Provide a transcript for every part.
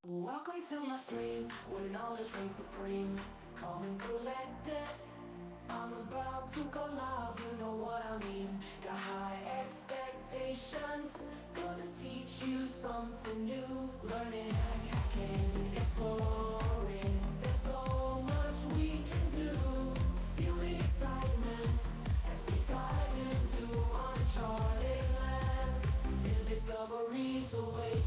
Welcome to my stream, where knowledge reigns supreme. Calm and collected, I'm about to go live, you know what I mean. Got high expectations, gonna teach you something new. Learning, hacking, exploring, there's so much we can do. Feel the excitement as we dive into uncharted lands. New discoveries await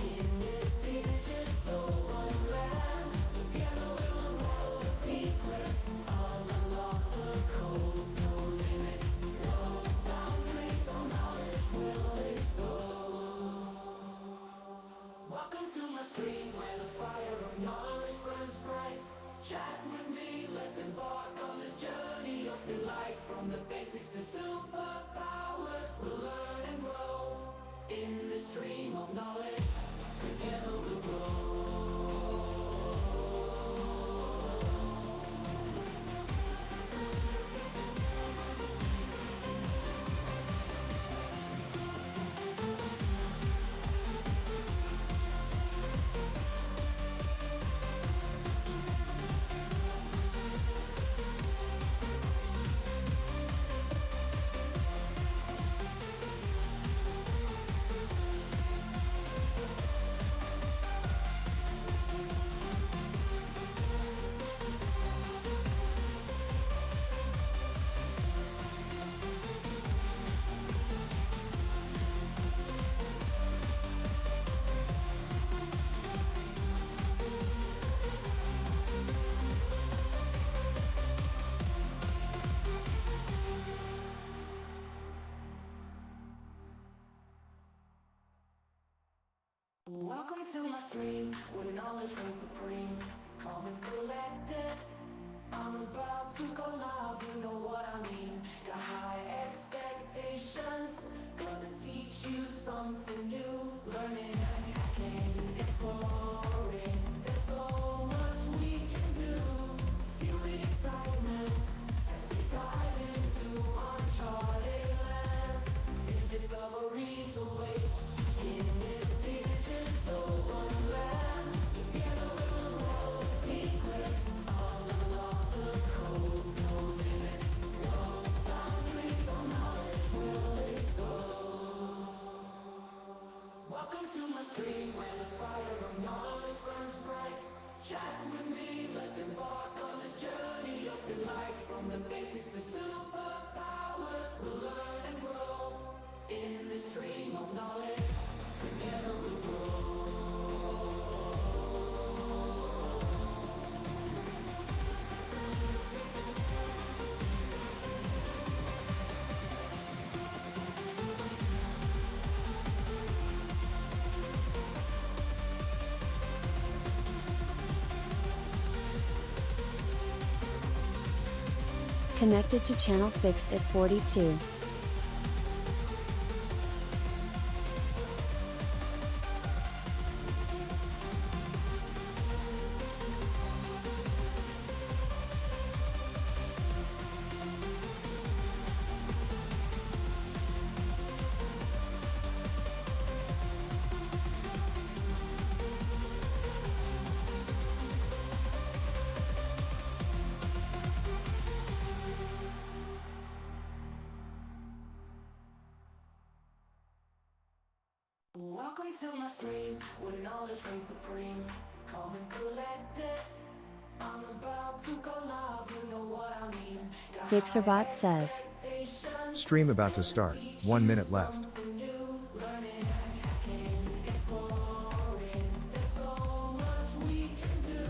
in this digital wonderland. Together we'll unravel the secrets, unlock the code. No limits, no boundaries, all knowledge will explode. Welcome to my stream, where the fire of knowledge burns bright. Chat with me, let's embark on this journey of delight. From the basics to superpowers, we'll learn and grow in this stream of knowledge. Together we'll grow. Welcome to my stream, where knowledge reigns supreme. Calm and collected, I'm about to go live, you know what I mean. Got high expectations, gonna teach you something new. Learning, hacking, exploring, there's so much we can do. Feel the excitement as we dive into uncharted lands. New discoveries await in this digital wonderland. Together we'll unravel the secrets, unlock the code. No limits, no boundaries, all knowledge will explode. Welcome to my stream, where the fire of knowledge burns bright. Chat with me, let's embark on this journey of delight. From the basics to superpowers, we'll learn and grow in this stream of knowledge. Together we'll grow. Connected to channel Fix It 42. Welcome to my stream, where knowledge reigns supreme. Calm and collected, I'm about to go live, you know what I mean. Got Fixerbot high says. expectations, Stream about to start. 1 minute left. something new. Learning, hacking, exploring, there's so much we can do.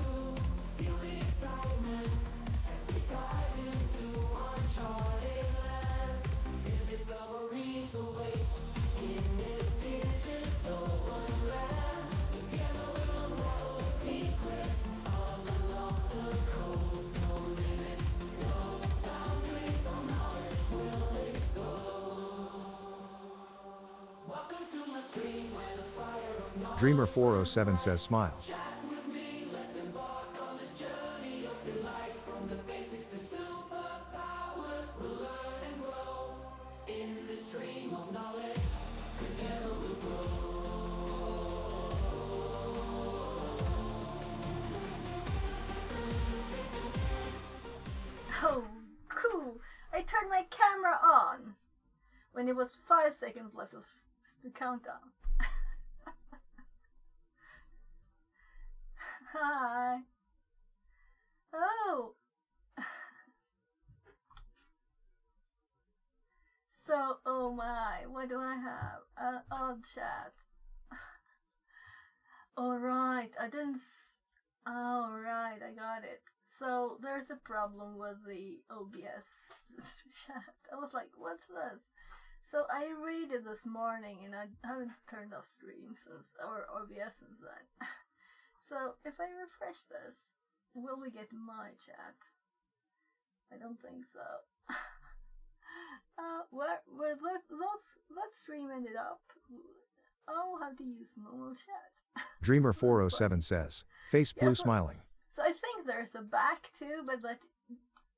Feel the excitement as we dive into uncharted lands. New discoveries await in this digital wonderland. Together we'll unravel the secrets, unlock the code. No limits, no boundaries, all knowledge will explode. Welcome to my stream, where the fire of knowledge. Dreamer 407 says smile. Chat with me, let's embark on this journey of delight. From the basics to superpowers, we'll learn and grow in this stream of knowledge. Together we'll grow. it was 5 seconds left of the countdown. Hi. Oh. So, oh my, what do I have? Odd chat. Alright, alright, I got it. So, there's a problem with the OBS chat. I was like, what's this? So, I read it this morning and I haven't turned off stream since, or OBS since then. So, if I refresh this, will we get my chat? I don't think so. Where that stream ended up? I'll have to use normal chat. Dreamer407 says, face blue smiling. So I think there's a back too, but that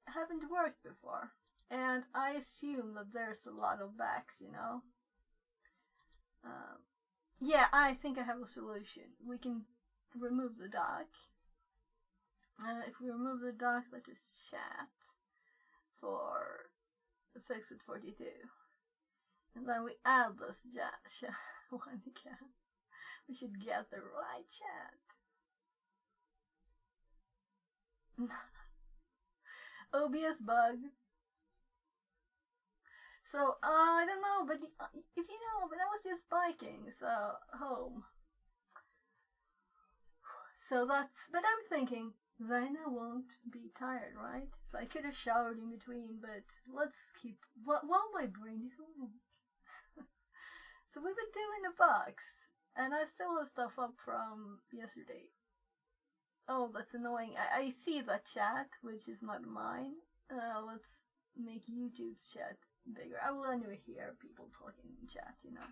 haven't worked before. And I assume that there's a lot of backs, you know? Yeah, I think I have a solution. We can remove the dock. If we remove the dock, that is chat for Fix It 42. And then we add this chat one again. We should get the right chat. OBS bug. So, I don't know, but if you know, but I was just biking, so, home. So that's, but I'm thinking, then I won't be tired, right? So I could have showered in between, but let's keep, while my brain is awake. So we've been doing a box, and I still have stuff up from yesterday. Oh, that's annoying. I see that chat, which is not mine. Let's make YouTube's chat bigger. I will anyway hear people talking in chat, you know.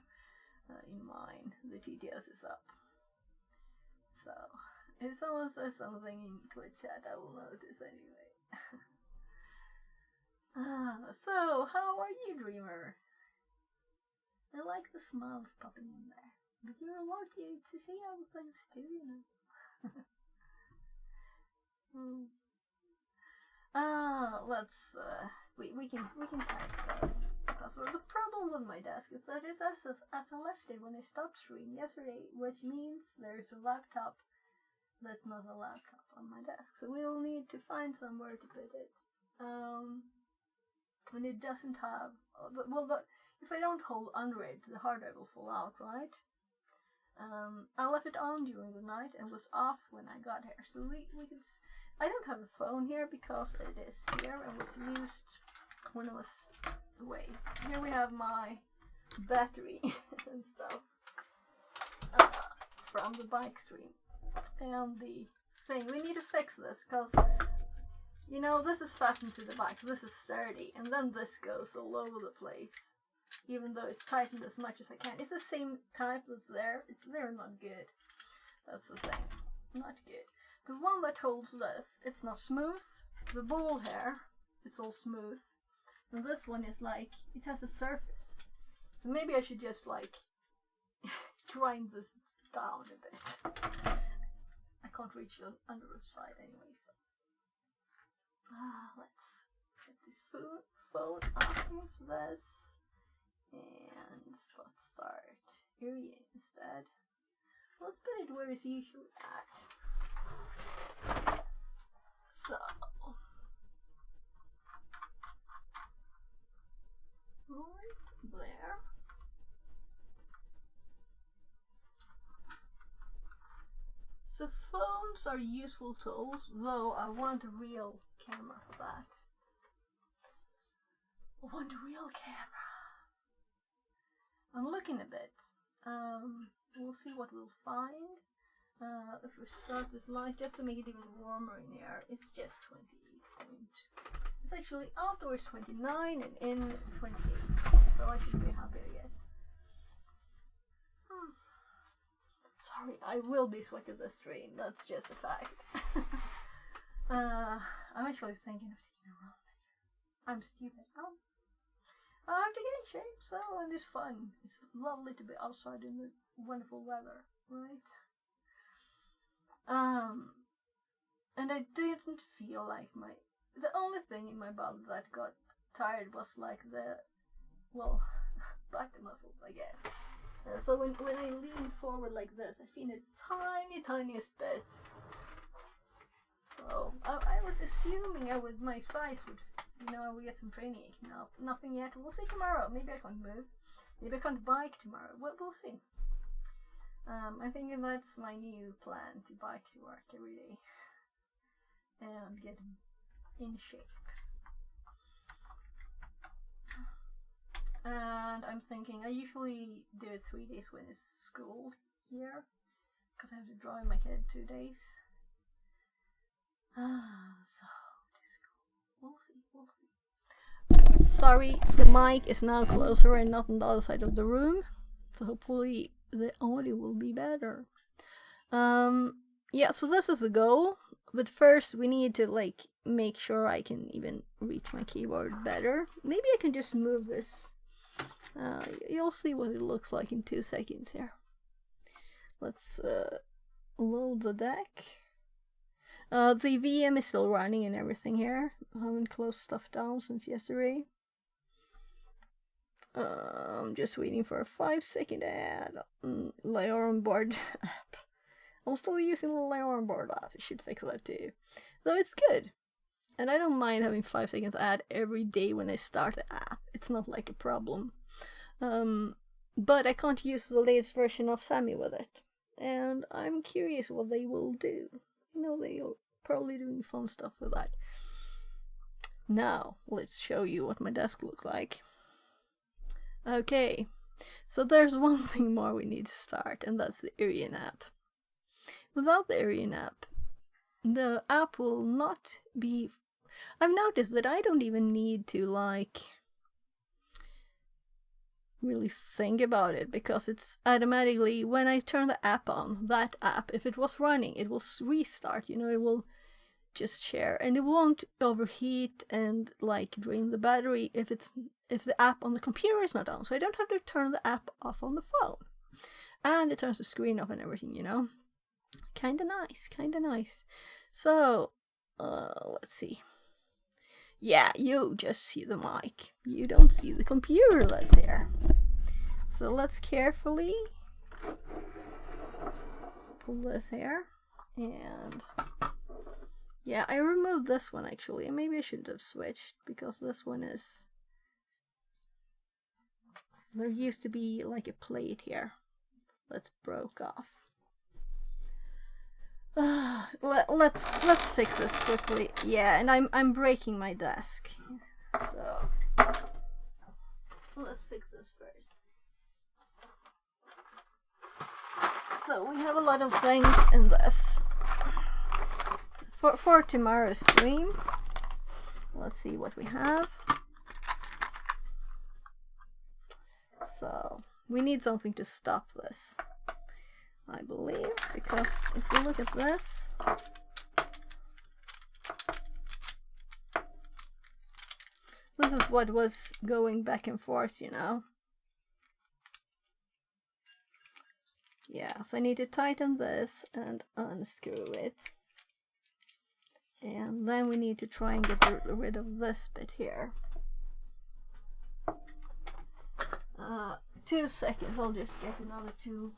In mine, the TTS is up. So, if someone says something in Twitch chat, I will notice anyway. So, how are you, Dreamer? I like the smiles popping in there. But you're allowed to see other things too, you know. Let's we can type the password. The problem with my desk is that it's as I left it when I stopped streaming yesterday, which means there's a laptop that's not a laptop on my desk. So we'll need to find somewhere to put it. And it doesn't have if I don't hold under it, the hard drive will fall out, right? I left it on during the night and was off when I got here. So we could. I don't have a phone here because it is here and was used when I was away. Here we have my battery and stuff from the bike stream. And the thing, we need to fix this because, you know, this is fastened to the bike. This is sturdy, and then this goes all over the place. Even though it's tightened as much as I can. It's the same type that's there. It's very not good. That's the thing. Not good. The one that holds this, it's not smooth. The ball hair, it's all smooth. And this one is like, it has a surface. So maybe I should just like grind this down a bit. I can't reach the underside anyway, so. Let's get this phone off of this. And let's start here instead. Let's put it where it's usually at. So, right there. So phones are useful tools, though I want a real camera for that. I want a real camera. I'm looking a bit. We'll see what we'll find. If we start this light, just to make it even warmer in here, it's just 28. It's actually outdoors 29 and in 28. So I should be happy, I guess. Sorry, I will be sweating this stream. That's just a fact. I'm actually thinking of taking a run later. I'm stupid. I have to get in shape, so and it's fun. It's lovely to be outside in the wonderful weather, right? And I didn't feel like the only thing in my body that got tired was like back muscles, I guess. So when I lean forward like this, I feel a tiniest bit. So I was assuming my thighs would, I would get some training. No, nothing yet. We'll see tomorrow. Maybe I can't move. Maybe I can't bike tomorrow. We'll see. I think that's my new plan, to bike to work every day and get in shape. And I'm thinking, I usually do it 3 days when it's school here, because I have to drive my kid 2 days. So we'll see. Sorry, the mic is now closer and not on the other side of the room, so hopefully the audio will be better. Yeah, so this is the goal, but first we need to make sure I can even reach my keyboard better. Maybe I can just move this. You'll see what it looks like in 2 seconds here. Let's load the deck. The VM is still running and everything here. I haven't closed stuff down since yesterday. I'm just waiting for a 5-second ad on Layer on Board app. I'm still using the Layer on Board app. I should fix that too. Though it's good. And I don't mind having 5 seconds ad every day when I start the app. It's not like a problem. But I can't use the latest version of Sammy with it. And I'm curious what they will do. They are probably doing fun stuff with that. Now, let's show you what my desk looks like. Okay, so there's one thing more we need to start, and that's the Arian app. Without the Arian app, the app will not be... I've noticed that I don't even need to really think about it, because it's automatically, when I turn the app on, that app, if it was running, it will restart, it will just share, and it won't overheat and drain the battery if the app on the computer is not on. So I don't have to turn the app off on the phone, and it turns the screen off and everything. Kinda nice. So let's see. Yeah, you just see the mic, you don't see the computer that's here. So let's carefully pull this here, and yeah, I removed this one actually, and maybe I shouldn't have switched, because this one is... There used to be a plate here that's broke off. Let's fix this quickly. Yeah, and I'm breaking my desk, so let's fix this first. So we have a lot of things in this for tomorrow's stream. Let's see what we have. So we need something to stop this, I believe, because if you look at this, this is what was going back and forth, Yeah, so I need to tighten this and unscrew it. And then we need to try and get rid of this bit here. 2 seconds, I'll just get another tool.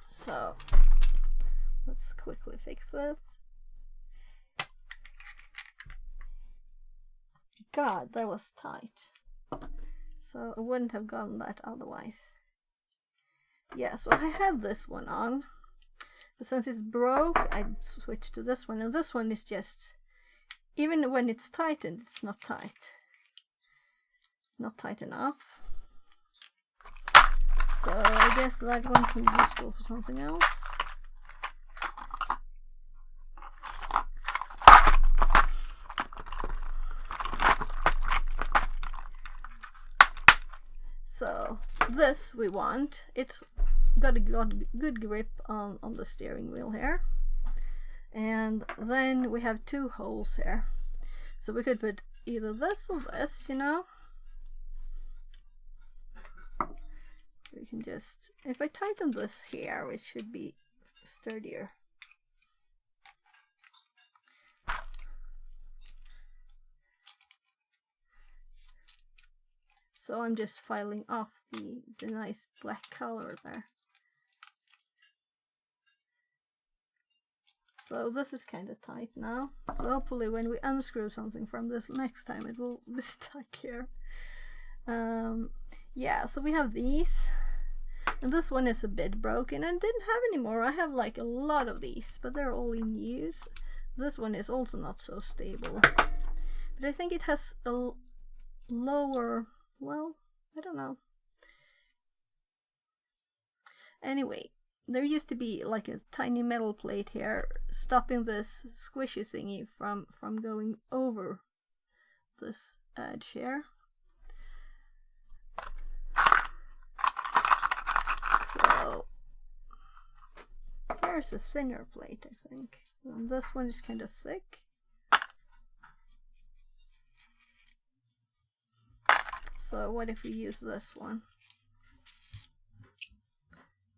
So let's quickly fix this. God, that was tight. So I wouldn't have gotten that otherwise. Yeah, so I have this one on, but since it's broke, I switched to this one, and this one is just, even when it's tightened, it's not tight. Not tight enough. So I guess that one can be useful for something else. So this we want. It's got a good grip on the steering wheel here. And then we have 2 holes here. So we could put either this or this, you know. We can just, if I tighten this here, it should be sturdier. So I'm just filing off the nice black color there. So this is kind of tight now. So hopefully when we unscrew something from this next time, it will be stuck here. Yeah, so we have these. And this one is a bit broken. I didn't have any more. I have like a lot of these, but they're all in use. This one is also not so stable. But I think it has a lower, well, I don't know. Anyway, there used to be like a tiny metal plate here stopping this squishy thingy from going over this edge here. So here's a thinner plate, I think. And this one is kind of thick. So what if we use this one?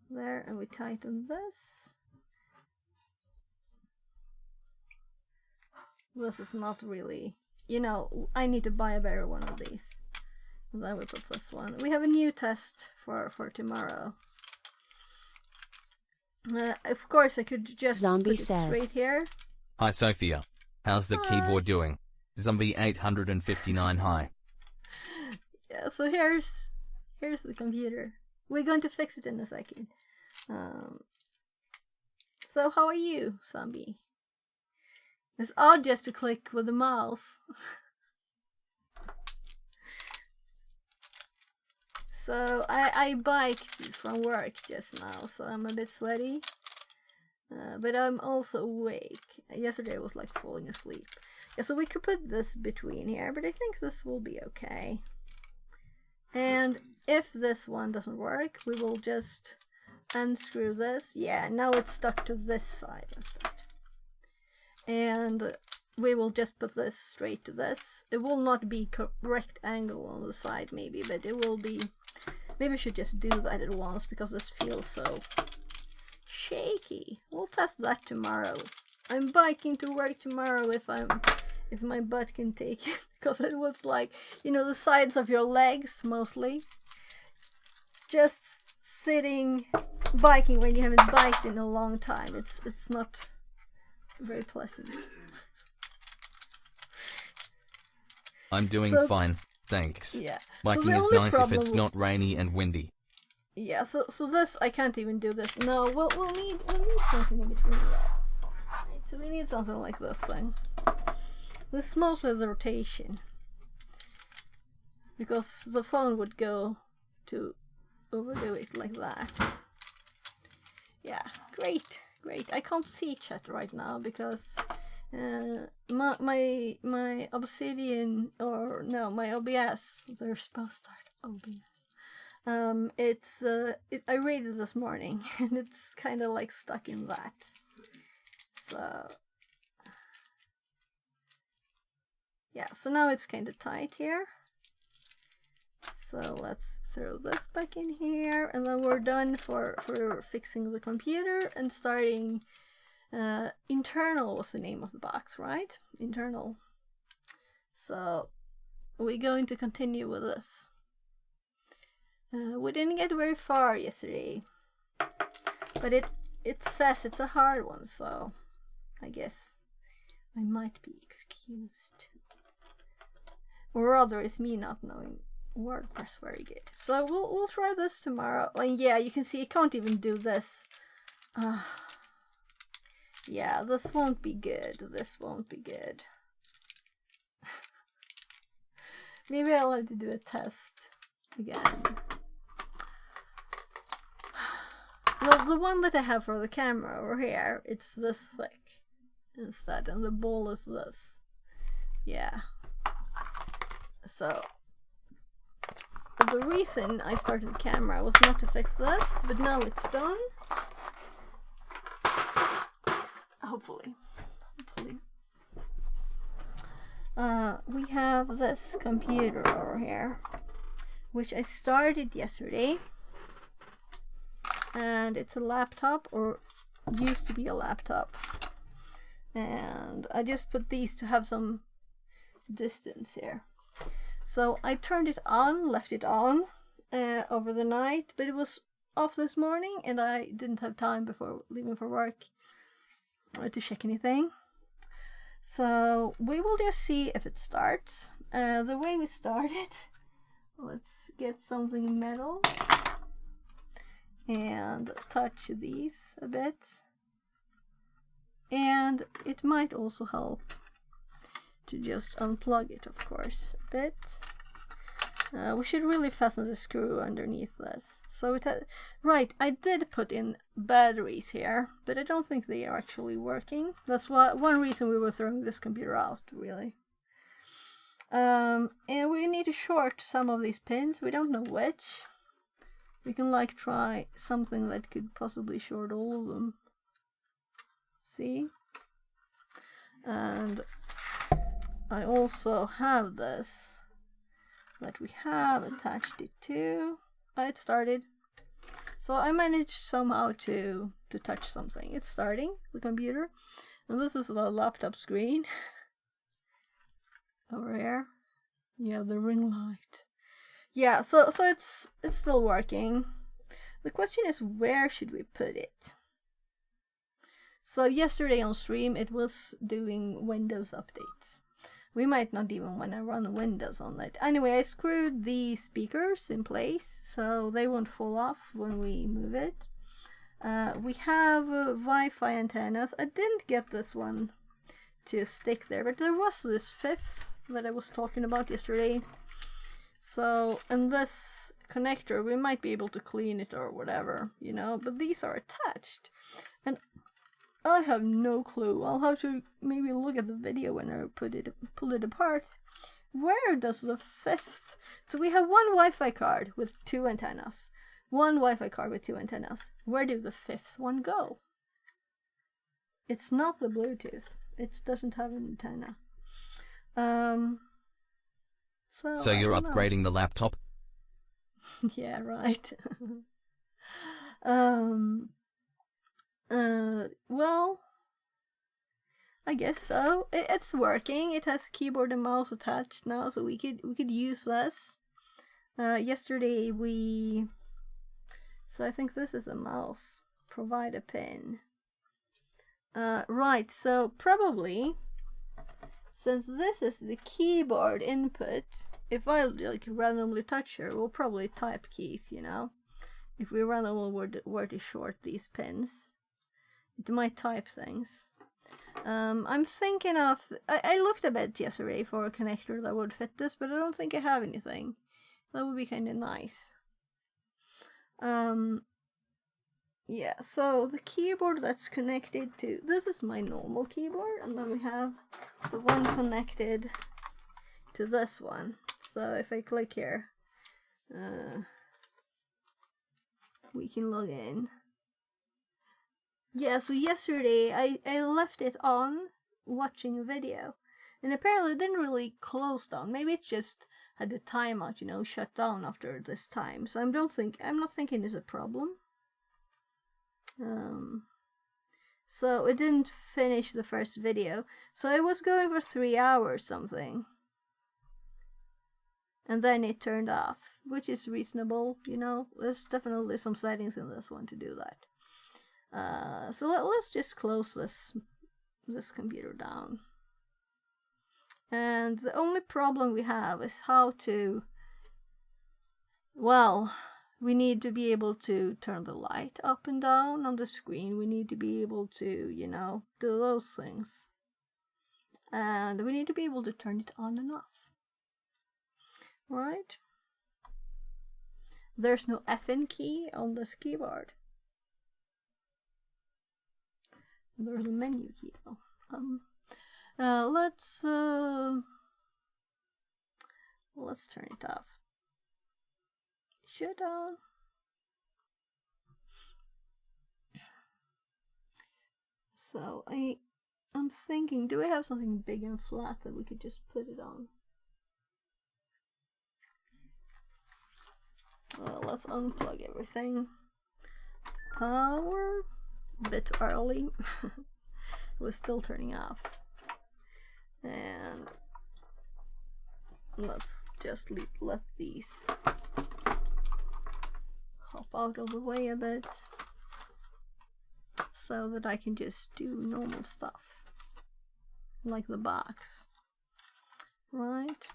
There, and we tighten this. This is not really, you know, I need to buy a better one of these. And then we put this one. We have a new test for tomorrow. Of course, I could just Zombie put it says, straight here. Hi Sophia. How's the Hi. keyboard doing? Zombie 859 hi. Yeah, so here's the computer. We're going to fix it in a second. So how are you, Zombie? It's odd just to click with the mouse. So I biked from work just now, so I'm a bit sweaty. But I'm also awake. Yesterday I was like falling asleep. Yeah, so we could put this between here, but I think this will be okay. And if this one doesn't work, we will just unscrew this. Yeah, now it's stuck to this side instead. And we will just put this straight to this. It will not be correct angle on the side maybe, but it will be... Maybe I should just do that at once because this feels so shaky. We'll test that tomorrow. I'm biking to work tomorrow if my butt can take it, because it was like, you know, the sides of your legs mostly. Just sitting biking when you haven't biked in a long time. It's not very pleasant. I'm doing fine, thanks. Yeah. Biking is nice if it's not rainy and windy. Yeah, so this, I can't even do this. No, we'll need something in between that. So we need something like this thing. This is mostly the rotation. Because the phone would go to overdo it like that. Yeah, great. I can't see chat right now because my Obsidian, or no, my OBS, they're supposed to start OBS. I rated this morning and it's kind of like stuck in that. So yeah, so now it's kind of tight here. So let's throw this back in here, and then we're done for fixing the computer and starting. Internal was the name of the box, right? Internal. So we're going to continue with this. We didn't get very far yesterday, but it says it's a hard one, so I guess I might be excused. Or rather, it's me not knowing WordPress very good. So we'll try this tomorrow. And yeah, you can see I can't even do this. Yeah, this won't be good. This won't be good. Maybe I'll have to do a test again. The one that I have for the camera over here, it's this thick instead, and the ball is this. Yeah. So the reason I started the camera was not to fix this, but now it's done. Hopefully. We have this computer over here, which I started yesterday, and it's a laptop, or used to be a laptop, and I just put these to have some distance here. So I turned it on, left it on over the night, but it was off this morning, and I didn't have time before leaving for work to check anything. So we will just see if it starts. The way we start it, let's get something metal and touch these a bit. And it might also help to just unplug it, of course, a bit. We should really fasten the screw underneath this. So it right, I did put in batteries here, but I don't think they are actually working. That's one reason we were throwing this computer out, really. And we need to short some of these pins. We don't know which. We can like try something that could possibly short all of them. See? And I also have this that we have attached it to. It started. So I managed somehow to touch something. It's starting, the computer. And this is the laptop screen. Over here. You have the ring light. Yeah, so it's still working. The question is, where should we put it? So yesterday on stream it was doing Windows updates. We might not even want to run Windows on it. Anyway, I screwed the speakers in place so they won't fall off when we move it. We have Wi-Fi antennas. I didn't get this one to stick there, but there was this fifth that I was talking about yesterday. So, in this connector, we might be able to clean it or whatever, you know, but these are attached. And I have no clue. I'll have to maybe look at the video when I pull it apart. Where does the fifth... So we have one Wi-Fi card with 2 antennas. One Wi-Fi card with 2 antennas. Where did the fifth one go? It's not the Bluetooth. It doesn't have an antenna. So you're upgrading the laptop? Yeah, right. Well, I guess so. It's working. It has keyboard and mouse attached now, so we could use this. Yesterday so I think this is a mouse. Provide a pin. Right, so probably, since this is the keyboard input, if I like randomly touch her, we'll probably type keys, you know? If we randomly were to short these pins, it might type things. I'm thinking of... I looked a bit yesterday for a connector that would fit this, but I don't think I have anything. That would be kind of nice. Yeah, so the keyboard that's connected to... This is my normal keyboard, and then we have the one connected to this one. So if I click here, we can log in. Yeah, so yesterday I left it on watching a video, and apparently it didn't really close down. Maybe it just had the timeout, you know, shut down after this time. So I'm not thinking it's a problem. So it didn't finish the first video. So it was going for 3 hours something. And then it turned off, which is reasonable, you know. There's definitely some settings in this one to do that. So let's just close this computer down. And the only problem we have is how to... Well, we need to be able to turn the light up and down on the screen. We need to be able to, you know, do those things. And we need to be able to turn it on and off. Right? There's no FN key on this keyboard. There's a menu key though. Let's turn it off. Shut down. So I I'm thinking, do we have something big and flat that we could just put it on? Well, let's unplug everything. Power, a bit early. It was still turning off. And let's just let these hop out of the way a bit so that I can just do normal stuff like the box, right?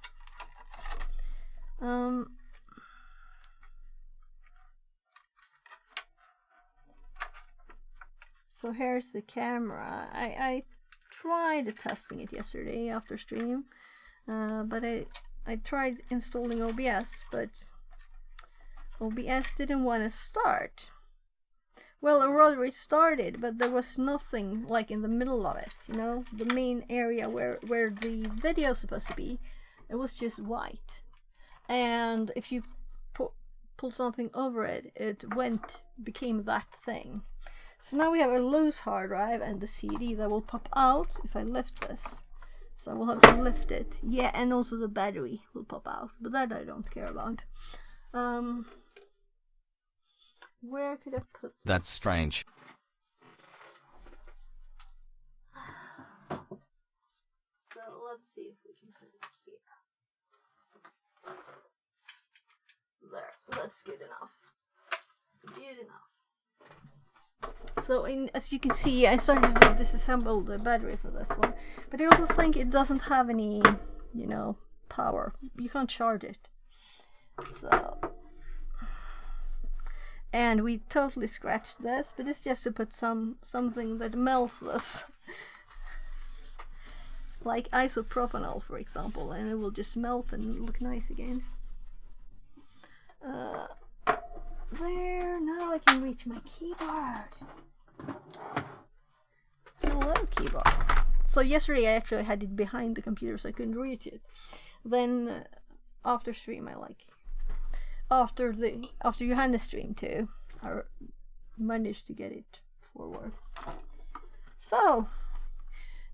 So here's the camera. I tried testing it yesterday after stream, but I tried installing OBS, but OBS didn't want to start. Well, or rather it started, but there was nothing like in the middle of it, you know, the main area where the video is supposed to be. It was just white, and if you pull something over it, it became that thing. So now we have a loose hard drive and the CD that will pop out if I lift this. So I will have to lift it. Yeah, and also the battery will pop out, but that I don't care about. Where could I put this? That's strange. So let's see if we can put it here. There, that's good enough. Good enough. So as you can see, I started to disassemble the battery for this one, but I also think it doesn't have any, you know, power. You can't charge it. So, and we totally scratched this, but it's just to put something that melts this, like isopropanol, for example, and it will just melt and look nice again. There, now I can reach my keyboard. Hello, keyboard. So yesterday I actually had it behind the computer so I couldn't reach it. Then after stream after Johannes stream too, I managed to get it forward. So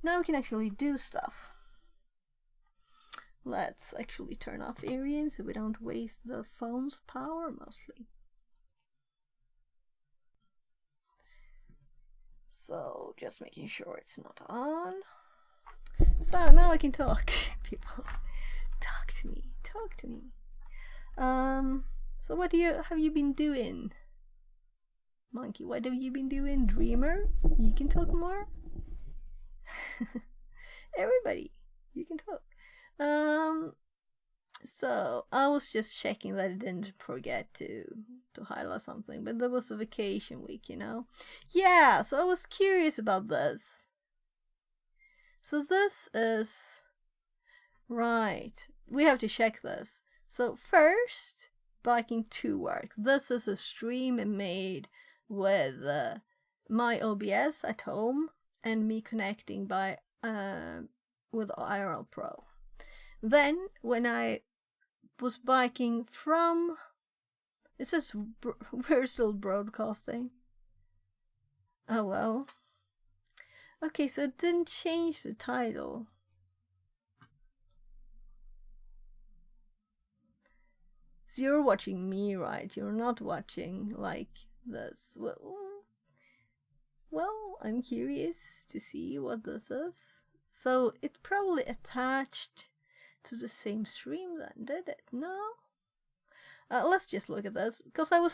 now we can actually do stuff. Let's actually turn off Arian so we don't waste the phone's power mostly. So just making sure it's not on. So now I can talk, people. Talk to me. So what have you been doing? Monkey, what have you been doing? Dreamer, you can talk more. Everybody, you can talk. So I was just checking that I didn't forget to highlight something, but there was a vacation week, you know. Yeah, so I was curious about this. So this is right. We have to check this. So first, biking to work. This is a stream made with my OBS at home and me connecting by with IRL Pro. Then when I was biking from, it says we're still broadcasting. Oh well. Okay, so it didn't change the title. So you're watching me, right? You're not watching like this. Well, I'm curious to see what this is. So it probably attached to the same stream then, did it? No? Let's just look at this, because I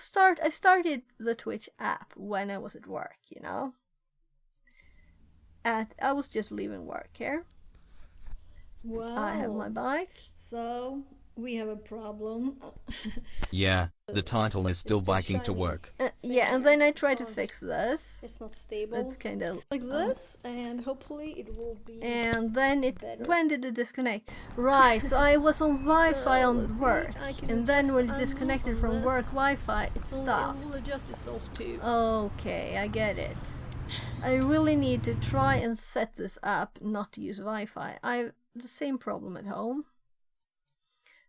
started the Twitch app when I was at work, you know? I was just leaving work here. Wow. I have my bike. So we have a problem. Yeah, the title is still biking to work. Yeah, and then I try to fix this. It's not stable. It's kind of like this, and hopefully it will be. And then when did it disconnect? Right, so I was on Wi-Fi on work, and then when it disconnected from work Wi-Fi, it stopped. It will adjust itself too. Okay, I get it. I really need to try and set this up not to use Wi-Fi. I have the same problem at home.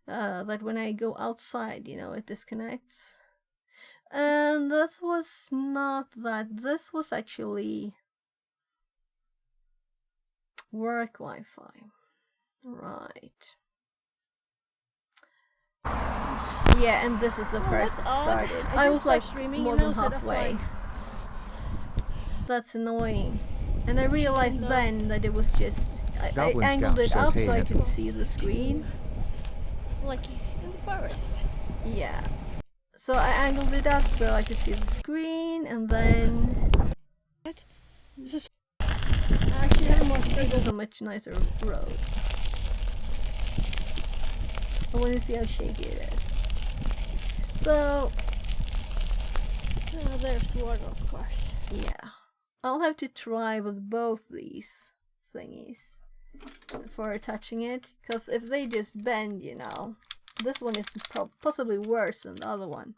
That when I go outside, you know, it disconnects. And this was not that. This was actually Work Wi-Fi. Right. Yeah, and this is the first it started. I was like more than halfway. That's annoying. And I realized then that it was just... I angled it up so I could see the screen. Like in the forest. Yeah. So I angled it up so I could see the screen, and then... This is... I actually have a more stable... This is a much nicer road. I want to see how shaky it is. So... there's water, of course. Yeah. I'll have to try with both these thingies before attaching it, because if they just bend, you know, this one is possibly worse than the other one.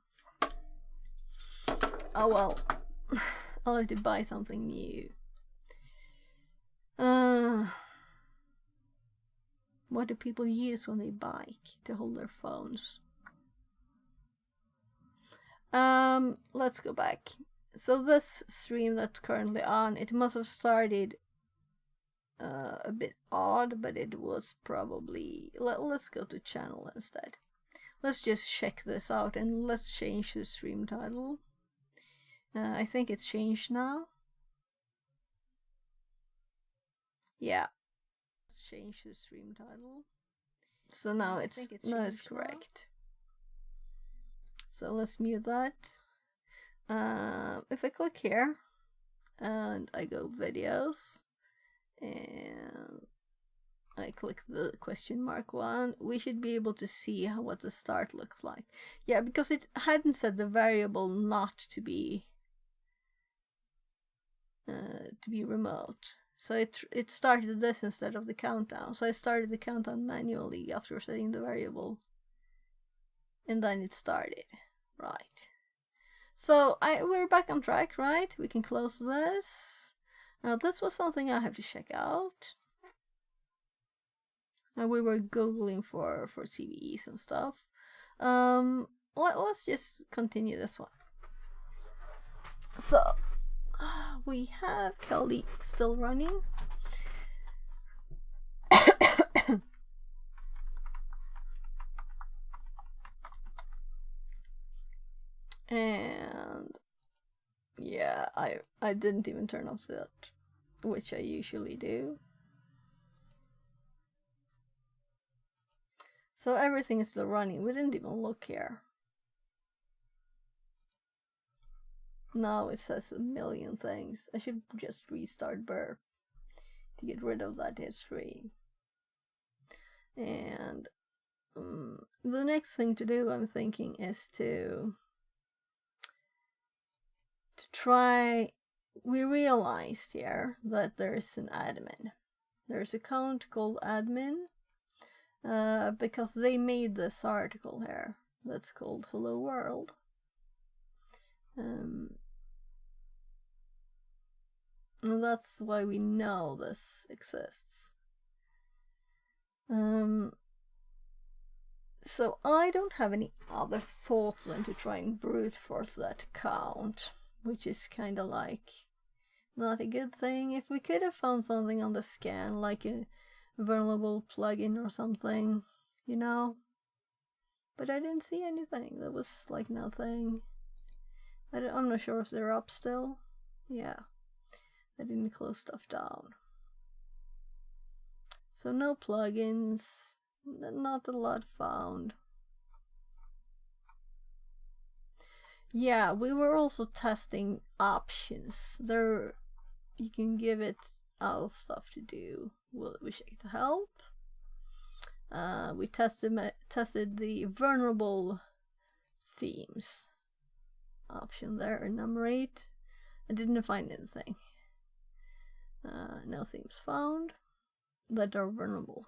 Oh well, I'll have to buy something new. What do people use when they bike to hold their phones? Let's go back. So this stream that's currently on, it must have started a bit odd, but it was probably... Let's go to channel instead. Let's just check this out, and let's change the stream title. I think it's changed now. Yeah. Let's change the stream title. So now it's correct. So let's mute that. If I click here and I go videos and I click the question mark one, we should be able to see what the start looks like. Yeah, because it hadn't set the variable not to be remote, so it started this instead of the countdown. So I started the countdown manually after setting the variable, and then it started. Right. So we're back on track, right? We can close this. Now this was something I have to check out. And we were googling for CVEs and stuff. Let's just continue this one. So we have Kelly still running. And yeah, I didn't even turn off that, which I usually do. So everything is still running. We didn't even look here. Now it says a million things. I should just restart Burp to get rid of that history. And the next thing to do, I'm thinking, is to try... We realized here that there's an admin. There's an account called admin, because they made this article here that's called Hello World. And that's why we know this exists. So I don't have any other thoughts than to try and brute force that account, which is kind of like not a good thing. If we could have found something on the scan, like a vulnerable plugin or something, you know, but I didn't see anything. There was like nothing. I'm not sure if they're up still. Yeah, I didn't close stuff down. So no plugins, not a lot found. Yeah, we were also testing options. There, you can give it other stuff to do. Will it wish it to help? We tested the vulnerable themes option there, enumerate. I didn't find anything. No themes found that are vulnerable.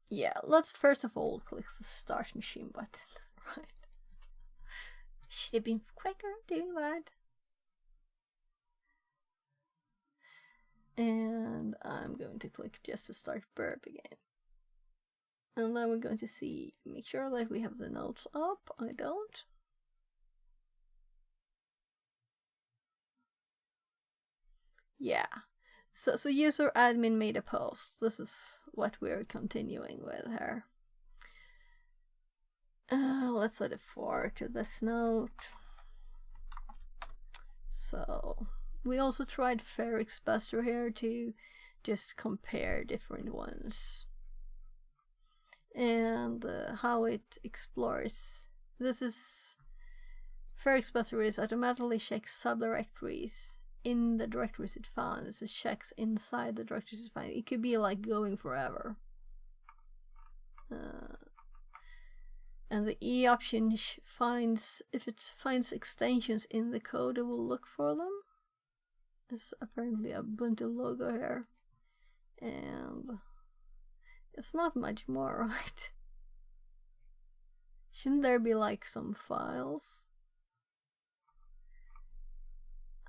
Yeah, let's first of all click the start machine button. Right. Should have been quicker doing that. And I'm going to click just to start Burp again. And then we're going to see, make sure that we have the notes up. I don't. Yeah. So user admin made a post. This is what we're continuing with here. Let's set a 4 to this note. So we also tried Ferrix Buster here to just compare different ones and how it explores. This is Ferrix Buster is automatically checks subdirectories in the directories it found. It checks inside the directories it found. It could be like going forever. And the E option finds, if it finds extensions in the code, it will look for them. It's apparently a Ubuntu logo here. And it's not much more, right? Shouldn't there be like some files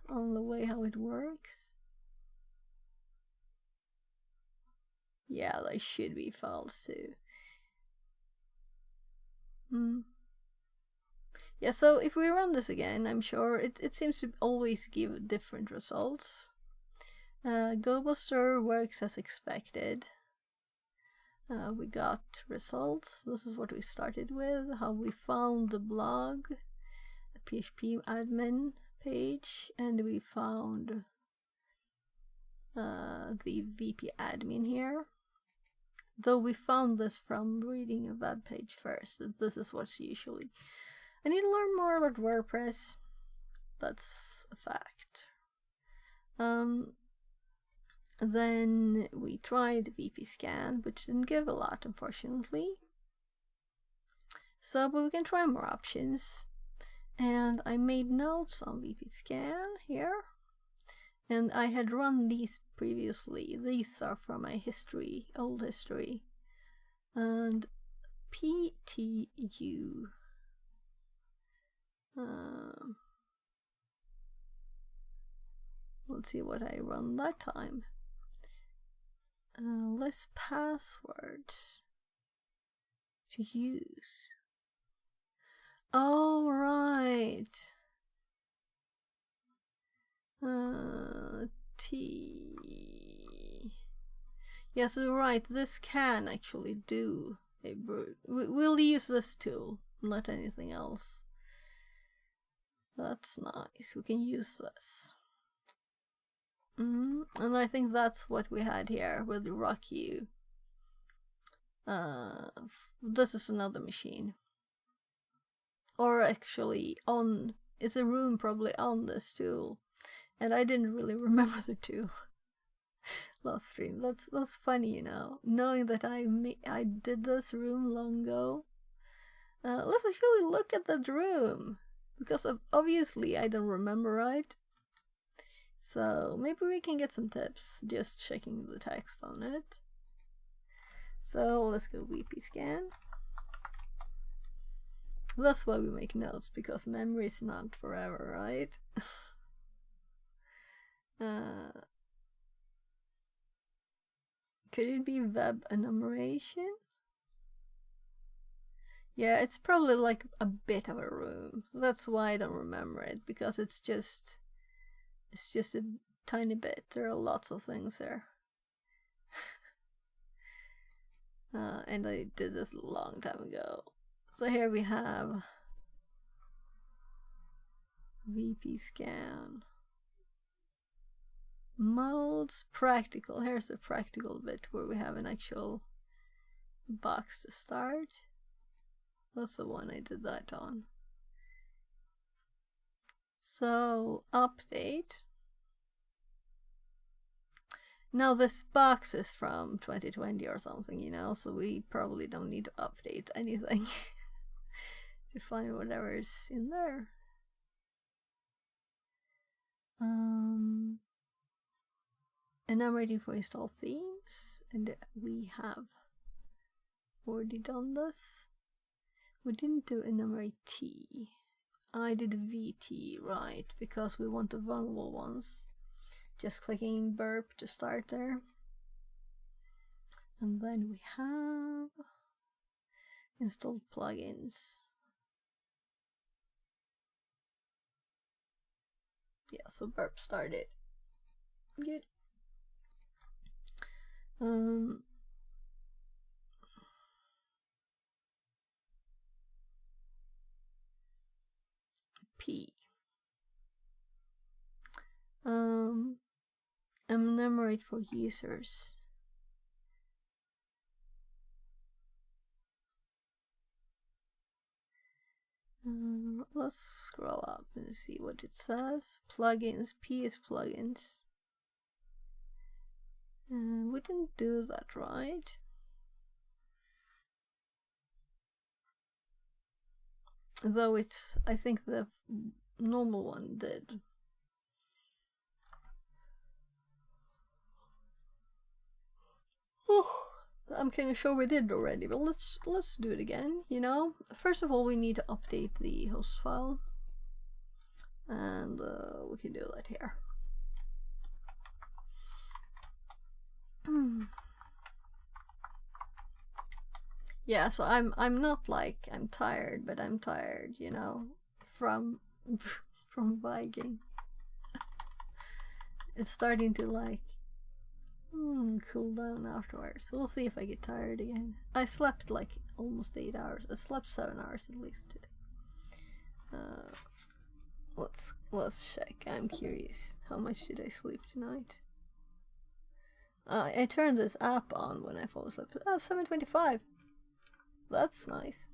on the way how it works? Yeah, there should be files too. Yeah, so if we run this again, I'm sure it seems to always give different results. GoBuster works as expected. We got results. This is what we started with, how we found the blog, a PHP admin page, and we found the VP admin here. Though we found this from reading a web page first. This is what's usually. I need to learn more about WordPress. That's a fact. Then we tried VP scan, which didn't give a lot, unfortunately. So, but we can try more options. And I made notes on VP scan here. And I had run these previously. These are from my history, old history. And PTU. Let's see what I run that time. List passwords to use. Oh, right. T. Yes, right. This can actually do a brute. We'll use this tool, not anything else. That's nice. We can use this. And I think that's what we had here with RockU. This is another machine. Or actually on, it's a room probably on this tool. And I didn't really remember the tool last stream. That's funny, you know, knowing that I did this room long ago. Let's actually look at that room, because obviously I don't remember, right? So maybe we can get some tips just checking the text on it. So let's go VP scan. That's why we make notes, because memory is not forever, right? Could it be web enumeration? Yeah, it's probably like a bit of a room. That's why I don't remember it, because it's just a tiny bit. There are lots of things there. And I did this a long time ago. So here we have VP scan. Modes, practical. Here's a practical bit where we have an actual box to start. That's the one I did that on. So, update. Now this box is from 2020 or something, you know, so we probably don't need to update anything to find whatever's in there. And I'm waiting for install themes, and we have already done this. We didn't do enumerate T. I did VT, right, because we want the vulnerable ones. Just clicking burp to start there. And then we have installed plugins. Yeah, so burp started. Good. P. Enumerate for users. Let's scroll up and see what it says. Plugins. P is plugins. We didn't do that right. Though it's, I think the normal one did. I'm kind of sure we did already, but let's do it again. You know, first of all, we need to update the host file, and we can do that here. Yeah, so I'm not like I'm tired, but I'm tired, you know, from Viking. It's starting to like cool down afterwards. We'll see if I get tired again. I slept like almost 8 hours. I slept 7 hours at least today. Let's check. I'm curious. How much did I sleep tonight? I turned this app on when I fall asleep. Oh, 7:25. That's nice.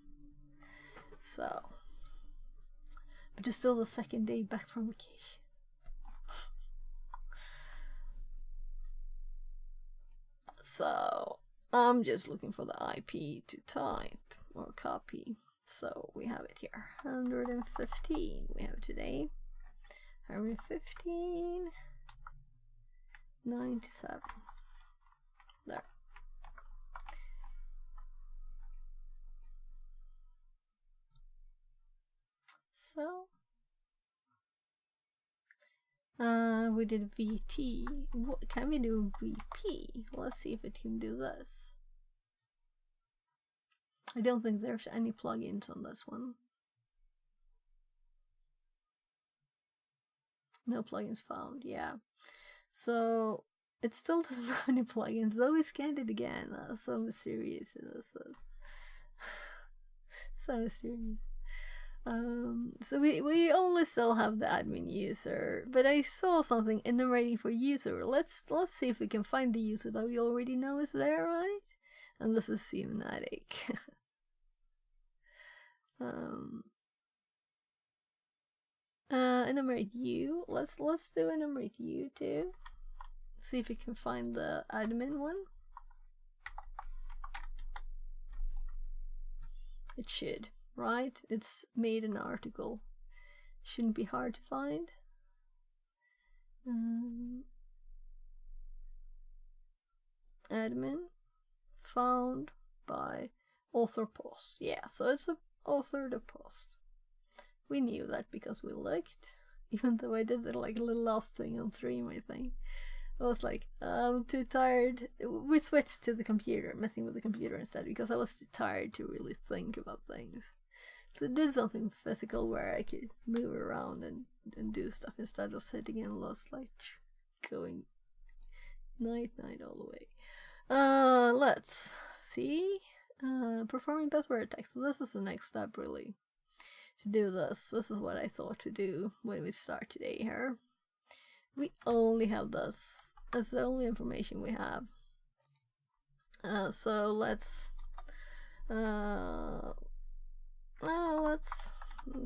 So, but it's still the second day back from vacation. So, I'm just looking for the IP to type or copy. So, we have it here. 115 we have today. 115. 97. There. So, we did VT. What, can we do VP? Let's see if it can do this. I don't think there's any plugins on this one. No plugins found, yeah. So, it still doesn't have any plugins, though we scanned it again. So mysterious this is. So mysterious. So we only still have the admin user, but I saw something enumerating for user. Let's see if we can find the user that we already know is there, right? And this is Seamnatic. Enumerate you. Let's do enumerate you too. See if we can find the admin one. It should. Right? It's made an article. Shouldn't be hard to find. Admin found by author post. Yeah, so it's a author the post. We knew that because we looked, even though I did it like a little last thing on stream, I think. I was like, I'm too tired. We switched to the computer, messing with the computer instead, because I was too tired to really think about things. So it did something physical where I could move around and do stuff instead of sitting in Lost Light going night all the way. Let's see. Performing password text. So this is the next step really. To do this. This is what I thought to do when we start today here. We only have this. That's the only information we have. So let's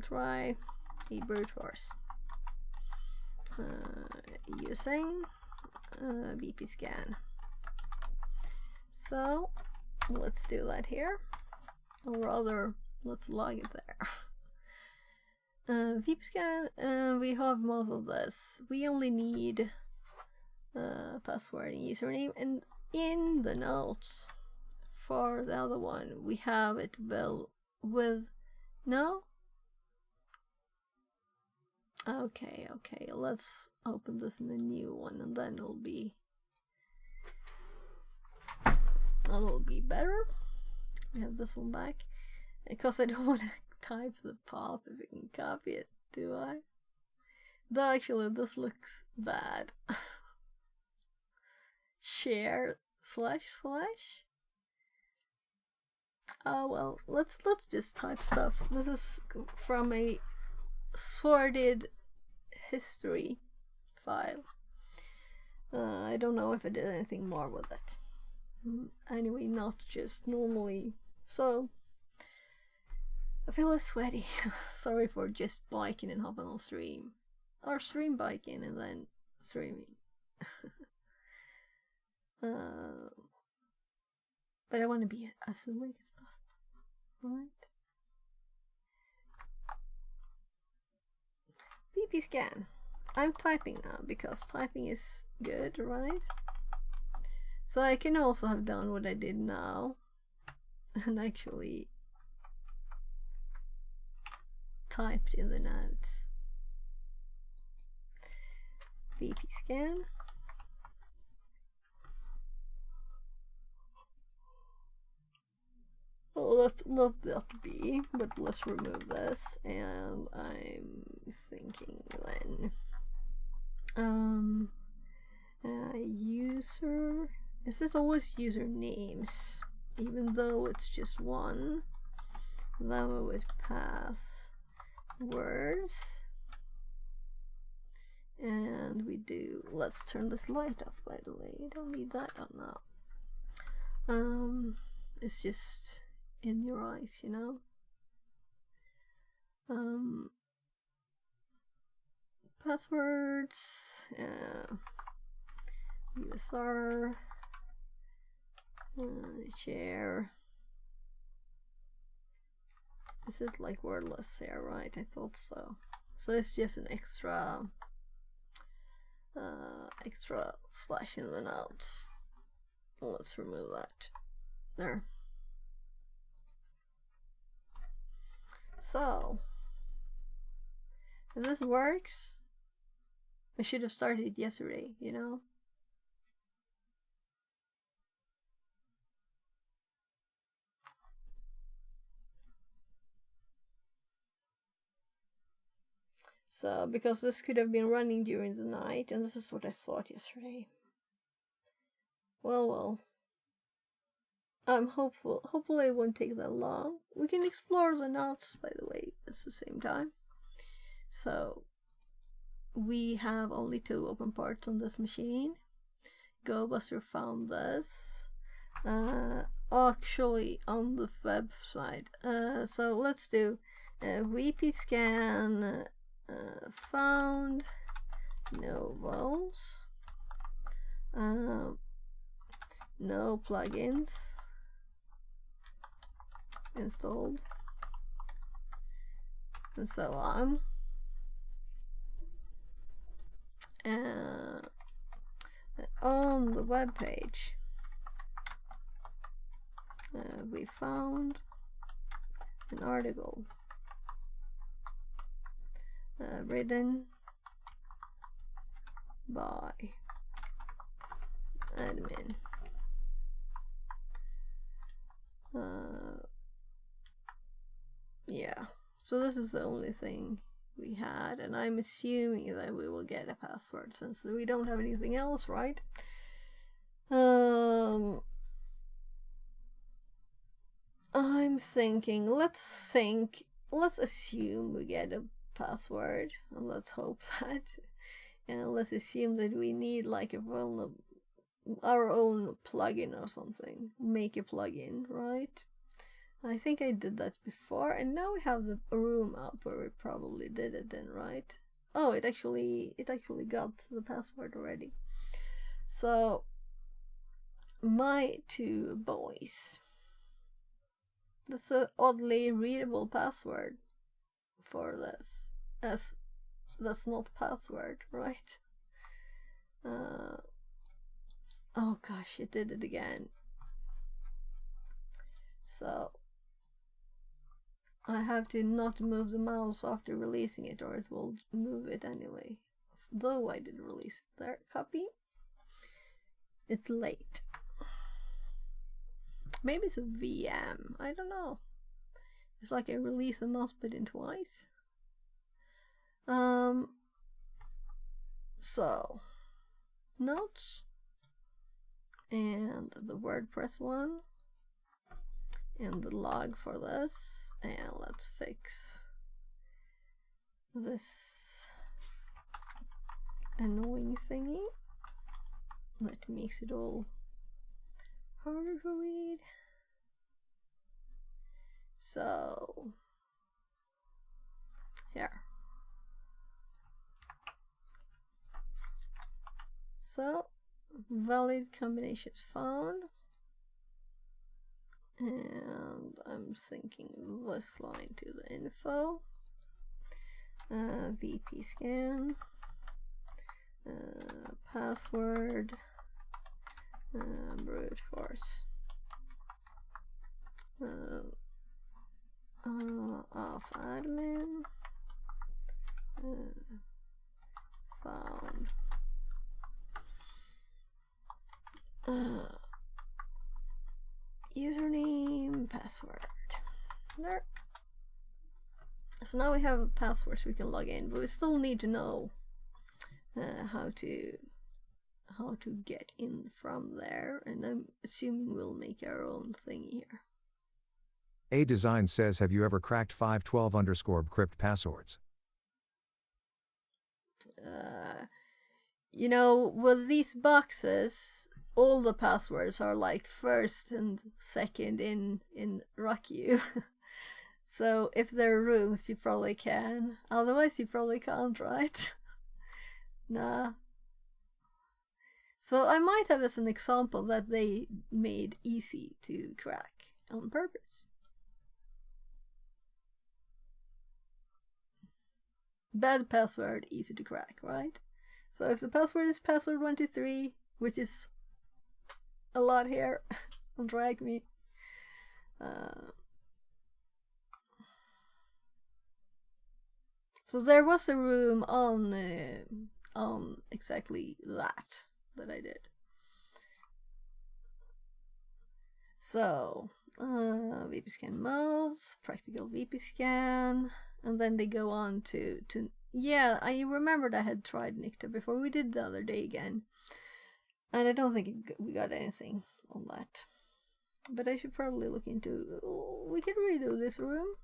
try a brute force using BP scan. So let's do that here, or rather let's log it there. VP scan, we have most of this. We only need password and username, and in the notes for the other one we have it with no. Okay, let's open this in a new one and then it'll be better. We have this one back because I don't want to type the path if I can copy it, do I? Though actually this looks bad. share slash. Oh well, let's just type stuff. This is from a sorted history file. I don't know if I did anything more with it. Anyway, not just normally. So I feel less sweaty. Sorry for just biking and hopping on stream. Or stream biking and then streaming. But I want to be as awake as possible, right? BP scan. I'm typing now because typing is good, right? So I can also have done what I did now and actually typed in the notes. BP scan. Oh, let that be, but let's remove this. And I'm thinking then, user, is it always usernames, even though it's just one? Then we would pass words, and we do. Let's turn this light off. By the way, I don't need that on now. It's just in your eyes, you know. Passwords, USR, share. Is it like wordless here, right? I thought so. So it's just an extra slash in the notes. Let's remove that. There. So, if this works, I should have started yesterday, you know? So, because this could have been running during the night, and this is what I thought yesterday. Well. I'm hopeful. Hopefully it won't take that long. We can explore the notes, by the way, at the same time. So, we have only 2 open parts on this machine. GoBuster found this. Actually, on the website. So, let's do VP scan found no vols. No plugins installed, and so on. On the web page, we found an article written by admin. Yeah, so this is the only thing we had, and I'm assuming that we will get a password since we don't have anything else, right? I'm thinking, let's assume we get a password, and let's hope that, and let's assume that we need like our own plugin or something, make a plugin, right? I think I did that before, and now we have the room up where we probably did it then, right? Oh, it actually got the password already. So, my 2 boys. That's an oddly readable password for this, as that's not password, right? Oh gosh, it did it again. So I have to not move the mouse after releasing it, or it will move it anyway. Though I did release it. There, copy. It's late. Maybe it's a VM. I don't know. It's like I release a mouse button twice. So notes. and the WordPress one, and the log for this, and let's fix this annoying thingy that makes it all harder to read. So here. So valid combinations found, and I'm thinking this line to the info, VP scan, password, brute force, off admin, found, username, password. There. So now we have a password so we can log in, but we still need to know how to get in from there, and I'm assuming we'll make our own thingy here. A Design says, have you ever cracked 512_crypt passwords? You know, with these boxes, all the passwords are like first and second in RockU. So if there are rooms, you probably can. Otherwise, you probably can't, right? Nah. So I might have as an example that they made easy to crack on purpose. Bad password, easy to crack, right? So if the password is password123, which is a lot here on TryHackMe, so there was a room on exactly that I did. So VP scan modes, practical VP scan, and then they go on to yeah, I remembered I had tried Nikta before. We did the other day again, and I don't think we got anything on that. But I should probably look into. We can redo this room.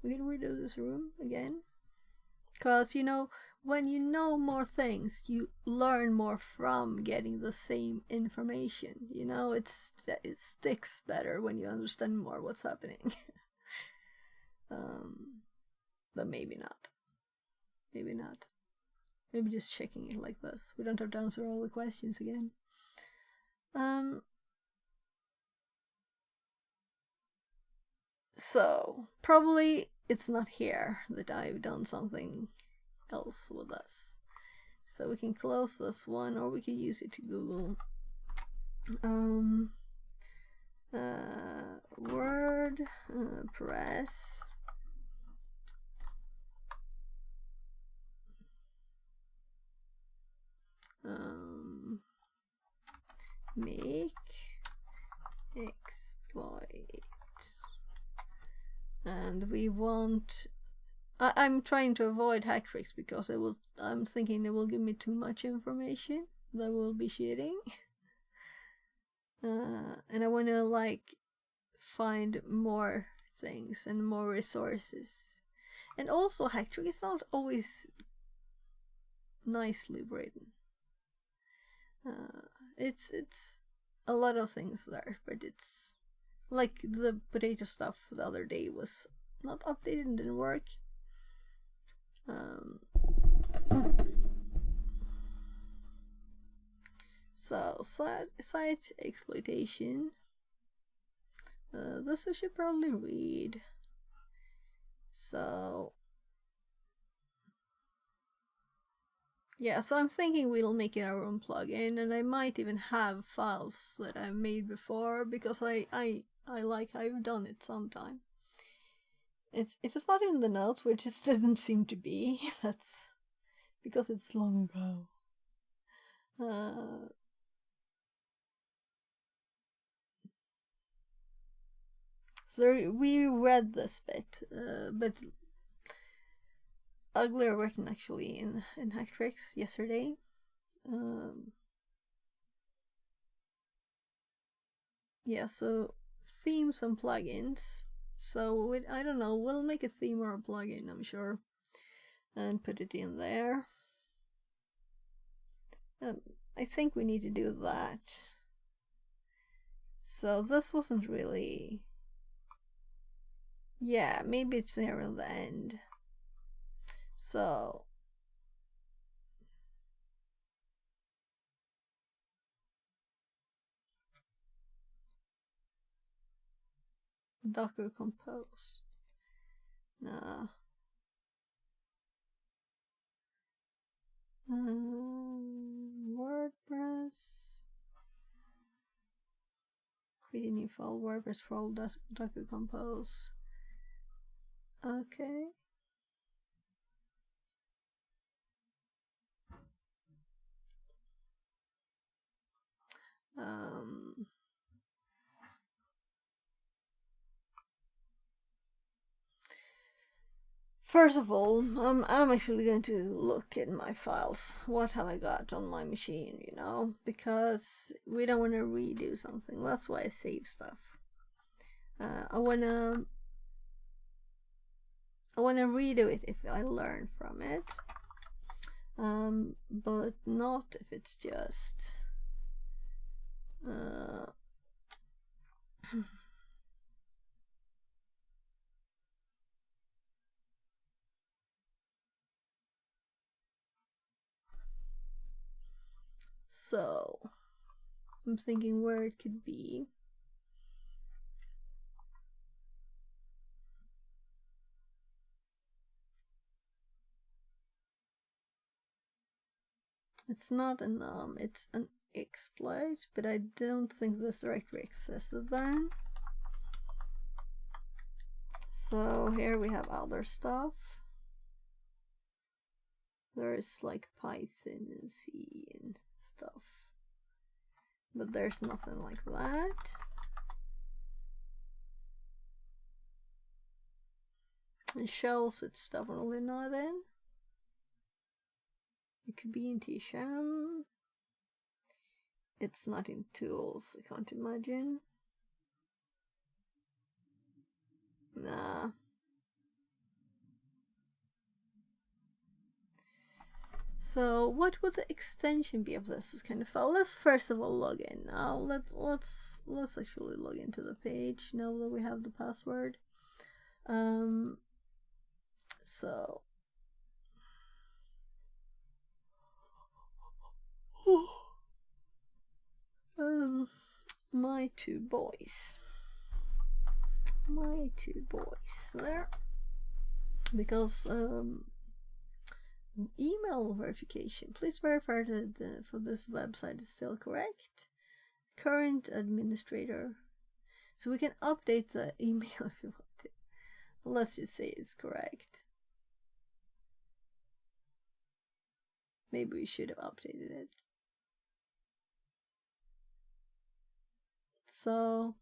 We can redo this room again, because you know, when you know more things, you learn more from getting the same information. You know, it sticks better when you understand more what's happening. But maybe not. Maybe not. Maybe just checking it like this. We don't have to answer all the questions again. So probably it's not here that I've done something else with this. So we can close this one, or we can use it to Google. Word, press. Make, exploit, and we want. I'm trying to avoid hack tricks because I'm thinking it will give me too much information that will be cheating, and I want to like find more things and more resources, and also hack trick is not always nicely written. It's a lot of things there, but it's like the potato stuff the other day was not updated and didn't work. So site exploitation. This I should probably read. So yeah, so I'm thinking we'll make it our own plugin, and I might even have files that I've made before because I like I've done it sometime. If it's not in the notes, which it doesn't seem to be, that's because it's long ago. So we read this bit, but uglier written actually in Hack Tricks yesterday. yeah, so themes and plugins. So I don't know, we'll make a theme or a plugin, I'm sure, and put it in there. I think we need to do that. So this wasn't really... Yeah, maybe it's there in the end. So... Docker Compose. Nah. WordPress. Create a new file. WordPress file. Docker Compose. Okay. First of all, I'm actually going to look in my files. What have I got on my machine, you know? Because we don't want to redo something. That's why I save stuff. I wanna redo it if I learn from it. But not if it's just so I'm thinking where it could be. It's not an it's an exploit, but I don't think this directory exists then. So here we have other stuff. There's like Python and C and stuff, but there's nothing like that. And shells, it's definitely not in. It could be in T-Sham. It's not in tools, I can't imagine. Nah. So what would the extension be of this kind of file? Let's first of all log in. Now let's actually log into the page now that we have the password. So my two boys there, because email verification. Please verify that for this website is still correct. Current administrator. So we can update the email if you want to. Let's just say it's correct. Maybe we should have updated it. So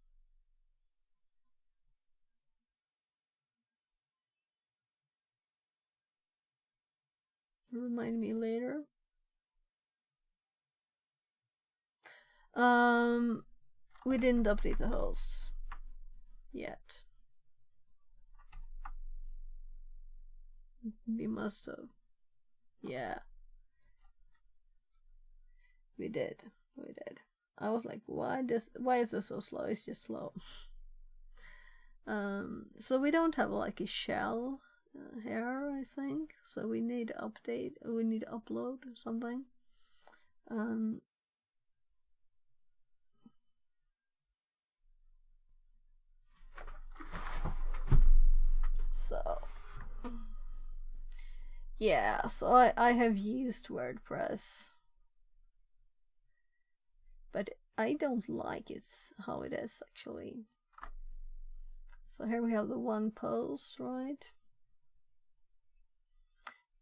remind me later. We didn't update the host yet. We must have. Yeah. We did. I was like, why is this so slow? It's just slow. So we don't have like a shell here, I think. So we need to update. We need to upload or something. So yeah, so I have used WordPress, but I don't like it how it is actually. So here we have the one post, right?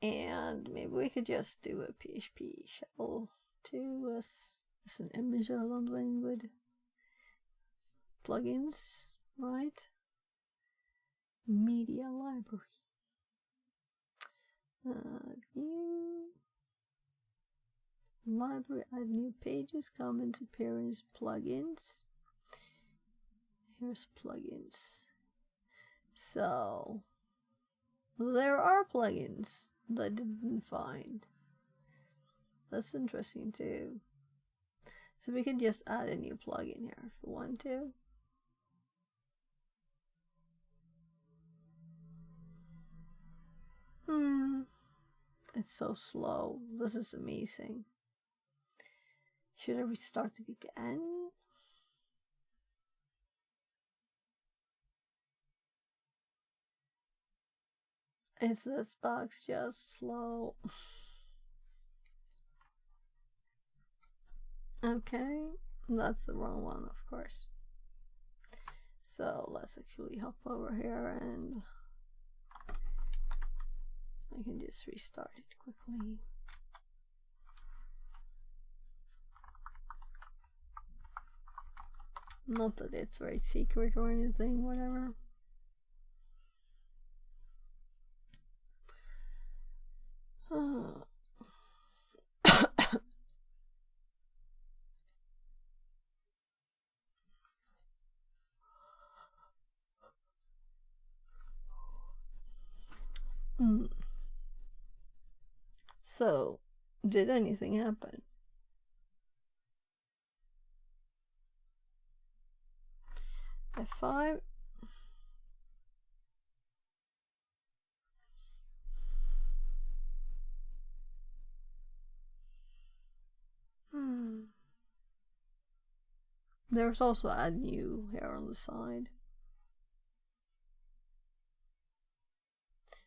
And maybe we could just do a PHP shell too as an image or something with plugins, right? Media library. New library, add new pages, comments, appearance, plugins. Here's plugins. So there are plugins that I didn't find. That's interesting too. So we can just add a new plugin here if we want to. It's so slow. This is amazing. Should I restart the VPN? Is this box just slow? Okay, that's the wrong one, of course. So let's actually hop over here and I can just restart it quickly. Not that it's very secret or anything, whatever. So, did anything happen? F5. There's also add new here on the side.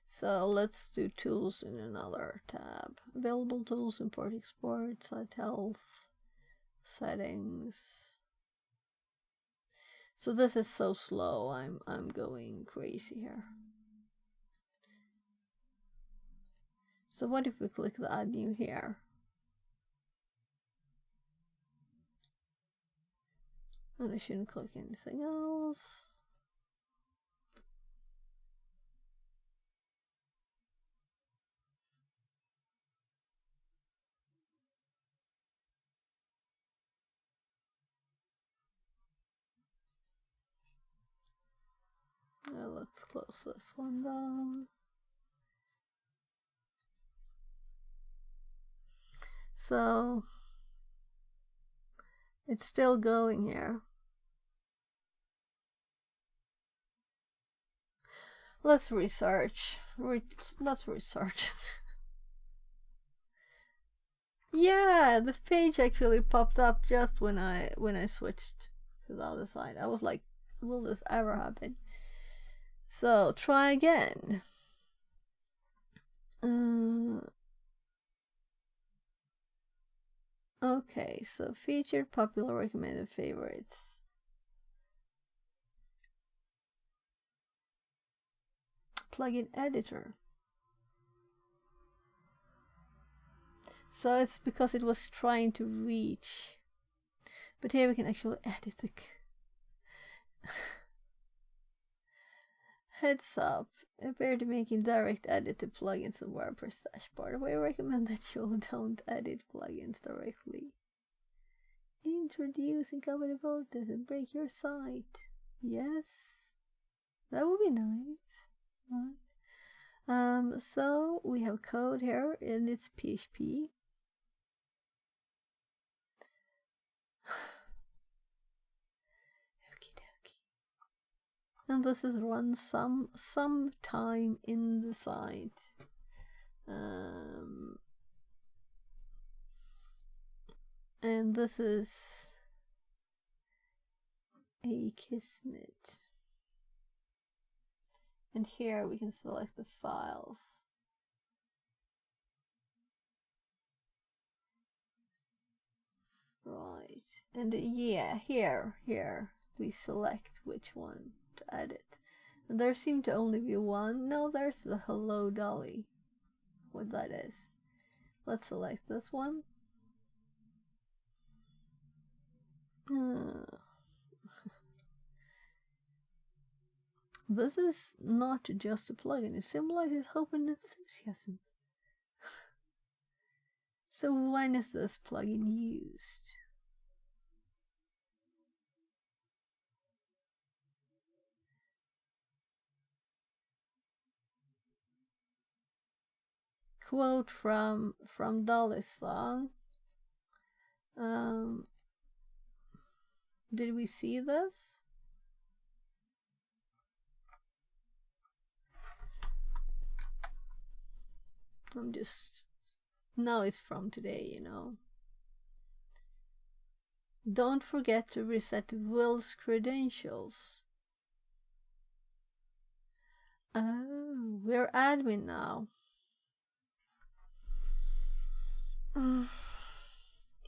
So let's do tools in another tab. Available tools, import, export, site health, settings. So this is so slow. I'm going crazy here. So what if we click the add new here? And I shouldn't click anything else. Now let's close this one down. So it's still going here. Let's research. Let's research it. Yeah, the page actually popped up just when I switched to the other side. I was like, will this ever happen? So try again. Okay, so featured, popular, recommended, favorites. Plugin editor. So it's because it was trying to reach. But here we can actually edit the heads up. Appear to making direct edit to plugins and WordPress dashboard. We recommend that you don't edit plugins directly. Introduce incompatibilities and break your site. Yes, that would be nice. Right. So we have code here and it's PHP. Okie dokie. And this is run some time in the site. And this is a Kismet. And here we can select the files. Right. And yeah, here we select which one to edit. And there seem to only be one. No, there's the Hello Dolly. What that is. Let's select this one. This is not just a plugin, it symbolizes hope and enthusiasm. So when is this plugin used? quote from Dolly's song. Did we see this? No, it's from today, you know. Don't forget to reset Will's credentials. Oh, we're admin now.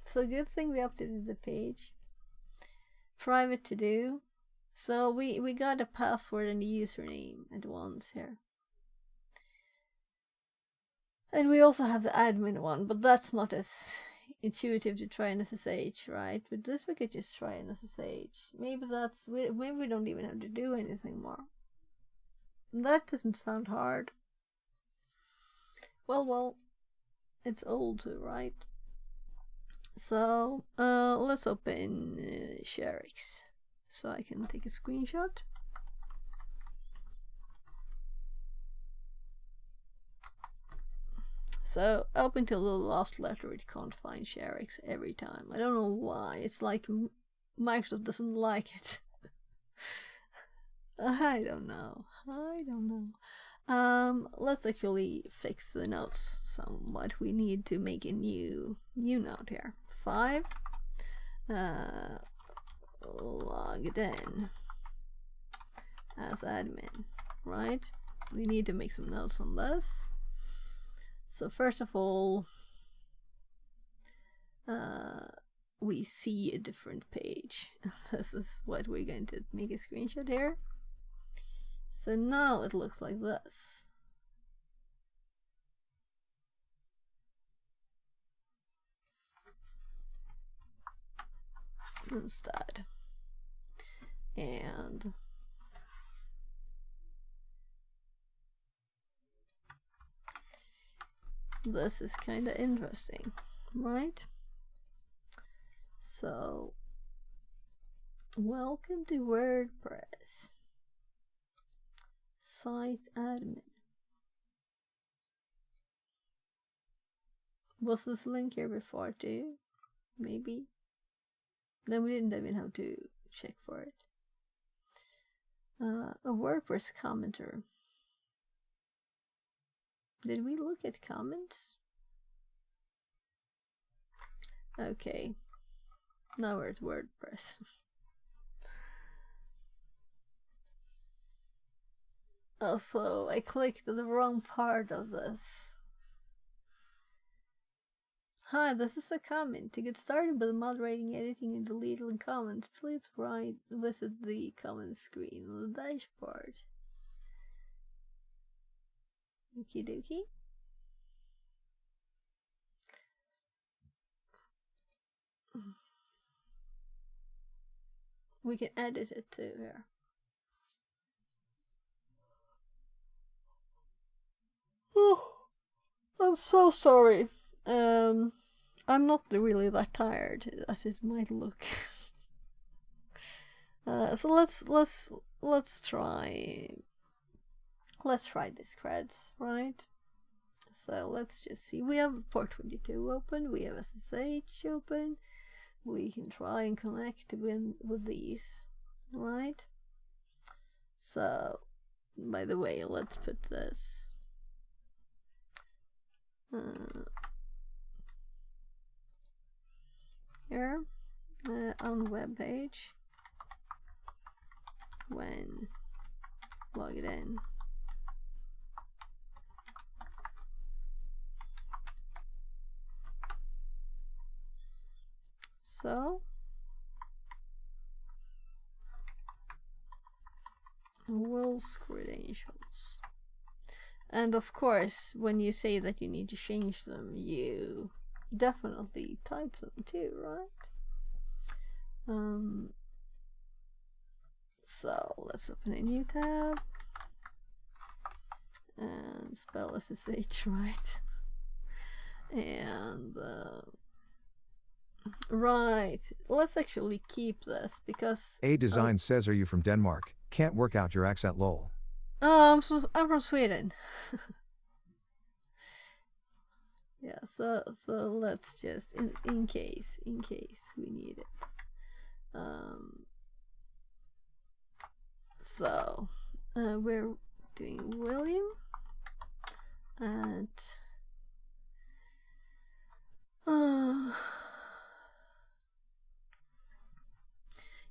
So good thing we updated the page. Private to do. So we got a password and a username at once here. And we also have the admin one, but that's not as intuitive to try in SSH, right? But this we could just try in SSH. Maybe we don't even have to do anything more. That doesn't sound hard. Well, it's old too, right? So let's open ShareX so I can take a screenshot. So up until the last letter it can't find ShareX every time. I don't know why. It's like Microsoft doesn't like it. I don't know. Let's actually fix the notes somewhat. We need to make a new note here. 5 logged in as admin, right? We need to make some notes on this. So first of all, we see a different page. This is what we're going to make a screenshot here. So now it looks like this. Instead. And this is kind of interesting, right? So, welcome to WordPress. Site admin. Was this link here before too? Maybe. Then we didn't even have to check for it. A WordPress commenter. Did we look at comments? Okay. Now we're at WordPress. Also, I clicked the wrong part of this. Hi, this is a comment. To get started with moderating, editing, and deleting comments, please visit the comment screen on the dashboard. Okie dokie. We can edit it too here. Oh, I'm so sorry. I'm not really that tired as it might look. So let's try this creds, right? So let's just see. We have port 22 open. We have SSH open. We can try and connect with these, right? So, by the way, let's put this here on web page when logged in. So Will's credentials. And of course, when you say that you need to change them, you definitely type them too, right? So let's open a new tab and spell SSH right. And right, let's actually keep this because A Design says, are you from Denmark? Can't work out your accent, lol. I'm from Sweden. Yeah, so let's just in case we need it. So we're doing William at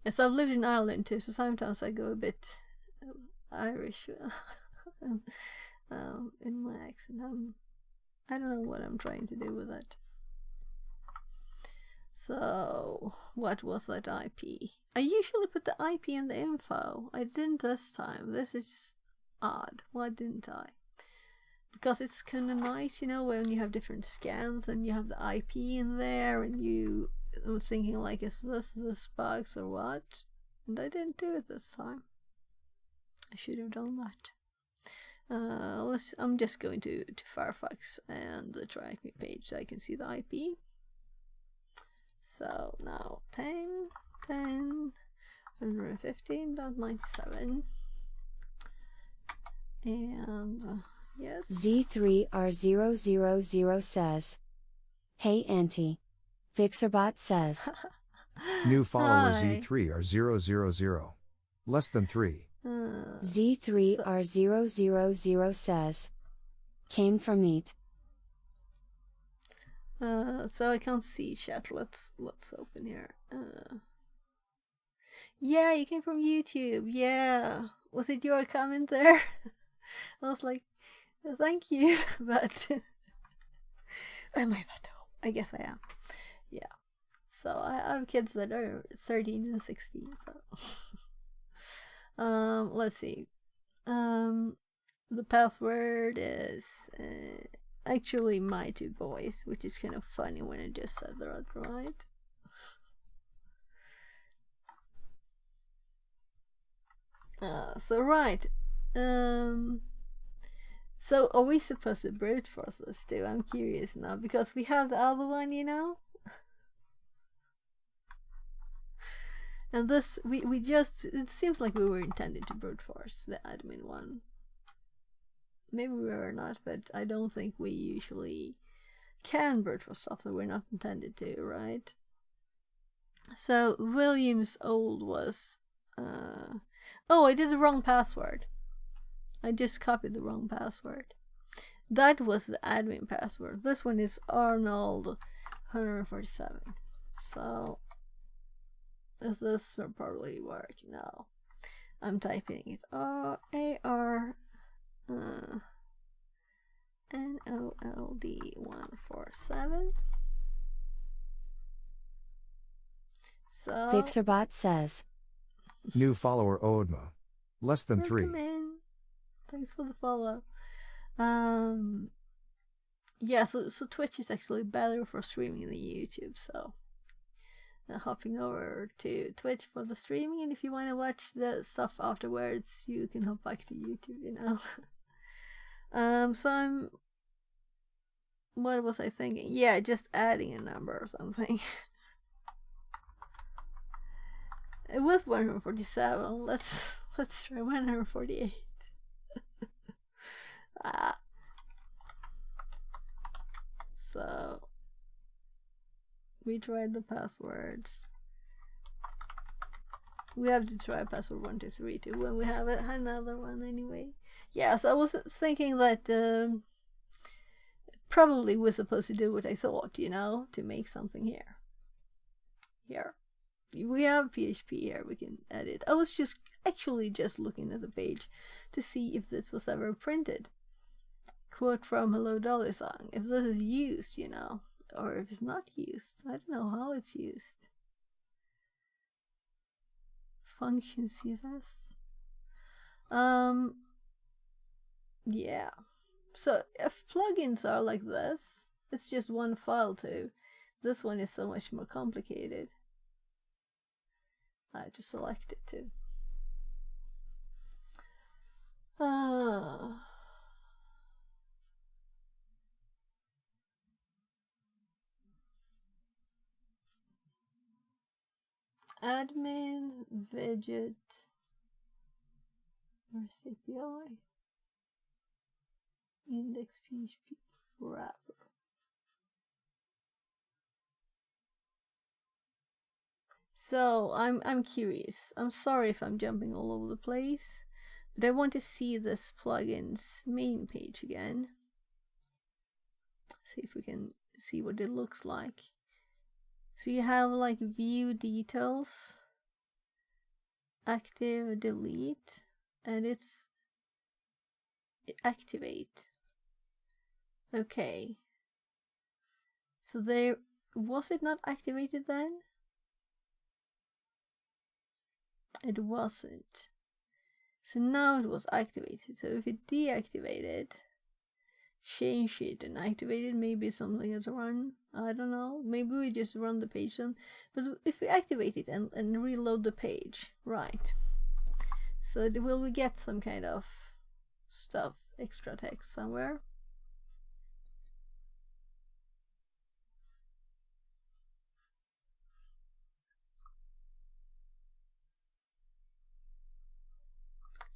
yes, I've lived in Ireland too, so sometimes I go a bit Irish in my accent. I don't know what I'm trying to do with it. So, what was that IP? I usually put the IP in the info. I didn't this time. This is odd. Why didn't I? Because it's kind of nice, you know, when you have different scans and you have the IP in there and you are thinking like, is this bugs or what? And I didn't do it this time. I should have done that. I'm just going to Firefox and the TryHackMe page so I can see the IP. So now 115.97 and yes. Z3R000 says, "Hey Auntie." Fixerbot says, New follower Hi. Z3R000. Less than 3. Z3R000 says, "Came from eat." So I can't see chat. Let's open here. Yeah, you came from YouTube. Yeah, was it your comment there? I was like, thank you, but am I that old? I guess I am. Yeah. So I have kids that are 13 and 16. So let's see. The password is actually my 2 boys, which is kind of funny when I just said that, right? So right. So are we supposed to brute force this too? I'm curious now because we have the other one, you know. And this we just, it seems like we were intended to brute force the admin one. Maybe we were not, but I don't think we usually can brute force stuff that we're not intended to, right? So William's old was oh, I did the wrong password. I just copied the wrong password. That was the admin password. This one is Arnold 147. So does this will probably work? No. I'm typing it. AR NOLD 147. So Fixerbot says, New follower Oodma. Less than 3. welcome in. Thanks for the follow. Yeah, so Twitch is actually better for streaming than YouTube, so hopping over to Twitch for the streaming, and if you want to watch the stuff afterwards, you can hop back to YouTube, you know. So what was I thinking? Yeah, just adding a number or something. It was 147. Let's try 148. So we tried the passwords. We have to try password 123 too when we have another one anyway. Yeah, so I was thinking that probably we're supposed to do what I thought, you know, to make something here. Here. We have PHP here, we can edit. I was just looking at the page to see if this was ever printed. Quote from Hello Dolly song. If this is used, you know, or if it's not used. I don't know how it's used. Function CSS. Yeah. So if plugins are like this, it's just one file too. This one is so much more complicated. I have to select it too. Admin widget RCPI index PHP wrapper. So I'm curious. I'm sorry if I'm jumping all over the place, but I want to see this plugin's main page again. See if we can see what it looks like. So you have like view details, active, delete, and it's activate. Okay. So there was it not activated then? It wasn't. So now it was activated. So if it deactivated, change it and activate it, maybe something is run. I don't know. Maybe we just run the page then. But if we activate it and reload the page, right. So will we get some kind of stuff, extra text somewhere?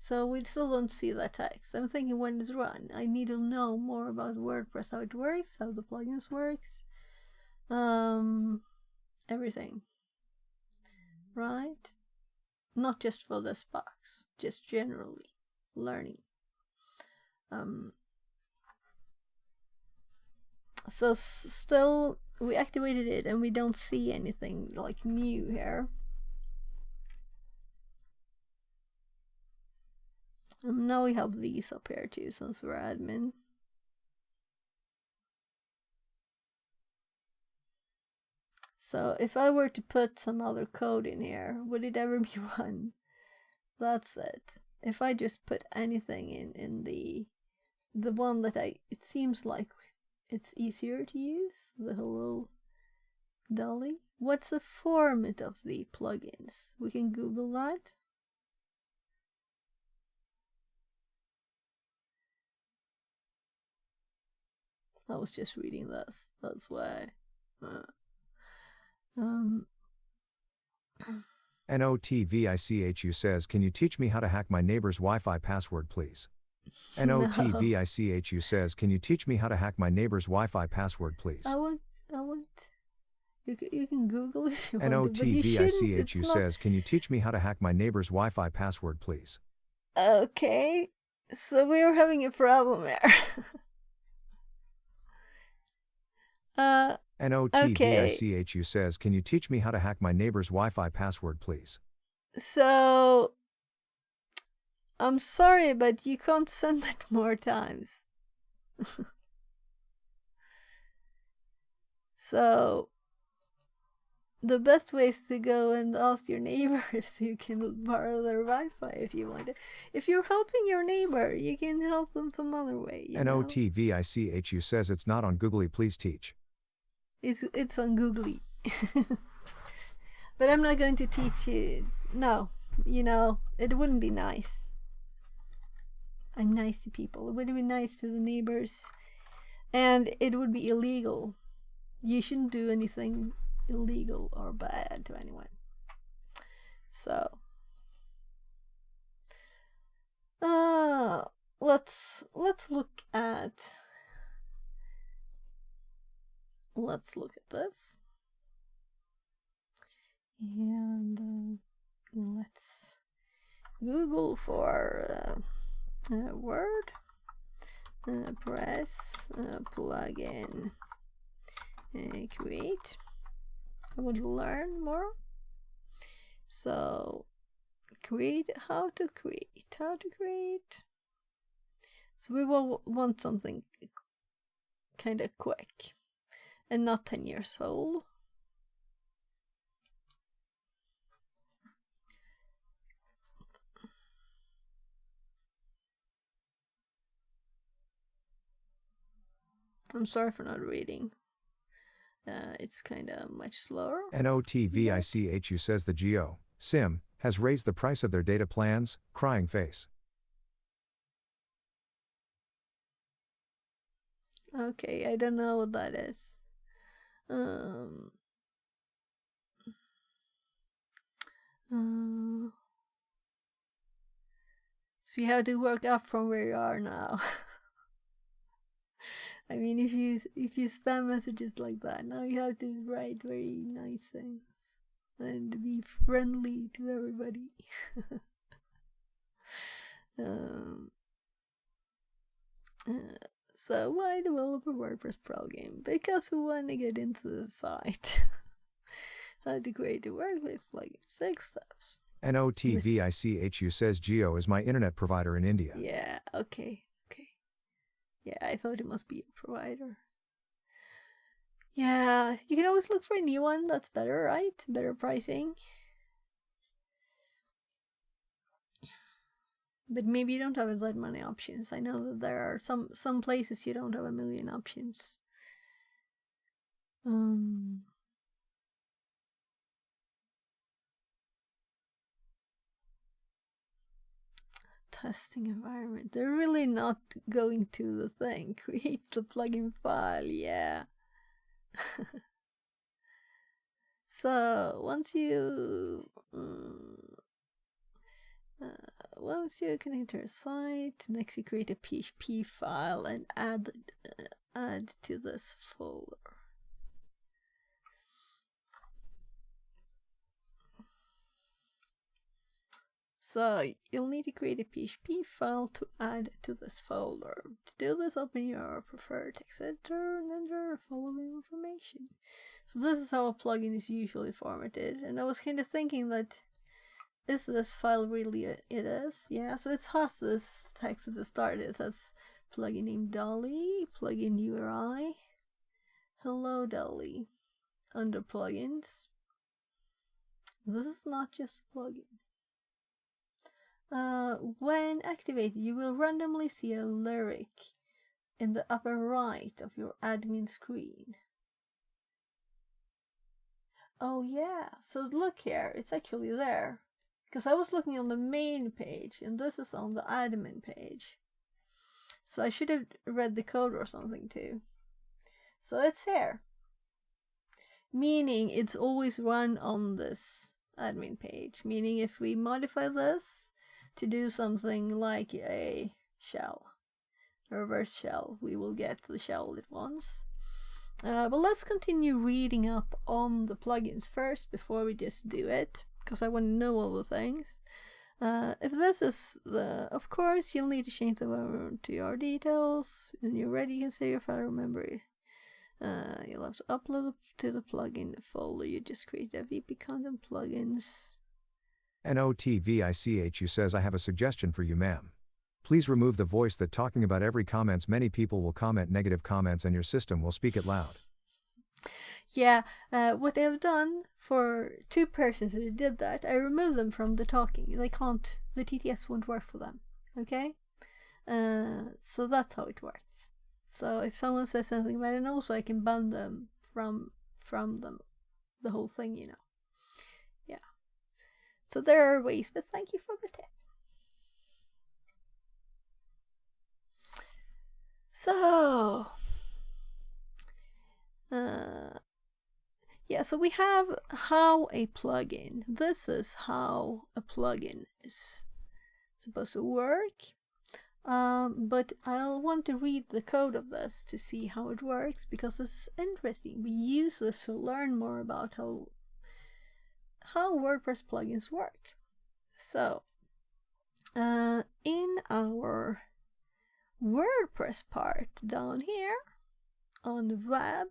So we still don't see that text. I'm thinking when it's run, I need to know more about WordPress, how it works, how the plugins works, everything, right? Not just for this box, just generally learning. So still we activated it and we don't see anything like new here. Now we have these up here too, since we're admin. So if I were to put some other code in here, would it ever be run? That's it. If I just put anything in the one that it seems like it's easier to use, the Hello Dolly. What's the format of the plugins? We can Google that. I was just reading this, that's why. NOTVICHU says, can you teach me how to hack my neighbor's Wi-Fi password, please? NOTVICHU says, can you teach me how to hack my neighbor's Wi-Fi password, please? I want. You can Google if you want to, but you NOTVICHU says, can you teach me how to hack my neighbor's Wi-Fi password, please? Okay, so we're having a problem there. NOTVICHU says, can you teach me how to hack my neighbor's Wi-Fi password, please? So, I'm sorry, but you can't send that more times. So, the best way is to go and ask your neighbor if you can borrow their Wi-Fi if you want to. If you're helping your neighbor, you can help them some other way. NOTVICHU says it's not on Googly, please teach. It's on Googly. But I'm not going to teach you. No, it wouldn't be nice. I'm nice to people. It wouldn't be nice to the neighbors. And it would be illegal. You shouldn't do anything illegal or bad to anyone. So let's look at this, and let's Google for Word press plugin create. I would learn more. So how to create. So we will want something kind of quick and not 10 years old. I'm sorry for not reading. It's kind of much slower. NOTVICHU says the Geo SIM has raised the price of their data plans, crying face. Okay, I don't know what that is. So you have to work up from where you are now. I mean, if you spam messages like that, now you have to write very nice things. and be friendly to everybody. So why develop a WordPress plugin? Because we want to get into the site. How to create a WordPress plugin. 6 steps. NOTVICHU says Geo is my internet provider in India. Yeah, okay. Yeah, I thought it must be a provider. Yeah, you can always look for a new one that's better, right? Better pricing. But maybe you don't have that many options. I know that there are some places you don't have a million options. Testing environment. They're really not going to the thing. Create the plugin file, yeah. So once you can enter a site, next you create a PHP file and add to this folder. So you'll need to create a PHP file to add to this folder. To do this, open your preferred text editor and enter the following information. So this is how a plugin is usually formatted, and I was kind of thinking that, is this file really it is? Yeah, so it has this text at the start. It says plugin name Dolly, plugin URI, hello Dolly, under plugins. This is not just a plugin. When activated, you will randomly see a lyric in the upper right of your admin screen. Oh yeah, so look here, it's actually there. Because I was looking on the main page, and this is on the admin page. So I should have read the code or something too. So it's here. Meaning it's always run on this admin page. Meaning if we modify this to do something like a shell, a reverse shell, we will get the shell it wants. But let's continue reading up on the plugins first before we just do it, because I want to know all the things. If this is of course, you'll need to change the environment to your details. When you're ready, you can save your file. Remember, you'll have to upload to the plugin folder you just created. VP content plugins. NOTVICHU says I have a suggestion for you, ma'am. Please remove the voice that talking about every comments. Many people will comment negative comments and your system will speak it loud. Yeah, what I have done for 2 persons who did that, I removed them from the talking. They can't, the TTS won't work for them. Okay? So that's how it works. So if someone says something bad, and also I can ban them from them, the whole thing, you know. Yeah. So there are ways, but thank you for the tip. So, yeah, so we have how a plugin. This is how a plugin is supposed to work. But I'll want to read the code of this to see how it works, because this is interesting. We use this to learn more about how WordPress plugins work. So, in our WordPress part down here on the web,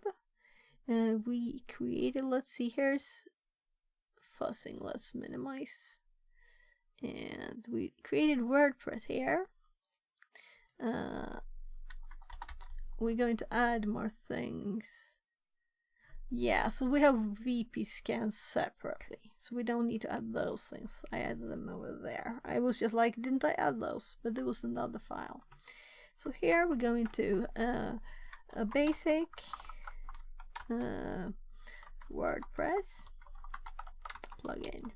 we created, let's see, here's fuzzing, let's minimize, and we created WordPress here. We're going to add more things. Yeah, so we have VP scans separately, so we don't need to add those things. I added them over there. I was just like, didn't I add those? But there was another file. So here we're going to a basic WordPress plugin.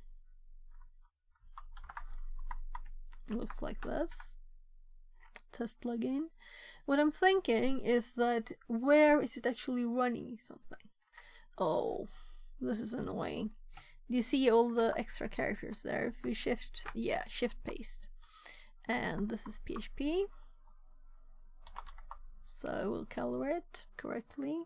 It looks like this. Test plugin. What I'm thinking is that, where is it actually running something? Oh, this is annoying. Do you see all the extra characters there? If we shift paste. And this is PHP. So we'll color it correctly.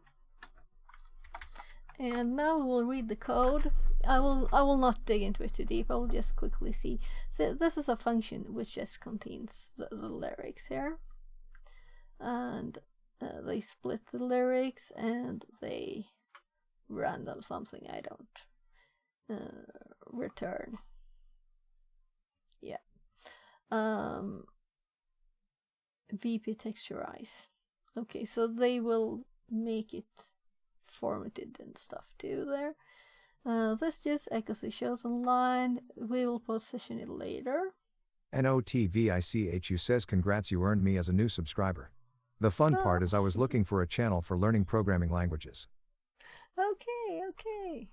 And now we'll read the code. I will not dig into it too deep. I will just quickly see. So this is a function which just contains the lyrics here, and they split the lyrics and they random something I don't return. Yeah. VP texturize. Okay, so they will make it formatted and stuff too there. This just echoes the shows online. We will position it later. NOTVICHU says congrats, you earned me as a new subscriber. The fun part is I was looking for a channel for learning programming languages. Okay.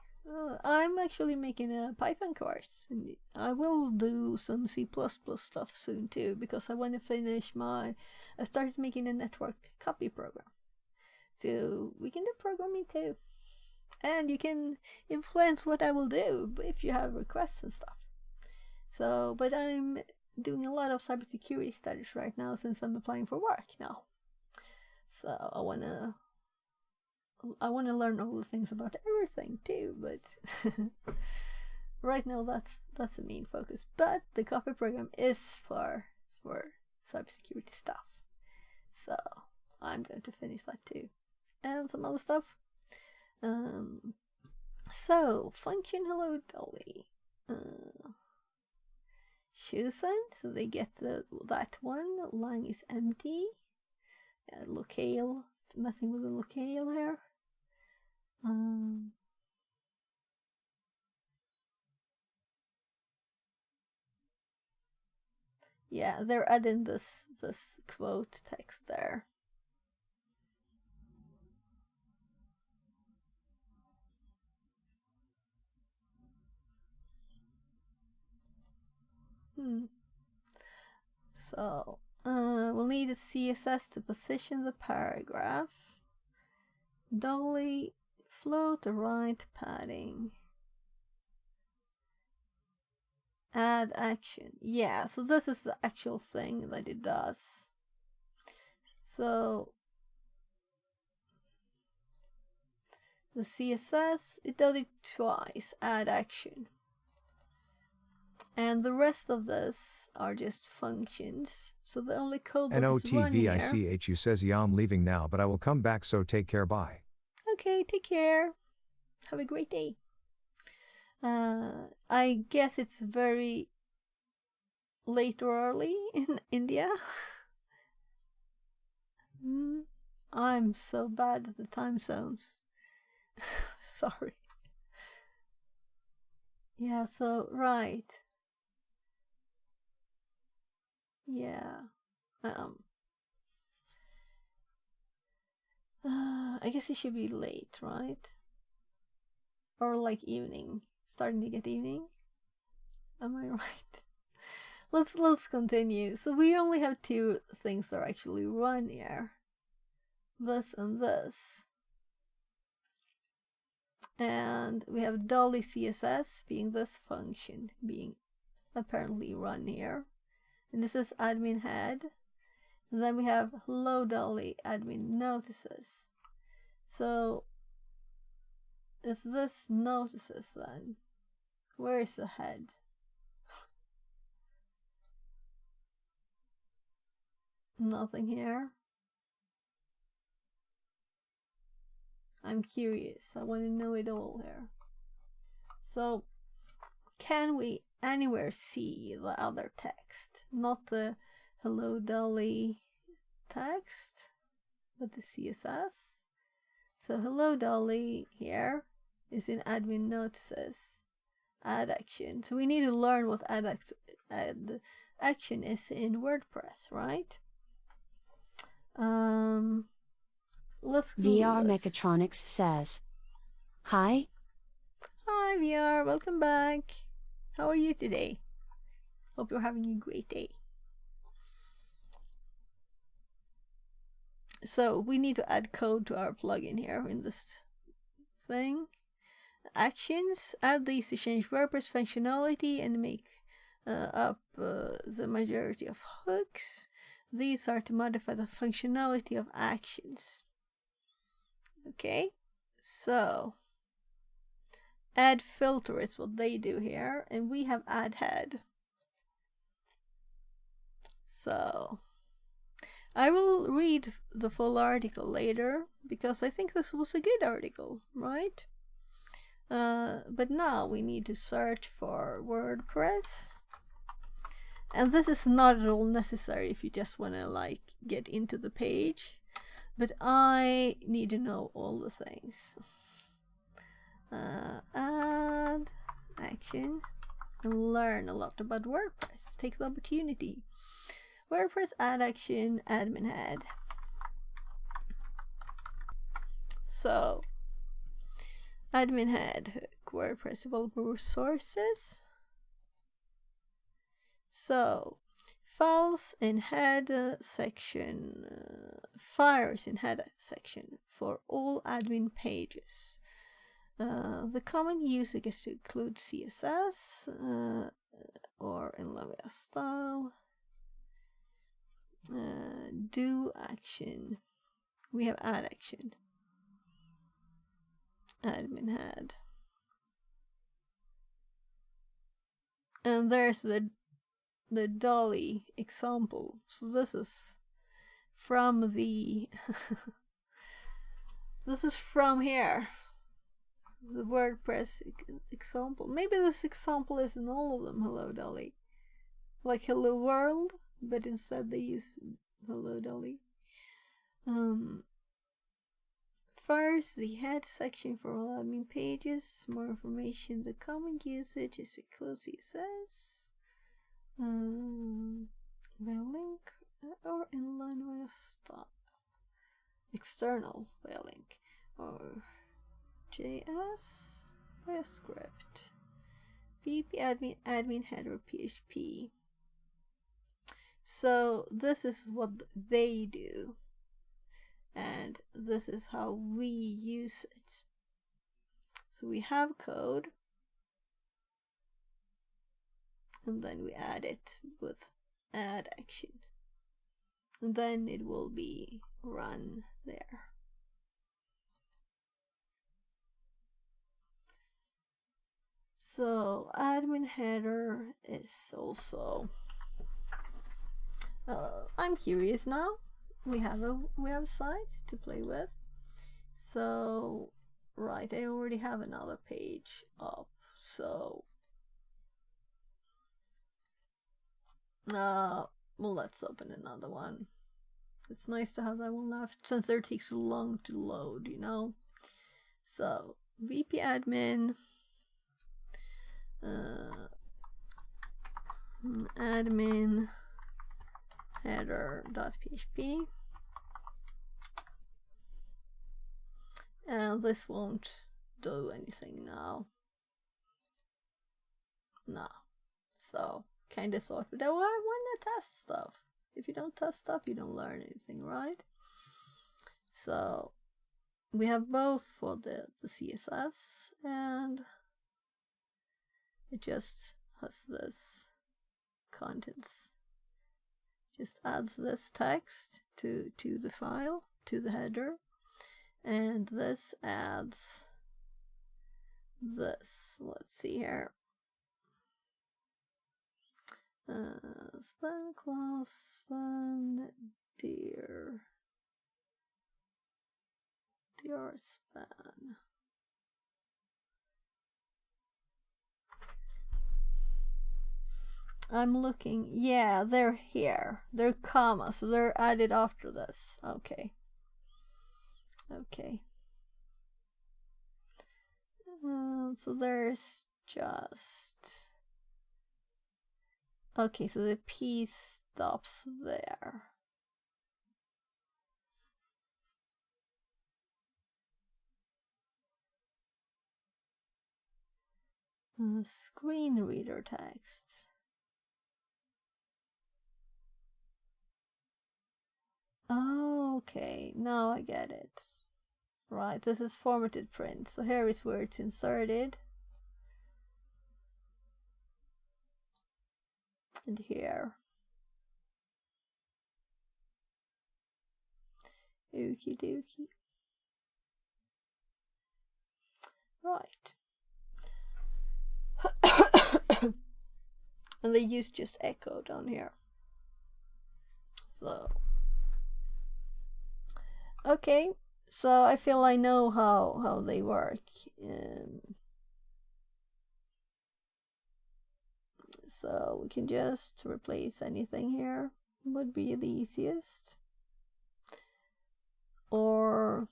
I'm actually making a Python course. And I will do some C++ stuff soon too, because I want to finish I started making a network copy program. So we can do programming too. And you can influence what I will do if you have requests and stuff. So, but I'm doing a lot of cybersecurity studies right now since I'm applying for work now. So I wanna learn all the things about everything too, but right now that's the main focus. But the copy program is for cybersecurity stuff. So I'm going to finish that too. And some other stuff. So function hello Dolly. Chosen, so they get that one. Line is empty. Locale, messing with the locale here. Yeah, they're adding this quote text there. So we'll need a CSS to position the paragraph. Dolly, float the right padding. Add action. Yeah, so this is the actual thing that it does. So the CSS, it does it twice. Add action. And the rest of this are just functions. So the only code that is run here. NOTVICHU says, yeah, I'm leaving now, but I will come back, so take care, bye. Okay, take care. Have a great day. I guess it's very late or early in India. I'm so bad at the time zones. Sorry. Yeah, so, right. Yeah. I guess it should be late, right? Or like evening. Starting to get evening. Am I right? Let's continue. So we only have two things that are actually run here. This and this. And we have dolly CSS being this function being apparently run here. And this is admin head. And then we have hello dolly admin notices. So is this notices then? Where is the head? Nothing here. I'm curious. I want to know it all here. So can we anywhere see the other text? Not the hello dolly text, but the CSS. So hello dolly here is in admin notices. Add action. So we need to learn what add action is in WordPress, right? Let's go. VR Mechatronics says, hi. Hi VR, welcome back. How are you today? Hope you're having a great day. So we need to add code to our plugin here in this thing. Actions, add these to change WordPress functionality and make up the majority of hooks. These are to modify the functionality of actions. Okay, so add filter is what they do here, and we have add head. So I will read the full article later because I think this was a good article, right? But now we need to search for WordPress. And this is not at all necessary if you just want to like get into the page. But I need to know all the things. Add action and learn a lot about WordPress. Take the opportunity. WordPress add action admin head. So admin head hook WordPress developer resources. So files in head section, fires in head section for all admin pages. The common usage is to include CSS or in Lambda style. Do action. We have add action. Admin head. And there's the dolly example. So this is from the this is from here, the WordPress example. Maybe this example is in all of them. Hello Dolly, like hello world, but instead they use hello Dolly. First, the head section for all admin pages. More information. The common usage is to include CSS. Via link or inline via style. External via link or JS via script. PP admin header PHP. So this is what they do, and this is how we use it. So we have code, and then we add it with add action, and then it will be run there. So admin header is also I'm curious now. We have a site to play with. So right, I already have another page up, so well, let's open another one. It's nice to have that one left since it takes so long to load, you know. So VP admin, admin header.php, and this won't do anything now. No, so kind of thought, but why not test stuff? If you don't test stuff, you don't learn anything, right? So we have both for the CSS, and it just has this contents. Just adds this text to the file, to the header, and this adds this. Let's see here. Span class, span dear span. I'm looking. Yeah, they're here. They're comma, so they're added after this. Okay. So there's just. Okay, so the P stops there. Screen reader text. Oh, okay, now I get it. Right, this is formatted print. So here is where it's inserted. And here. Okie dokie. Right. and they use just echo down here. So okay, so I feel I know how they work. So we can just replace anything here, would be the easiest. Or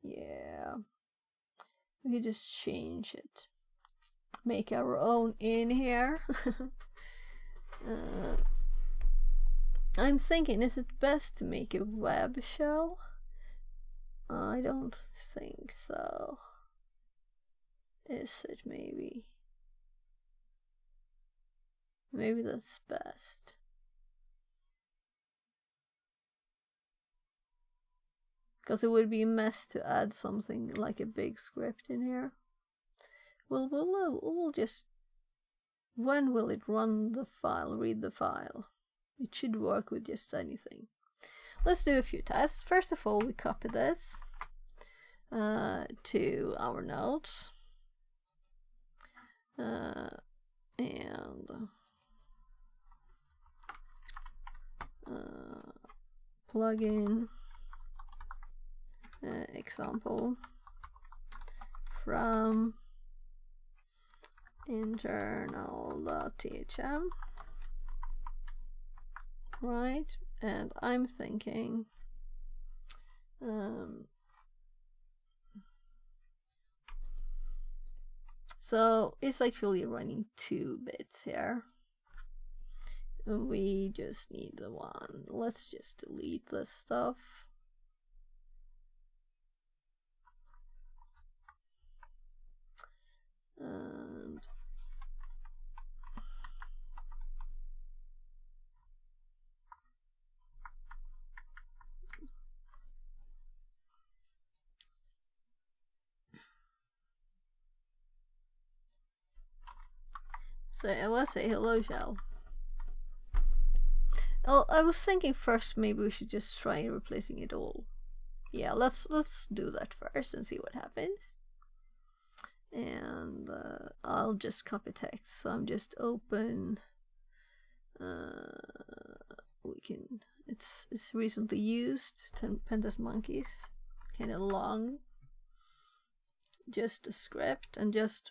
yeah, we can just change it, make our own in here. I'm thinking, is it best to make a web shell? I don't think so. Is it maybe? Maybe that's best. Because it would be a mess to add something like a big script in here. Well, we'll just... When will it run the file, read the file? It should work with just anything. Let's do a few tests. First of all, we copy this to our notes. And plugin example from internal.thm, right? And I'm thinking so it's actually running 2 bits here. We just need the one. Let's just delete this stuff. And so let's say hello shell. Oh, I was thinking first maybe we should just try replacing it all. Yeah, let's do that first and see what happens. And I'll just copy text. So I'm just open. We can. It's recently used. Pandas monkeys, kind of long. Just a script and just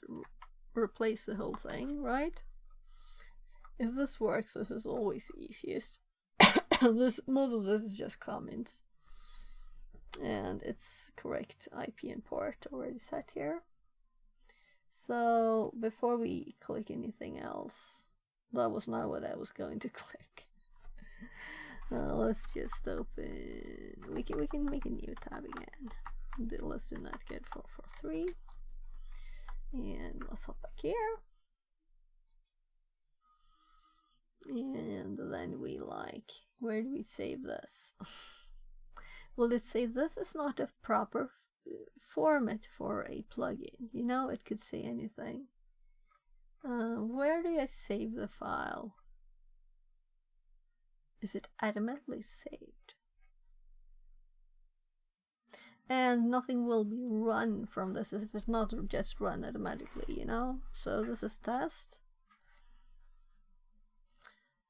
replace the whole thing, right? If this works, this is always the easiest. Most of this is just comments, and it's correct IP and port already set here. So before we click anything else, that was not what I was going to click. Let's just open. We can make a new tab again. Let's do netget 443, and let's hop back here. And then we where do we save this? Will it say this is not a proper format for a plugin? You know, it could say anything. Where do I save the file? Is it automatically saved? And nothing will be run from this if it's not just run automatically, you know? So this is test.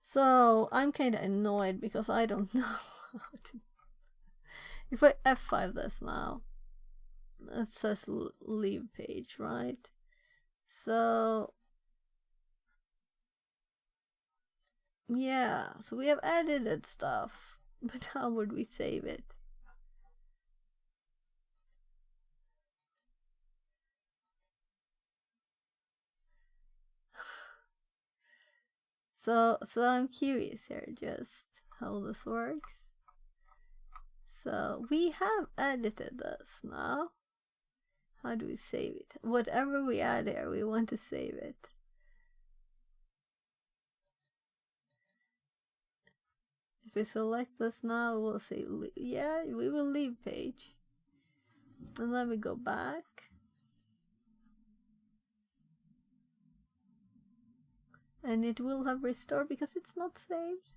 So I'm kind of annoyed because I don't know how to. If I F5 this now, it says leave page, right? So yeah, so we have edited stuff, but how would we save it? So I'm curious here just how this works. So we have edited this now. How do we save it? Whatever we add here, we want to save it. If we select this now, we'll say, yeah, we will leave page. And then we go back. And it will have restored because it's not saved.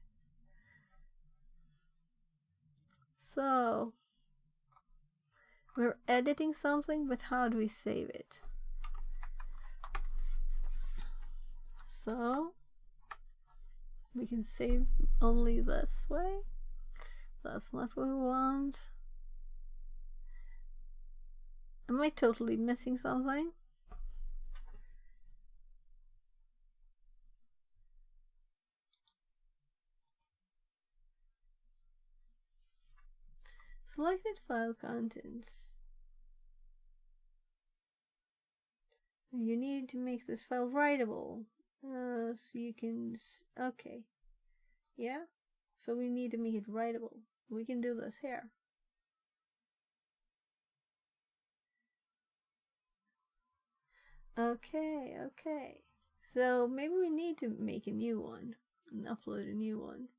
So We're editing something, but how do we save it? So we can save only this way. That's not what we want. Am I totally missing something? Selected file contents. You need to make this file writable. So you can... Okay. Yeah. So we need to make it writable. We can do this here. Okay, okay. So maybe we need to make a new one and upload a new one.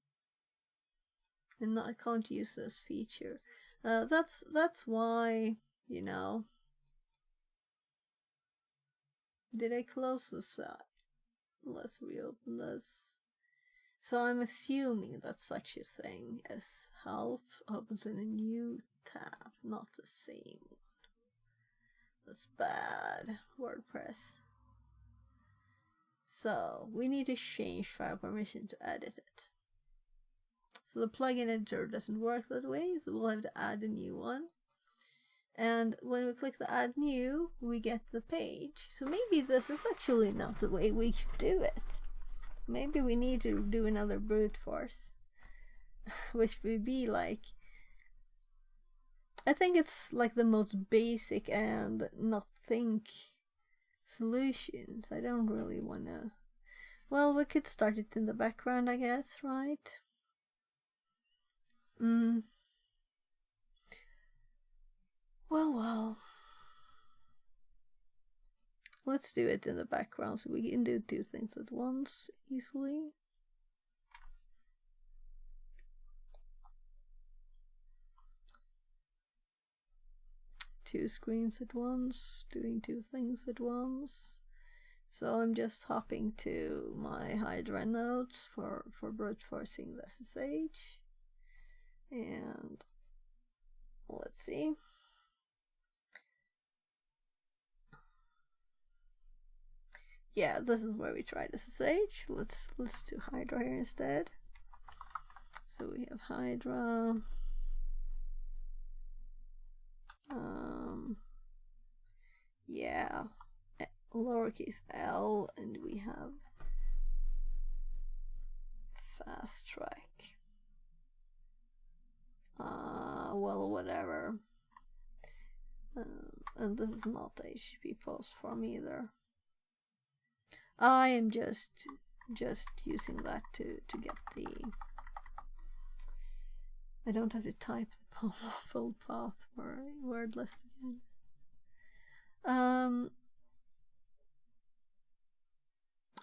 And I can't use this feature. That's why, you know. Did I close this out? Let's reopen this. So I'm assuming that such a thing as help opens in a new tab, not the same one. That's bad, WordPress. So we need to change file permission to edit it. So the plugin editor doesn't work that way, so we'll have to add a new one. And when we click the add new, we get the page. So maybe this is actually not the way we should do it. Maybe we need to do another brute force, which would be like, I think it's like the most basic and not think solutions. I don't really wanna, well, we could start it in the background, I guess, right? Well. Let's do it in the background so we can do two things at once easily. Two screens at once, doing two things at once. So I'm just hopping to my Hydra notes for brute forcing the SSH. And let's see. Yeah, this is where we tried SSH. Let's do Hydra here instead. So we have Hydra. Yeah, lowercase l, and we have fast track. Well, whatever. And this is not the HTTP post form either. I am just using that to get the. I don't have to type the full path for a word list again.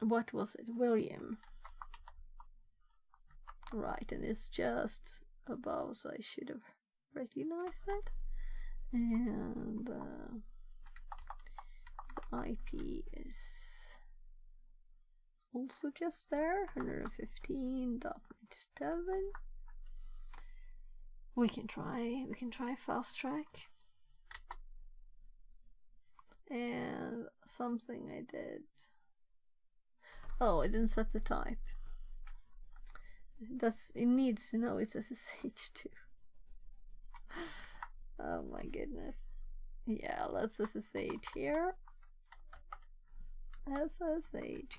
What was it? William. Right, and it's just above, so I should have recognized it. And the IP is also just there, 115.97. We can try fast track. And something I did. Oh, I didn't set the type. It needs to know it's SSH too. Oh my goodness. Yeah, let's SSH here. SSH :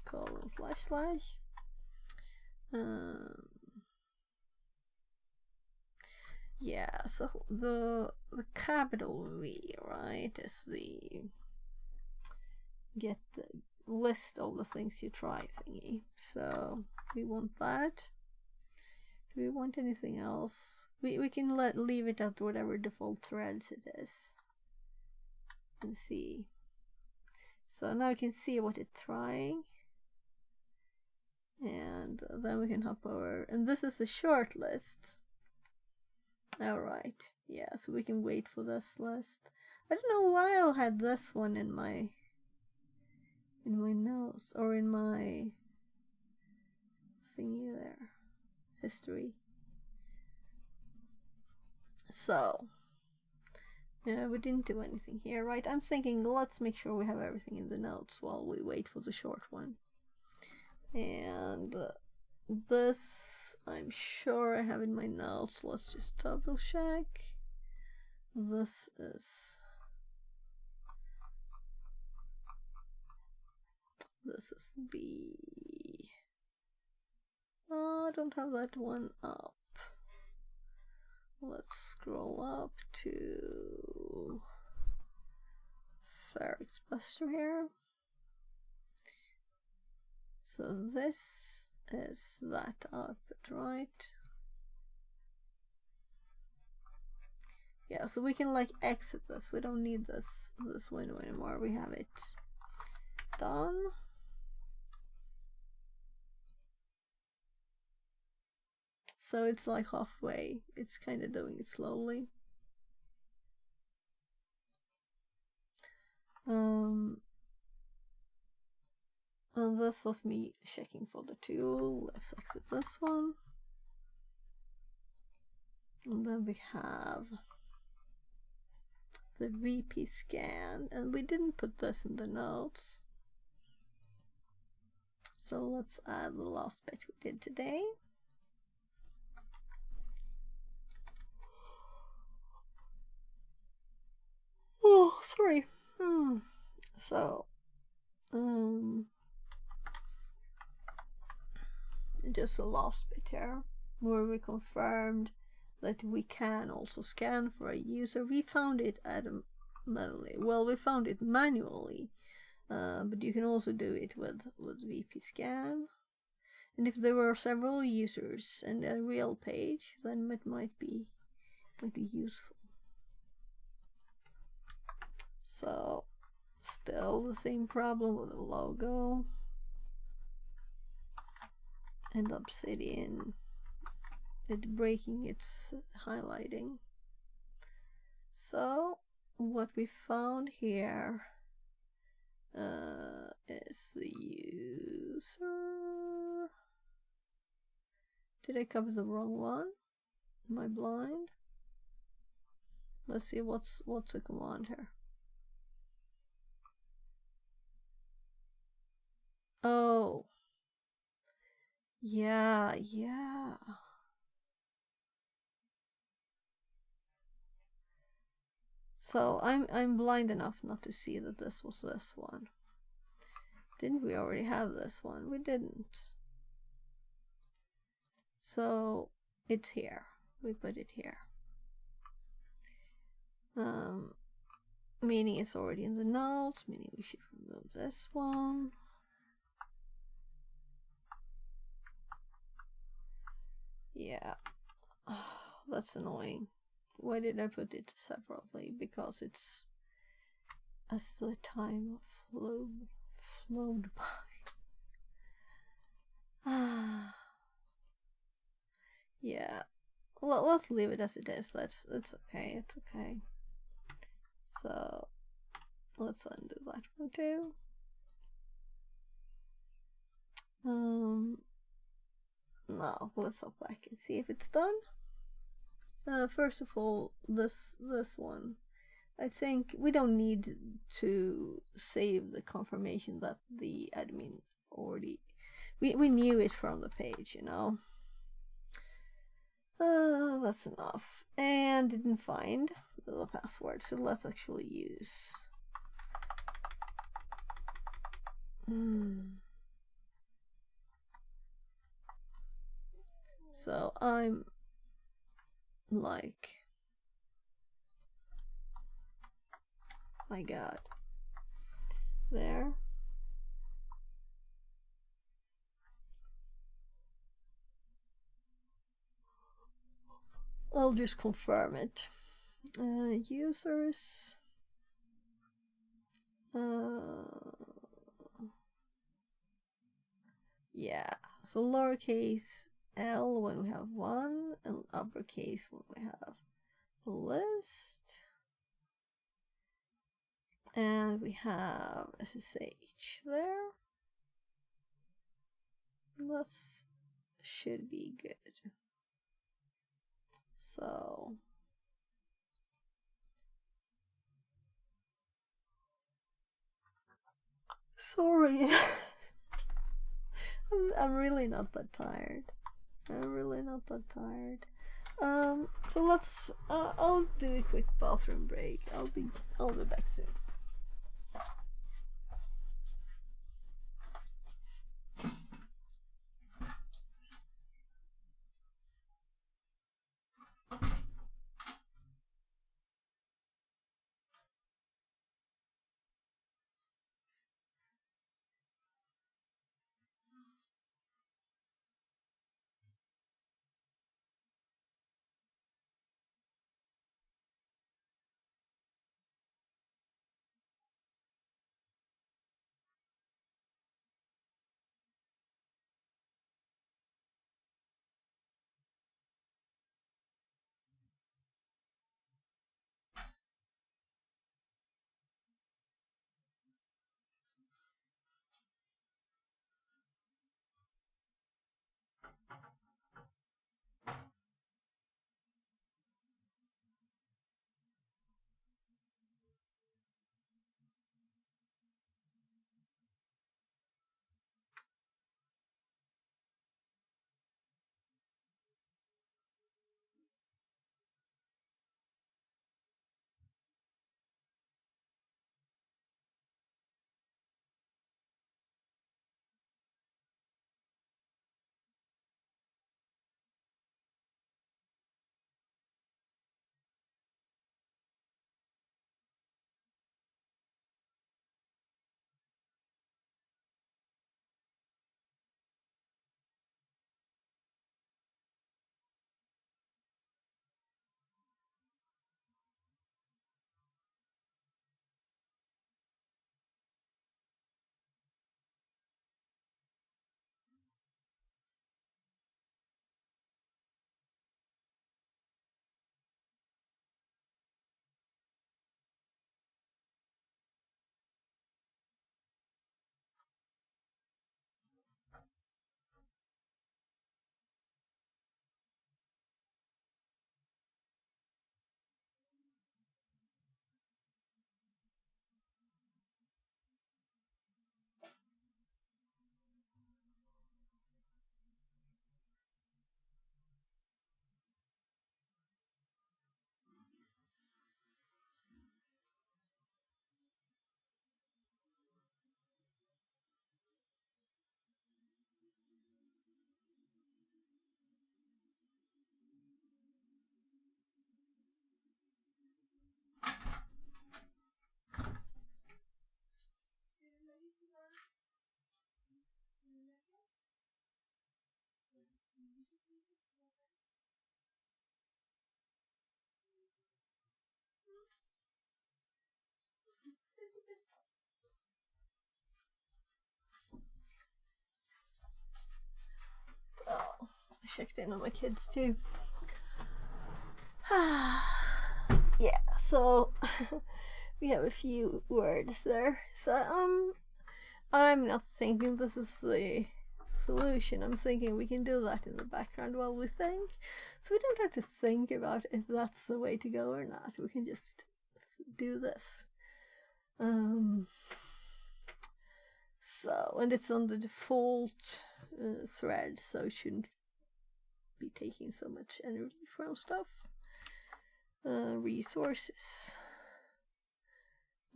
yeah, so the capital V, right, is the get the list all the things you try thingy. So we want that. Do we want anything else? We can leave it at whatever default threads it is. And see. So now we can see what it's trying. And then we can hop over. And this is a short list. Alright. Yeah, so we can wait for this list. I don't know why I had this one in my notes or in my thingy there. History. So Yeah, we didn't do anything here, right? I'm thinking let's make sure we have everything in the notes while we wait for the short one. And this, I'm sure I have in my notes. Let's just double check. This is the... Oh, I don't have that one up. Let's scroll up to Ferrex Buster here. So this is that output, right? Yeah, so we can like exit this. We don't need this window anymore. We have it done. So it's like halfway. It's kind of doing it slowly. And this was me checking for the tool. Let's exit this one. And then we have the VP scan, and we didn't put this in the notes. So let's add the last bit we did today. Oh, sorry. So, just the last bit here, where we confirmed that we can also scan for a user. We found it manually. Well, we found it manually, but you can also do it with VP scan. And if there were several users and a real page, then it might be useful. So, still the same problem with the logo and Obsidian, it breaking its highlighting. So, what we found here is the user. Did I copy the wrong one? Am I blind? Let's see what's the command here. Oh, yeah. So I'm blind enough not to see that this was this one. Didn't we already have this one? We didn't. So it's here. We put it here. Meaning it's already in the notes, meaning we should remove this one. Yeah, that's annoying. Why did I put it separately? Because it's as the time flowed by. Yeah, well, let's leave it as it is. It's okay. It's okay. So let's undo that one too. Now let's hop back and see if it's done. First of all, this one, I think we don't need to save the confirmation that the admin already, we knew it from the page, you know. That's enough. And didn't find the password, so let's actually use so I'm like, my god, there. I'll just confirm it. Users. Yeah, so lowercase l when we have one, and uppercase when we have a list. And we have SSH there. This should be good. So Sorry. I'm really not that tired. I'm really not that tired. So let's. I'll do a quick bathroom break. I'll be back soon. So, I checked in on my kids too. Yeah, so we have a few words there. So, I'm not thinking this is the solution. I'm thinking we can do that in the background while we think. So we don't have to think about if that's the way to go or not. We can just do this. So, and it's on the default thread, so it shouldn't be taking so much energy from stuff. Resources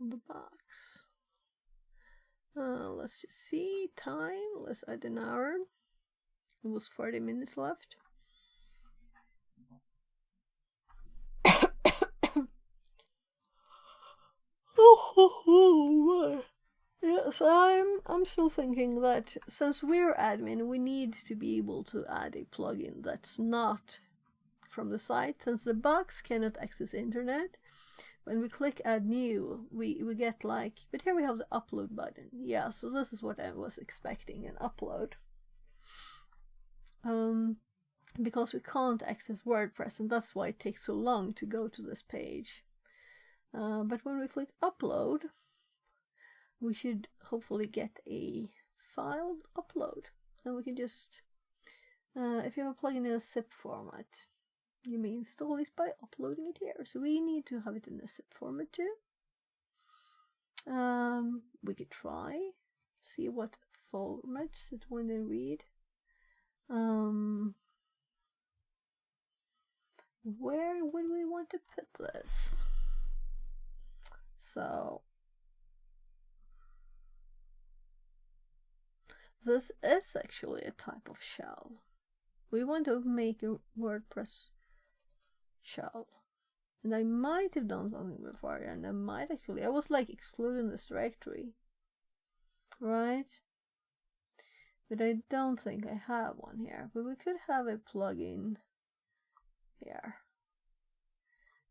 on the box. Let's just see. Time. Let's add an hour. It was 40 minutes left. Yes, I'm still thinking that since we're admin, we need to be able to add a plugin that's not from the site. Since the box cannot access internet, when we click add new, we get like, but here we have the upload button. Yeah, so this is what I was expecting, an upload. Because we can't access WordPress, and that's why it takes so long to go to this page. But when we click upload, we should hopefully get a file upload, and we can just, if you have a plugin in a zip format, you may install it by uploading it here. So we need to have it in a zip format too. We could try see what formats it want to read. Where would we want to put this? So this is actually a type of shell. We want to make a WordPress shell. And I might have done something before, and I was like excluding this directory. Right? But I don't think I have one here. But we could have a plugin here.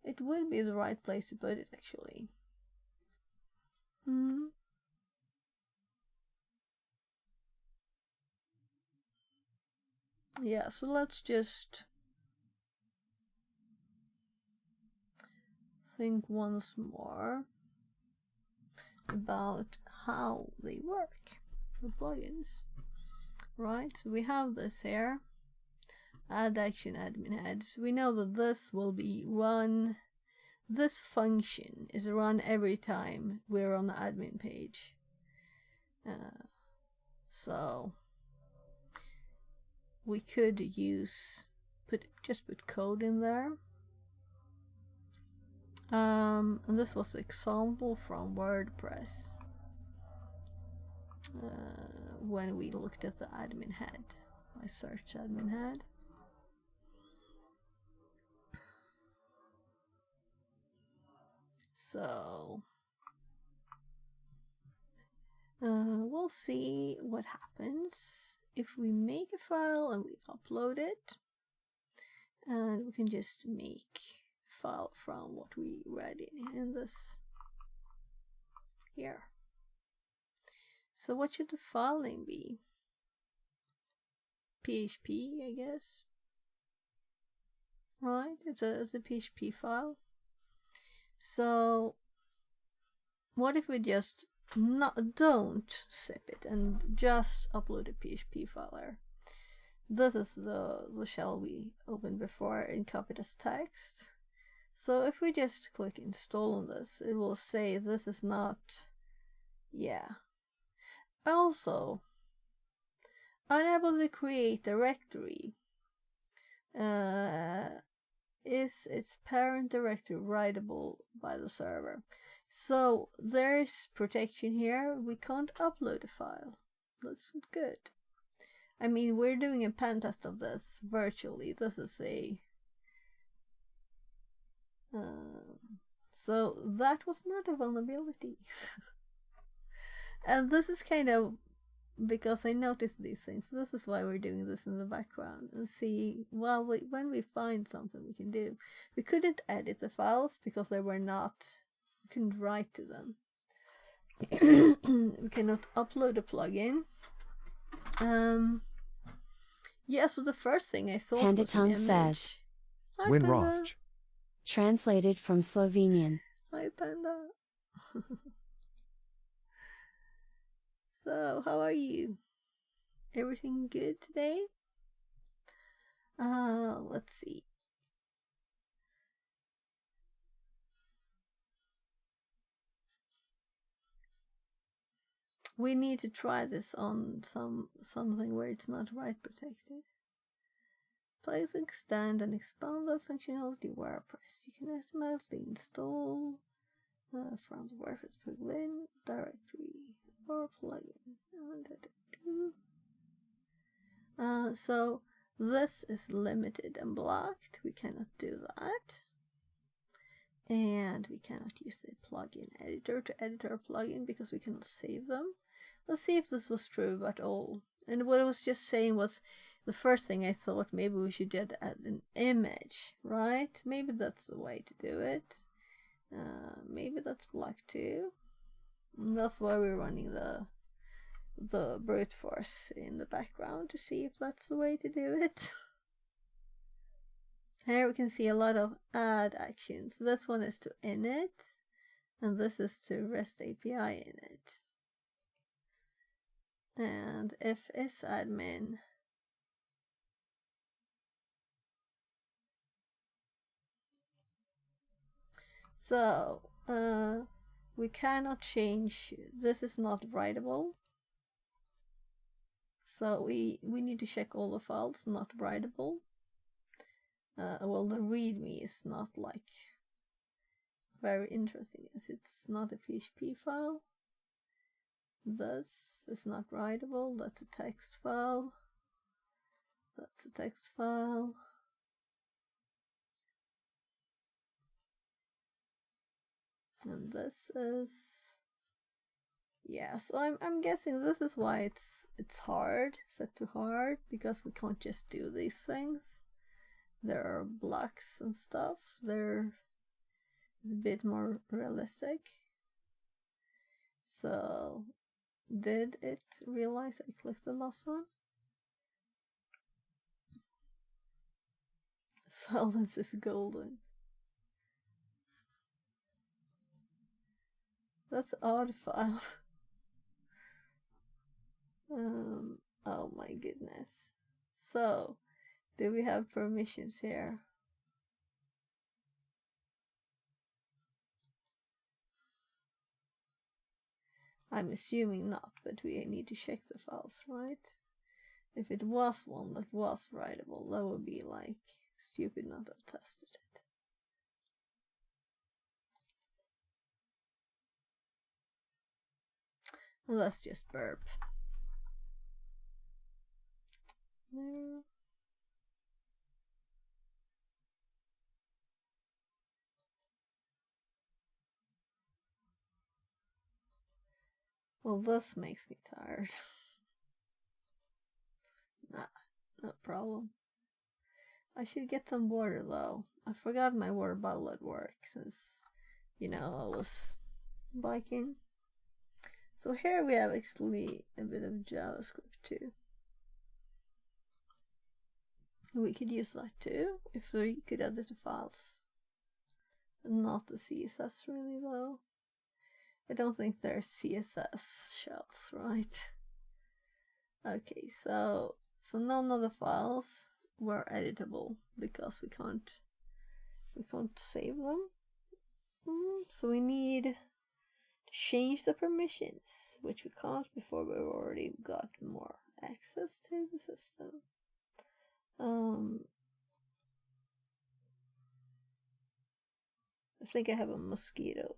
It would be the right place to put it, actually. Yeah, so let's just think once more about how they work, the plugins. Right, so we have this here, add action admin head. So we know that this will be run, this function is run every time we're on the admin page. So we could use, just put code in there. And this was an example from WordPress. When we looked at the admin head, I searched admin head. So we'll see what happens if we make a file and we upload it, and we can just make a file from what we read in this here. So what should the file name be? PHP, I guess. Right, it's a PHP file. So what if we just don't zip it and just upload a PHP file there? This is the shell we opened before and copied as text. So if we just click install on this, it will say this is not, yeah. Also, unable to create directory. Is its parent directory writable by the server? So there's protection here. We can't upload a file. That's good. I mean, we're doing a pen test of this virtually. This is a so that was not a vulnerability. And this is kind of because I noticed these things. This is why we're doing this in the background and see, well, when we find something we can do. We couldn't edit the files because they were not, we couldn't write to them. We cannot upload a plugin. Yeah, so the first thing I thought Panda was Tongue an says, Hi, Win Panda. Rothj. translated from Slovenian. Hi, Panda. So, how are you? Everything good today? Let's see. We need to try this on something where it's not write protected. Please extend and expand the functionality WordPress. You can automatically install from the WordPress plugin directory or plugin. So this is limited and blocked. We cannot do that. And we cannot use the plugin editor to edit our plugin because we cannot save them. Let's see if this was true at all. And what I was just saying was, the first thing I thought maybe we should add an image, right? Maybe that's the way to do it. Maybe that's blocked too. And that's why we're running the brute force in the background to see if that's the way to do it. Here we can see a lot of add actions. This one is to init, and this is to REST API init. And if is admin, so we cannot change. This is not writable. So we need to check all the files not writable. Well, the readme is not like very interesting as it's not a PHP file. This is not writable, that's a text file. That's a text file. And this is, yeah, so I'm guessing this is why it's hard, set to hard, because we can't just do these things. There are blocks and stuff. It's a bit more realistic. So did it realize I clicked the last one? Silence is golden. That's odd file. Oh my goodness. So, do we have permissions here? I'm assuming not, but we need to check the files, right? If it was one that was writable, that would be like stupid not to have tested it. Well, let's just burp. There. Well, this makes me tired. Nah, no problem. I should get some water though. I forgot my water bottle at work since, you know, I was biking. So here we have actually a bit of JavaScript too. We could use that too, if we could edit the files. Not the CSS really though. I don't think they're CSS shells, right? Okay, so none of the files were editable because we can't save them. So we need to change the permissions, which we can't before we've already got more access to the system. I think I have a mosquito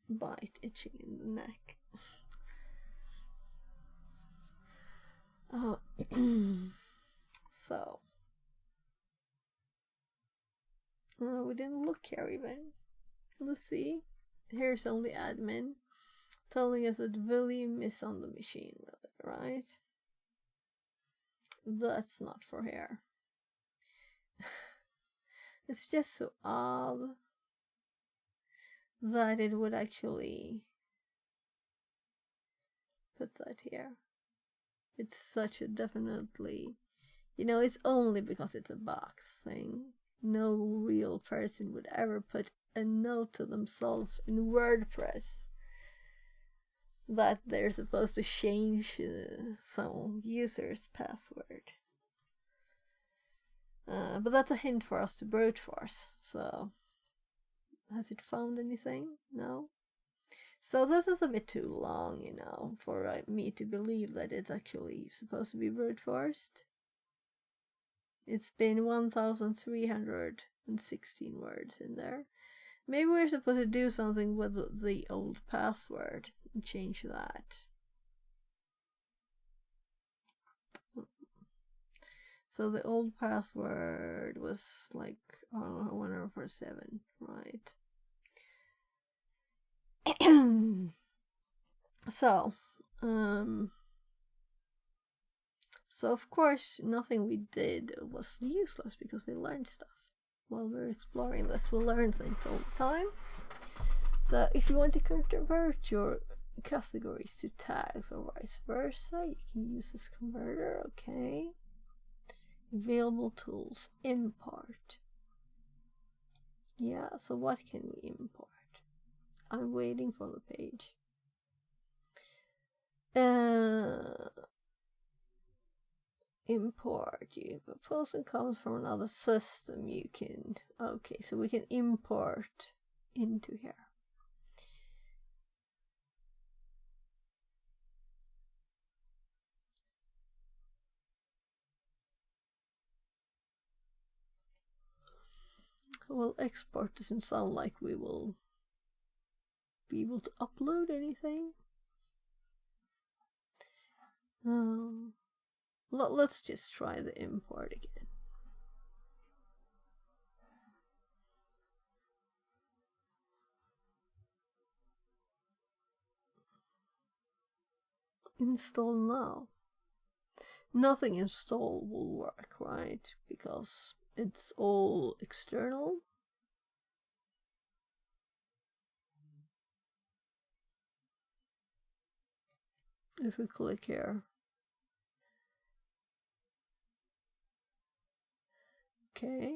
bite itching in the neck. So we didn't look here even. Let's see. Here's only admin telling us that volume is on the machine, right? That's not for here. It's just so odd that it would actually put that here. It's such a definitely, you know, it's only because it's a box thing. No real person would ever put a note to themselves in WordPress that they're supposed to change some user's password. But that's a hint for us to brute force. So, has it found anything? No. So this is a bit too long, you know, for me to believe that it's actually supposed to be brute forced. It's been 1,316 words in there. Maybe we're supposed to do something with the old password and change that. So the old password was like 1047, right? So of course nothing we did was useless because we learned stuff. While we're exploring this, we'll learn things all the time. So if you want to convert your categories to tags or vice versa, you can use this converter, okay. Available tools, import. Yeah, so what can we import? I'm waiting for the page. Import. If a person comes from another system, you can, okay, so we can import into here. Well, export doesn't sound like we will be able to upload anything. Let's just try the import again. Install now. Nothing install will work, right? Because it's all external. If we click here. Okay.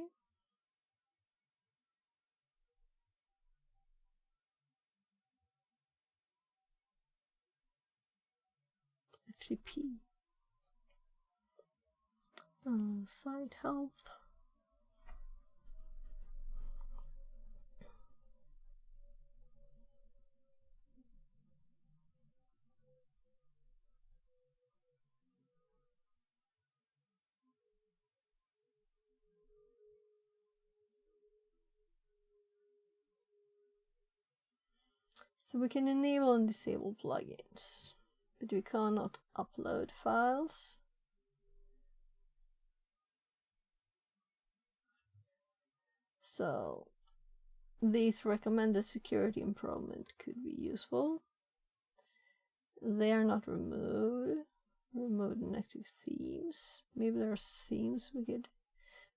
FTP. Site help. So we can enable and disable plugins, but we cannot upload files. So these recommended security improvement could be useful. They are not removed. Remote inactive themes. Maybe there are themes maybe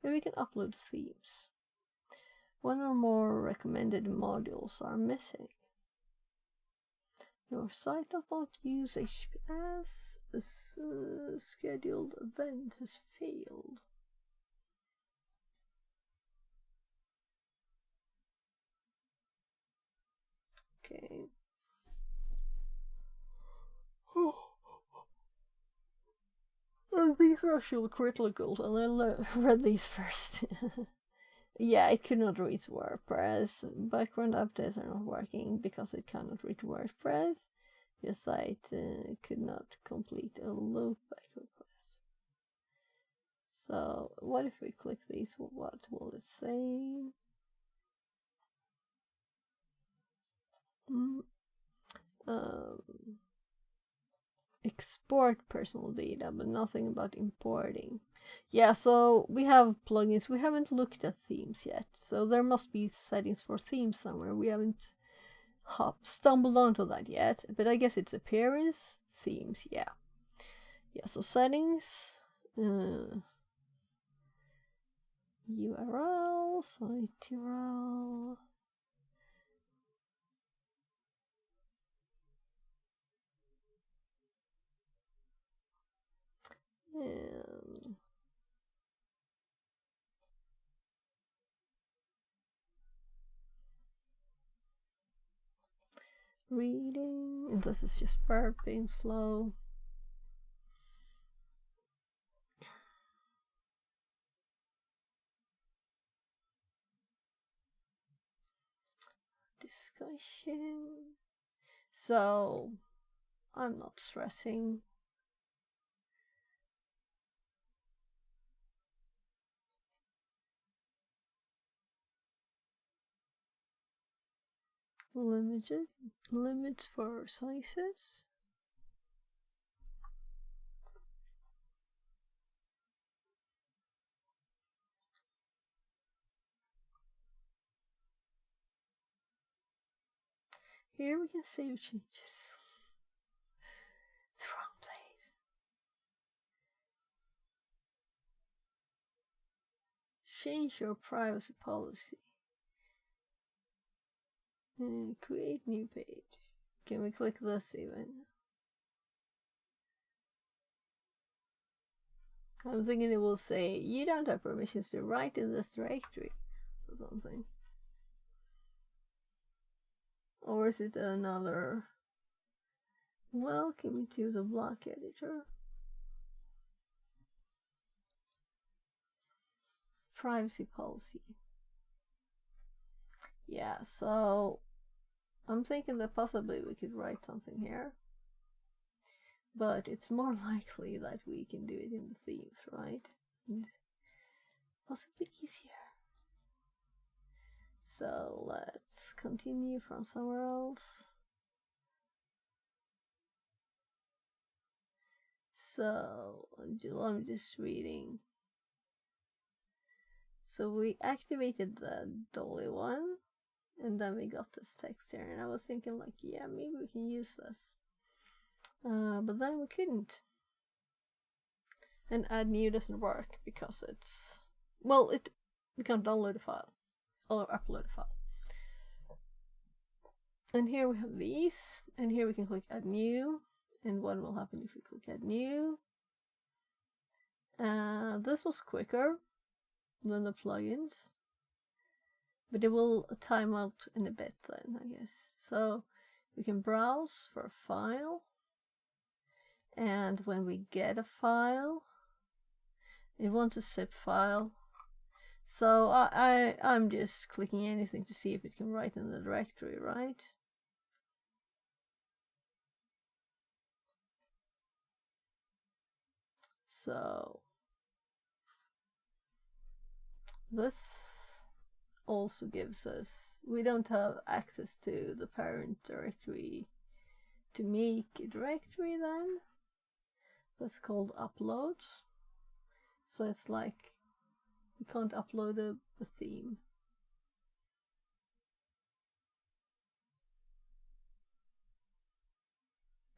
we can upload themes. One or more recommended modules are missing. Your site does not use HTTPS. A scheduled event has failed. Okay. These are actually critical, and I read these first. Yeah, it could not reach WordPress. Background updates are not working because it cannot reach WordPress. Your site could not complete a loopback request. So, what if we click these? What will it say? Export personal data, but nothing about importing. Yeah, so we have plugins. We haven't looked at themes yet, so there must be settings for themes somewhere. We haven't stumbled onto that yet, but I guess it's appearance, themes, yeah. Yeah, so settings, URL, site URL. And reading, and this is just burping slow. Discussion. So I'm not stressing. Limits for sizes. Here we can save changes. The wrong place. Change your privacy policy. And create new page. Can we click this even? I'm thinking it will say you don't have permissions to write in this directory or something. Or is it another welcome to the block editor? Privacy policy. Yeah, so I'm thinking that possibly we could write something here. But it's more likely that we can do it in the themes, right? And possibly easier. So let's continue from somewhere else. So I'm just reading. So we activated the dolly one, and then we got this text here, and I was thinking like, yeah, maybe we can use this. But then we couldn't. And add new doesn't work because it's, well, we can't download a file or upload a file. And here we have these, and here we can click add new, and what will happen if we click add new? This was quicker than the plugins, but it will time out in a bit then, I guess. So we can browse for a file, and when we get a file, it wants a zip file. So I'm just clicking anything to see if it can write in the directory, right? So this also gives us, we don't have access to the parent directory to make a directory then. That's called uploads. So it's like we can't upload a theme.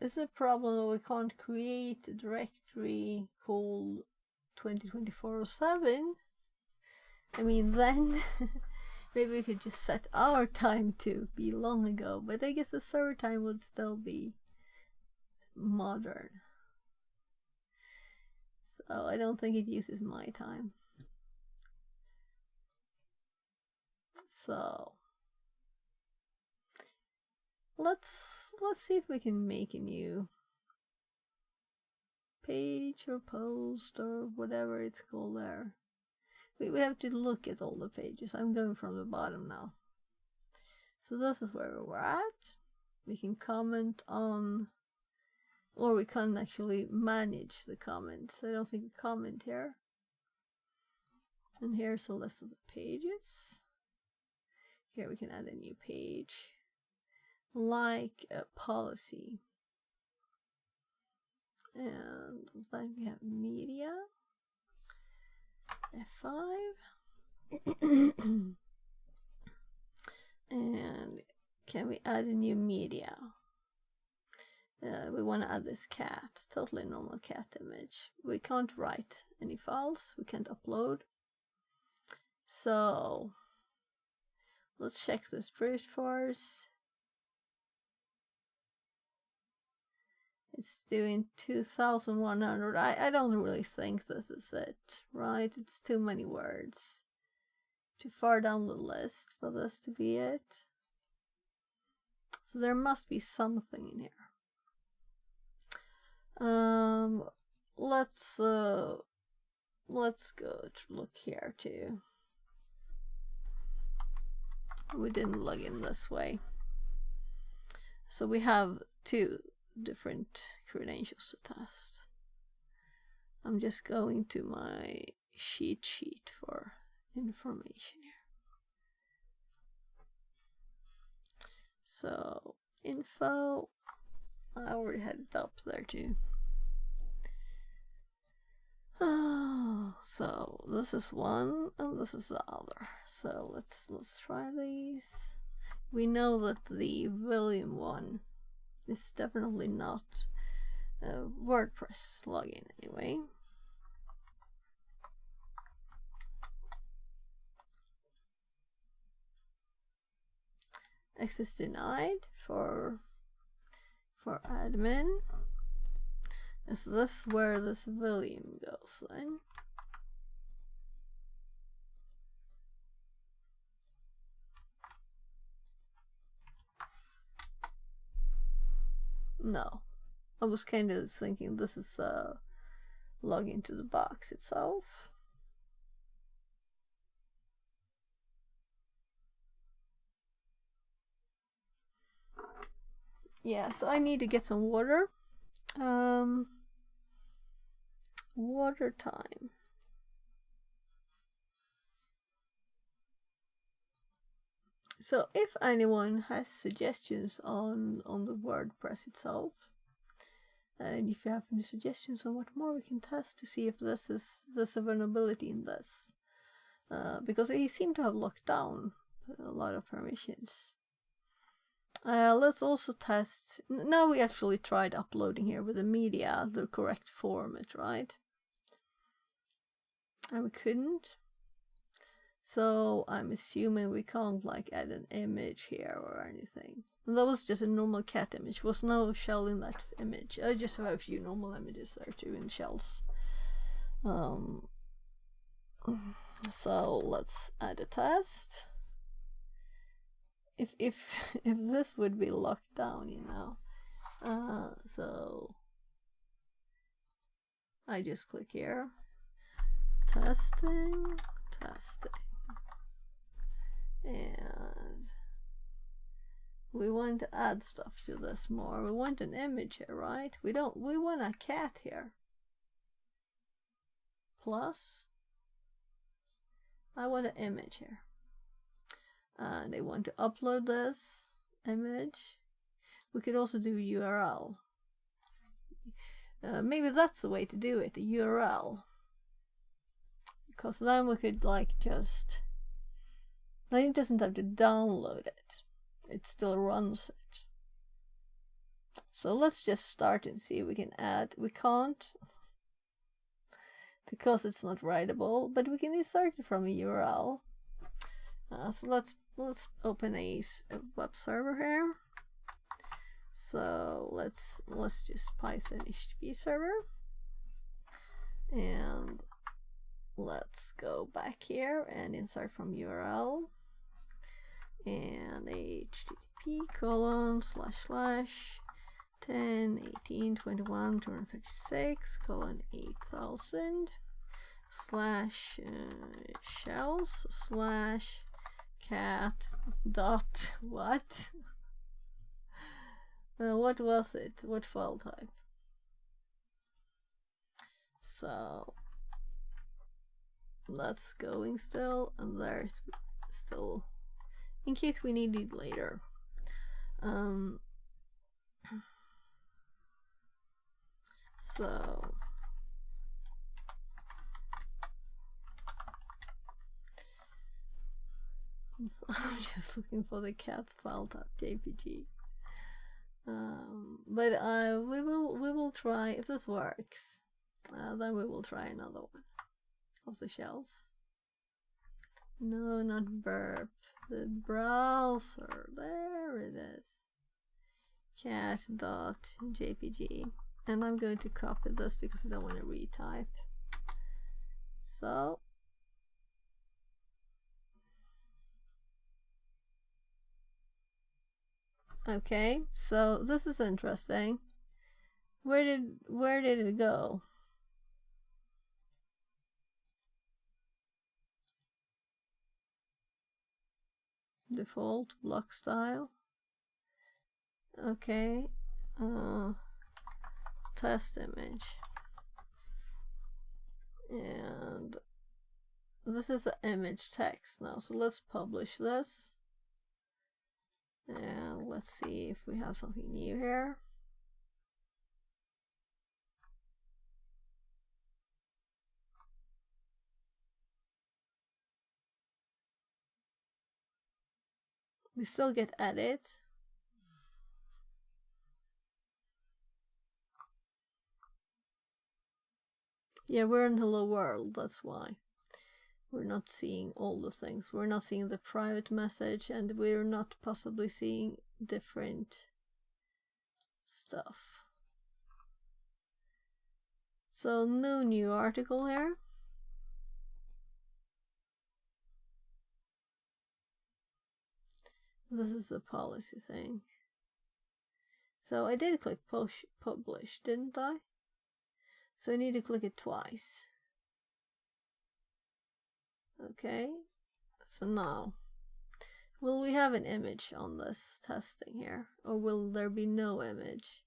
It's a problem that we can't create a directory called 2024-07. I mean, then maybe we could just set our time to be long ago, but I guess the server time would still be modern. So I don't think it uses my time. So let's see if we can make a new page or post or whatever it's called there. We have to look at all the pages. I'm going from the bottom now. So this is where we're at. We can comment on, or we can actually manage the comments. I don't think we comment here. And here's a list of the pages. Here we can add a new page, like a policy. And then we have media, F5. And can we add a new media? We want to add this cat, totally normal cat image. We can't write any files, we can't upload. So let's check this first for us. It's doing 2,100. I don't really think this is it, right? It's too many words. Too far down the list for this to be it. So there must be something in here. Let's go to look here too. We didn't log in this way. So we have two different credentials to test. I'm just going to my cheat sheet for information here. So info, I already had it up there too. So this is one and this is the other. So let's try these. We know that the volume one is definitely not a WordPress login anyway. Access denied for admin. Is this where this volume goes then? No. I was kind of thinking this is login to the box itself. Yeah, so I need to get some water. Water time. So if anyone has suggestions on the WordPress itself, and if you have any suggestions on what more we can test to see if there's a vulnerability in this, because they seem to have locked down a lot of permissions. Let's also test. Now we actually tried uploading here with the media, the correct format, right? And we couldn't. So I'm assuming we can't like add an image here or anything. And that was just a normal cat image. There was no shell in that image. I just have a few normal images there too in shells. So let's add a test. If this would be locked down, you know. So I just click here. Testing. And we want to add stuff to this more. We want an image here, right? We want a cat here. Plus, I want an image here. They want to upload this image. We could also do URL. Maybe that's the way to do it, the URL. Because then we could like just... Then it doesn't have to download it. It still runs it. So let's just start and see if we can add. We can't. Because it's not writable. But we can start it from a URL. So let's open a web server here. So let's just Python HTTP server. And let's go back here and insert from URL. And http://1018.21.36:8,000/shells/cat dot what? What was it? What file type? So that's going still, and there's still, in case we need it later. So I'm just looking for the cat's file type JPG. But we will try, if this works, then we will try another one of the shells. No, not burp. The browser. There it is. cat.jpg. And I'm going to copy this because I don't want to retype. So okay, so this is interesting. Where did it go? Default block style. Okay. Test image. And this is an image text now. So let's publish this. And let's see if we have something new here. We still get edit. Yeah, we're in Hello World, that's why. We're not seeing all the things. We're not seeing the private message, and we're not possibly seeing different stuff. So no new article here. This is a policy thing. So I did click publish, didn't I? So I need to click it twice. Okay, so now, will we have an image on this testing here? Or will there be no image?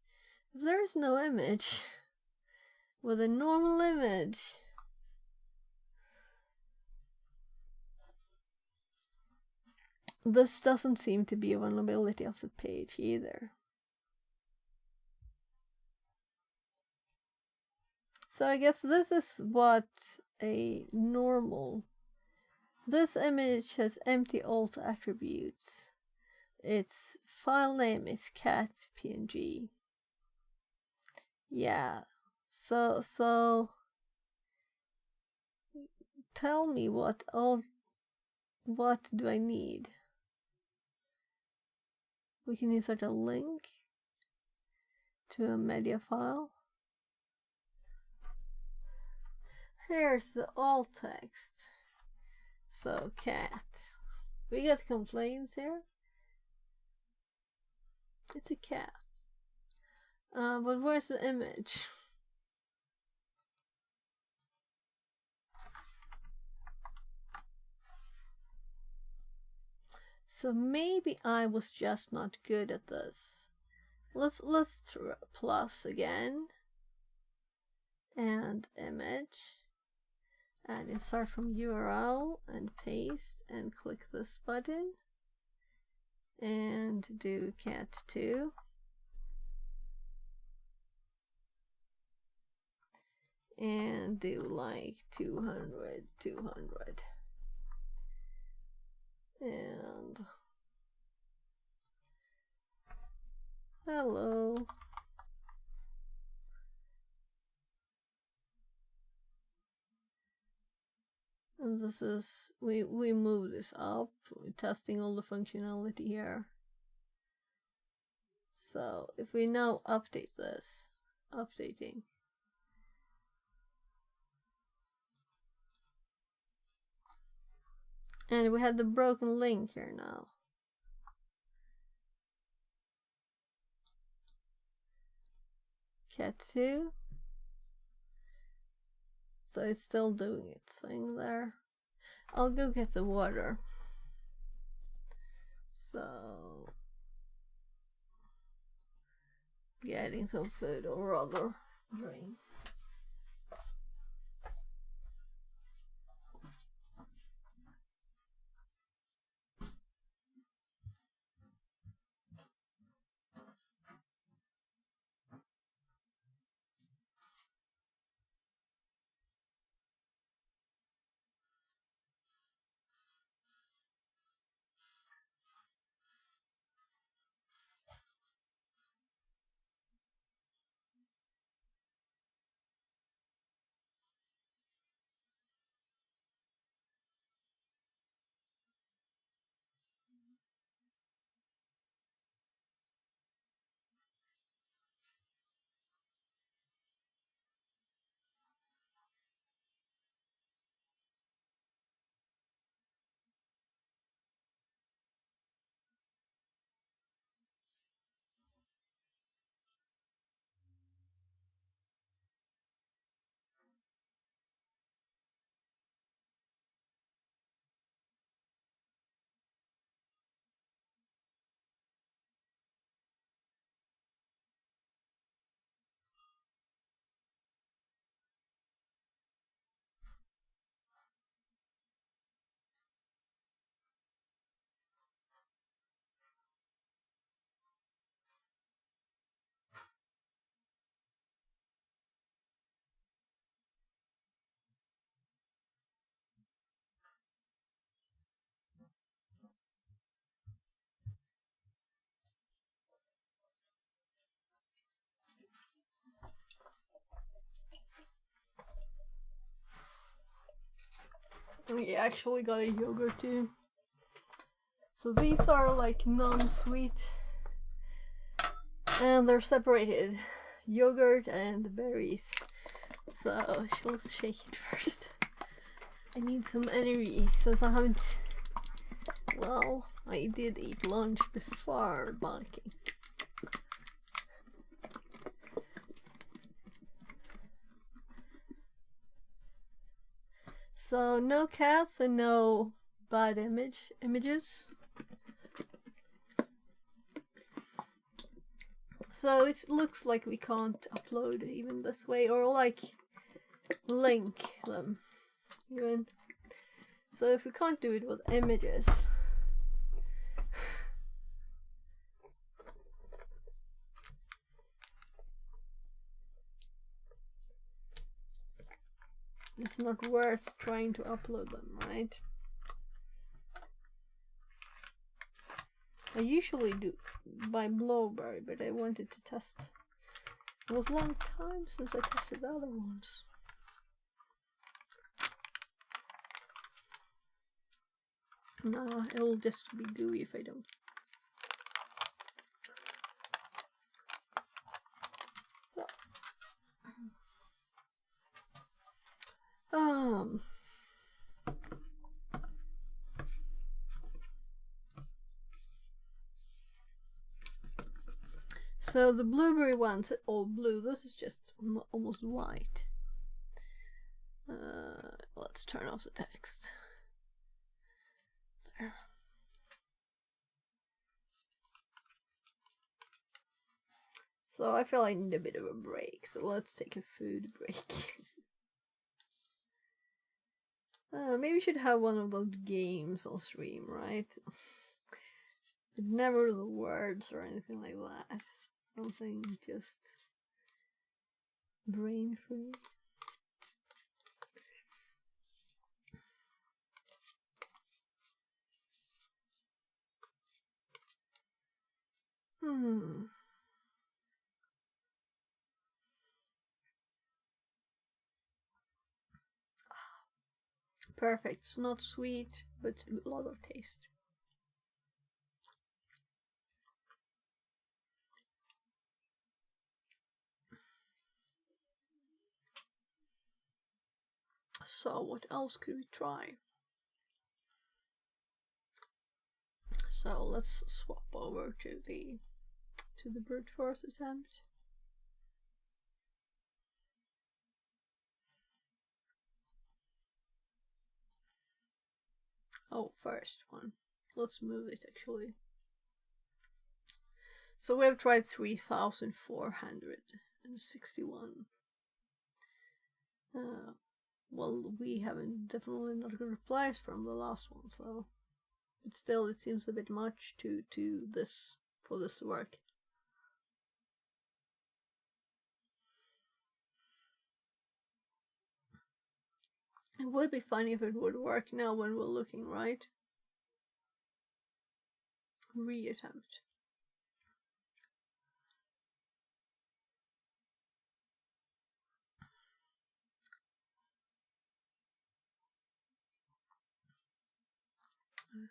If there is no image, with a normal image, this doesn't seem to be a vulnerability of the page either. So I guess this is what a normal... This image has empty alt attributes. Its file name is cat.png. Yeah. So tell me what do I need? We can insert a link to a media file. Here's the alt text. So cat. We get complaints here. It's a cat. But where's the image? So maybe I was just not good at this. Let's plus again. And image. And insert from URL and paste and click this button. And do cat2. And do like 200. And hello. And this is, we move this up. We're testing all the functionality here. So if we now update this, updating. And we have the broken link here now. Cat2. So it's still doing its thing there. I'll go get the water. So getting some food or rather drink. We actually got a yogurt too. So these are like non-sweet and they're separated. Yogurt and berries. So let's shake it first. I need some energy since I haven't... Well, I did eat lunch before biking. So no cats and no bad images. So it looks like we can't upload even this way or like link them even. So if we can't do it with images, it's not worth trying to upload them, right? I usually do by Blueberry, but I wanted to test. It was a long time since I tested the other ones. No, it'll just be gooey if I don't. So, so the blueberry one's all blue. This is just almost white. Let's turn off the text. There. So I feel I need a bit of a break. So let's take a food break. Maybe we should have one of those games on stream, right? But never the words or anything like that. Something just brain free. Perfect. It's not sweet, but a lot of taste. So what else could we try? So let's swap over to the brute force attempt. Oh, first one. Let's move it actually. So we have tried 3,461. Well, we haven't definitely not got replies from the last one, so but still it seems a bit much to this for this to work. It would be funny if it would work now when we're looking, right? Reattempt.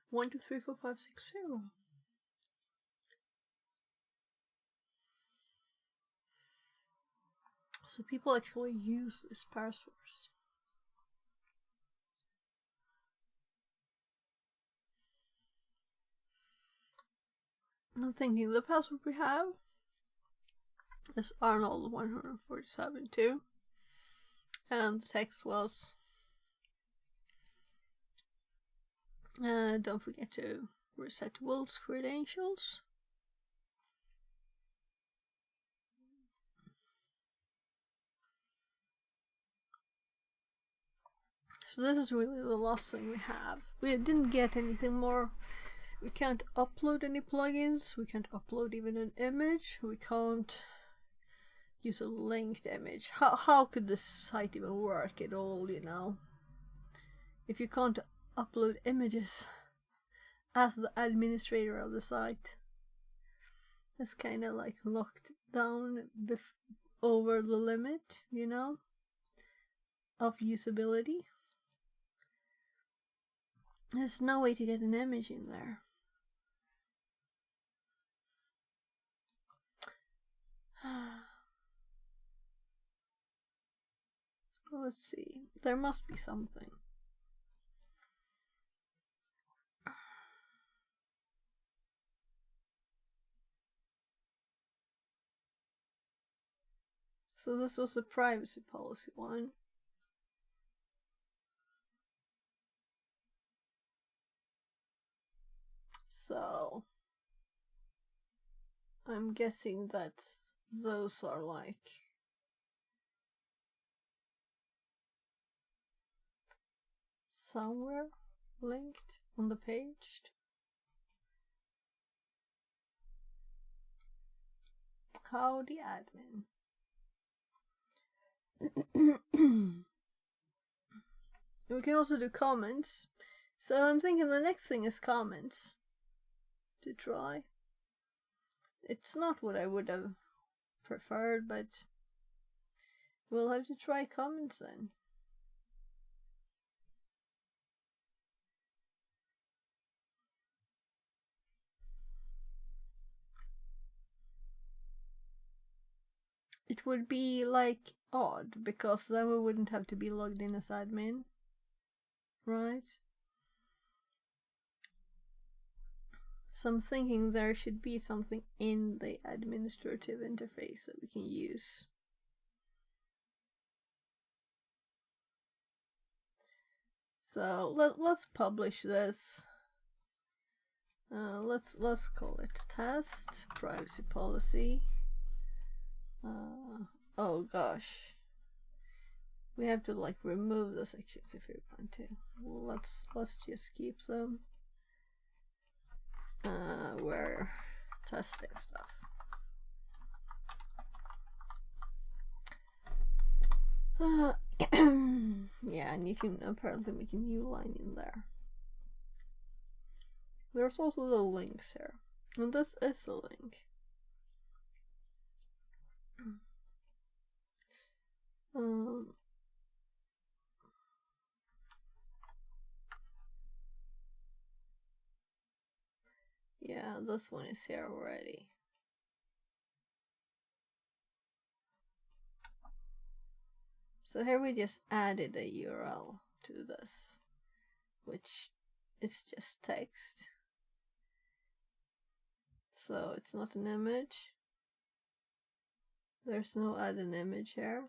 One, two, three, four, five, six, 0. So people actually use this passwords. I'm thinking the password we have is Arnold 147 too, and the text was don't forget to reset Will's credentials. So this is really the last thing we have. We didn't get anything more. We can't upload any plugins. We can't upload even an image. We can't use a linked image. How could this site even work at all, you know? If you can't upload images as the administrator of the site. That's kind of like locked down over the limit, you know, of usability. There's no way to get an image in there. Let's see. There must be something. So this was a privacy policy one. So I'm guessing that those are like somewhere linked on the page. Howdy admin. We can also do comments. So I'm thinking the next thing is comments to try. It's not what I would have preferred, but we'll have to try comments then. It would be like odd, because then we wouldn't have to be logged in as admin, right? So I'm thinking there should be something in the administrative interface that we can use. So let's publish this. Let's call it test privacy policy. Oh gosh, we have to like remove the sections if we want to. Well, let's just keep them. We're testing stuff. Yeah, and you can apparently make a new line in there. There's also the links here, and this is a link. Yeah, this one is here already. So here we just added a URL to this, which is just text. So it's not an image. There's no add an image here.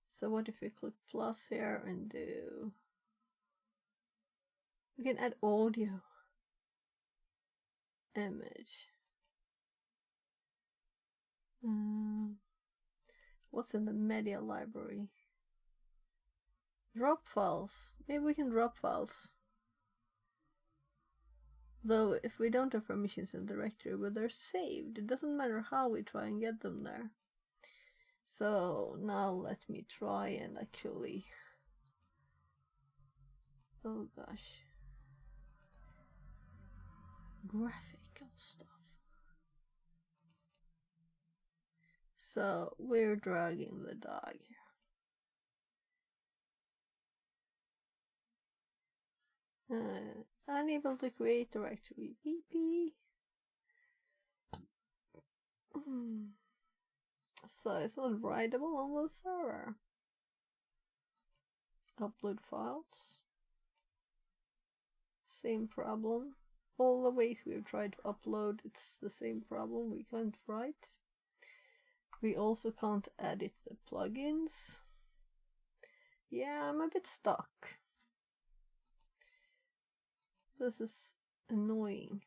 So what if we click plus here and do... We can add audio. Image. What's in the media library? Drop files. Maybe we can drop files. Though if we don't have permissions in the directory, but they're saved, it doesn't matter how we try and get them there. So now let me try and actually... Oh gosh. Graphical stuff. So we're dragging the dog here. Unable to create directory VP. So it's not writable on the server. Upload files. Same problem. All the ways we've tried to upload, it's the same problem. We can't write. We also can't edit the plugins. Yeah, I'm a bit stuck. This is annoying.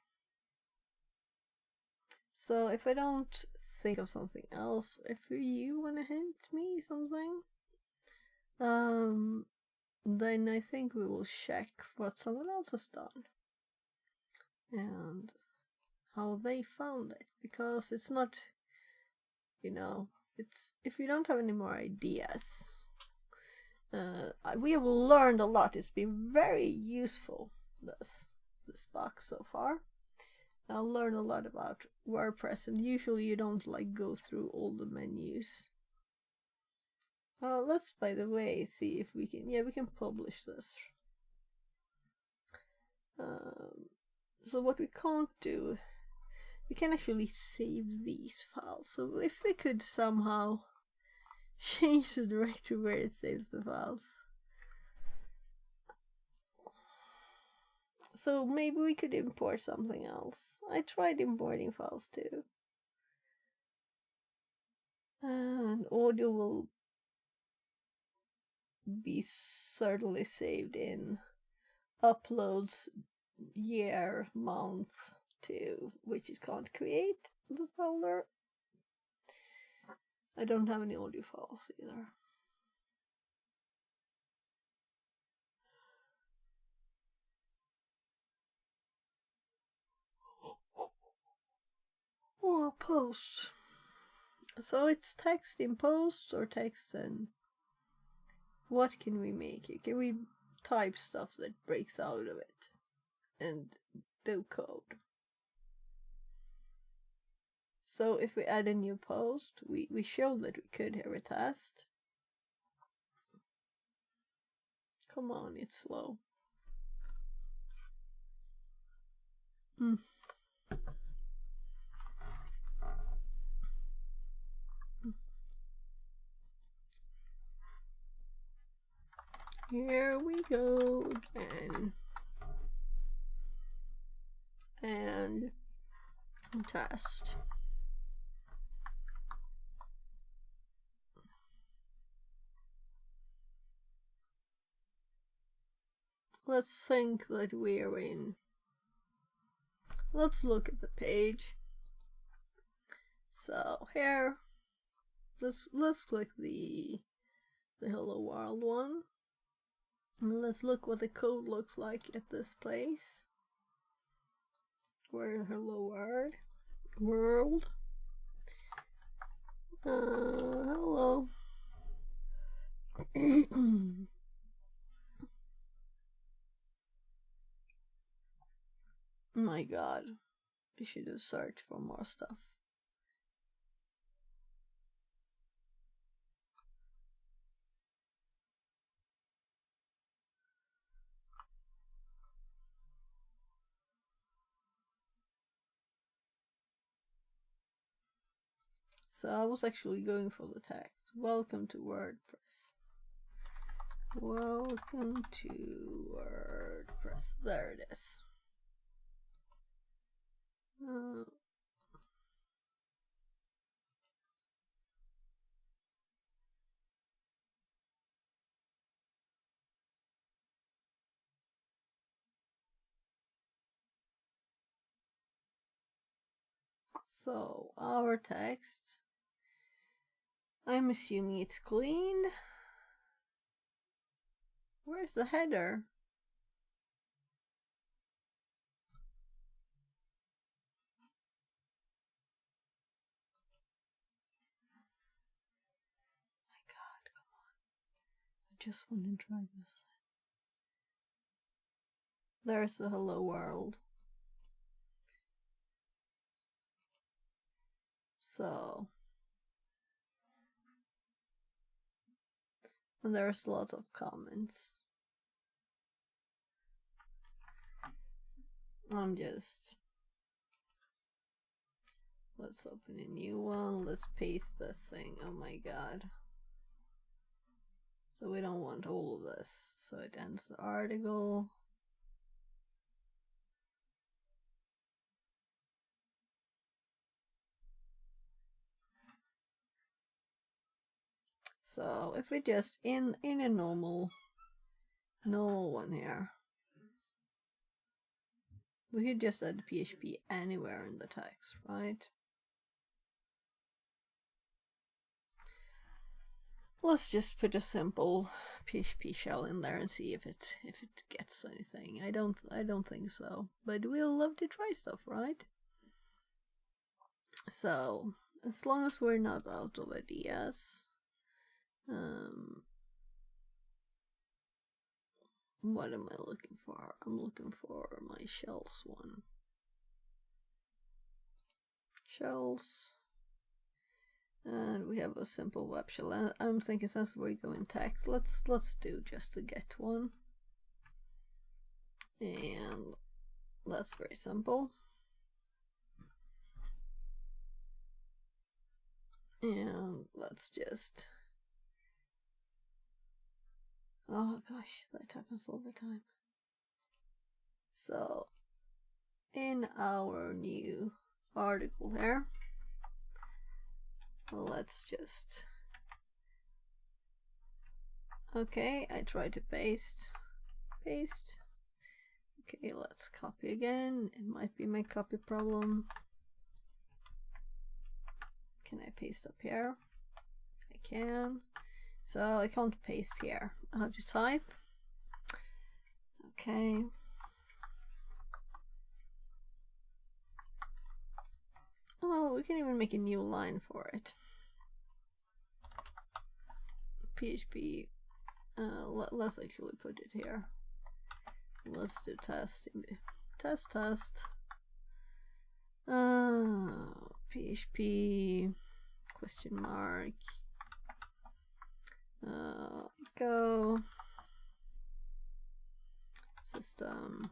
So if I don't think of something else, if you want to hint me something, then I think we will check what someone else has done and how they found it, because it's not, you know, it's if you don't have any more ideas. We have learned a lot. It's been very useful, this box so far. I'll learn a lot about WordPress, and usually you don't like go through all the menus. Let's, by the way, see if we can, yeah, we can publish this. So what we can't do, we can actually save these files. So if we could somehow change the directory where it saves the files. So maybe we could import something else. I tried importing files too. And audio will be certainly saved in uploads year, month to which it can't create the folder. I don't have any audio files either. Oh, post. So it's text in posts or text in What can we make here? Can we type stuff that breaks out of it and do code? So if we add a new post, we showed that we could have a test. Come on, it's slow. Here we go again. And test. Let's think that we're in. Let's look at the page. So here, let's click the Hello World one. And let's look what the code looks like at this place. Where Hello World. Hello. My god, we should have searched for more stuff. So I was actually going for the text. Welcome to WordPress. Welcome to WordPress. There it is. So our text, I'm assuming it's clean. Where's the header? My god, come on. I just want to try this. There's the Hello World. So, and there's lots of comments. Let's open a new one. Let's paste this thing. Oh my god. So we don't want all of this. So it ends the article. So if we just in a normal one here, we could just add PHP anywhere in the text, right? Let's just put a simple PHP shell in there and see if it gets anything. I don't think so, but we'll love to try stuff, right? So as long as we're not out of ideas. What am I looking for? I'm looking for my shells one. Shells. And we have a simple web shell. I'm thinking since we're going text, let's do just a get one. And that's very simple. And let's just... Oh gosh, that happens all the time. So, in our new article here, let's just... Okay, I tried to paste. Okay, let's copy again. It might be my copy problem. Can I paste up here? I can. So I can't paste here. I have to type. Okay. Oh, we can even make a new line for it. PHP let's actually put it here. Let's do test. Test. PHP question mark. Go system.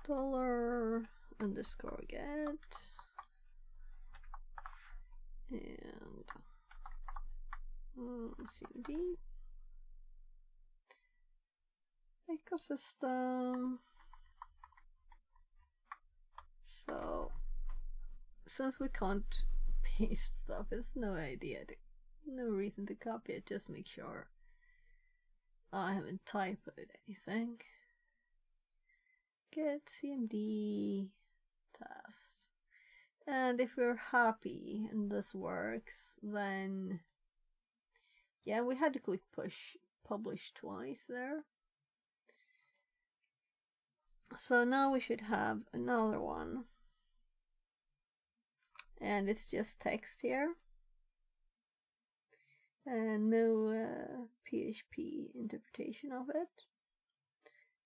$_get and cmd ecosystem. So since we can't paste stuff, it's no reason to copy it. Just make sure I haven't typed anything. Get cmd test, and if we're happy and this works, then yeah, we had to click publish twice there. So now we should have another one, and it's just text here and no PHP interpretation of it,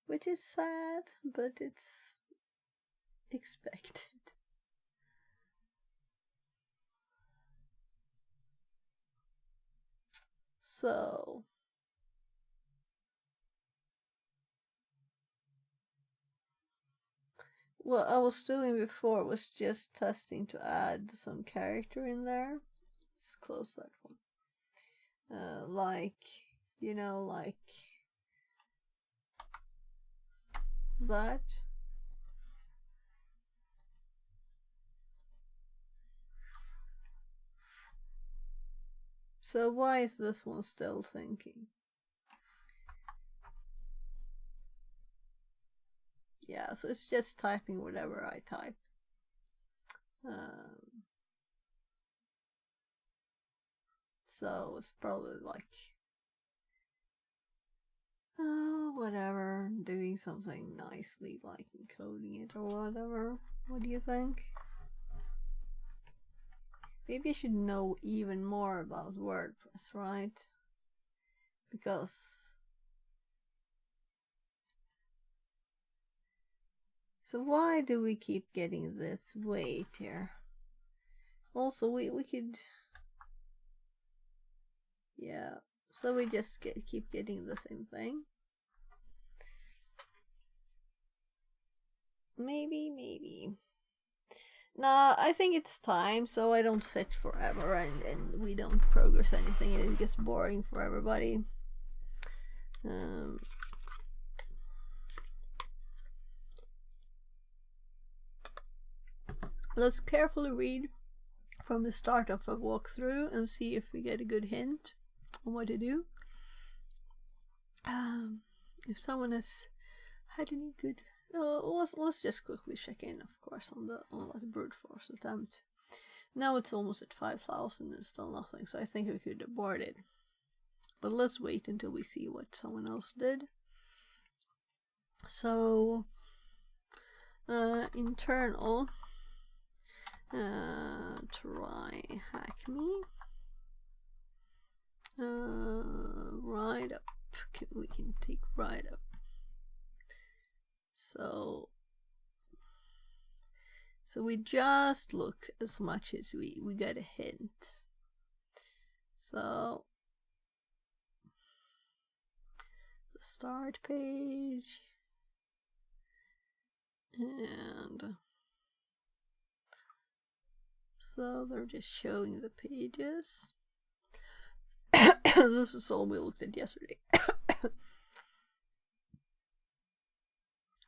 which is sad, but it's expected. So what I was doing before was just testing to add some character in there. Let's close that one. Like, you know, like that. So why is this one still thinking? Yeah, so it's just typing whatever I type. So it's probably like, whatever, doing something nicely, like encoding it or whatever. What do you think? Maybe I should know even more about WordPress, right? Because... So why do we keep getting this weight here? Also, we could... Yeah, so we just keep getting the same thing. Maybe. Nah, I think it's time, so I don't sit forever and we don't progress anything, and it gets boring for everybody. Let's carefully read from the start of a walkthrough and see if we get a good hint on what to do. If someone has had any good... let's just quickly check in, of course, on the brute force attempt. Now it's almost at 5,000 and still nothing, so I think we could abort it. But let's wait until we see what someone else did. So, internal, TryHackMe, right up, we can take right up. So we just look as much as we get a hint. So the start page, and so they're just showing the pages. This is all we looked at yesterday.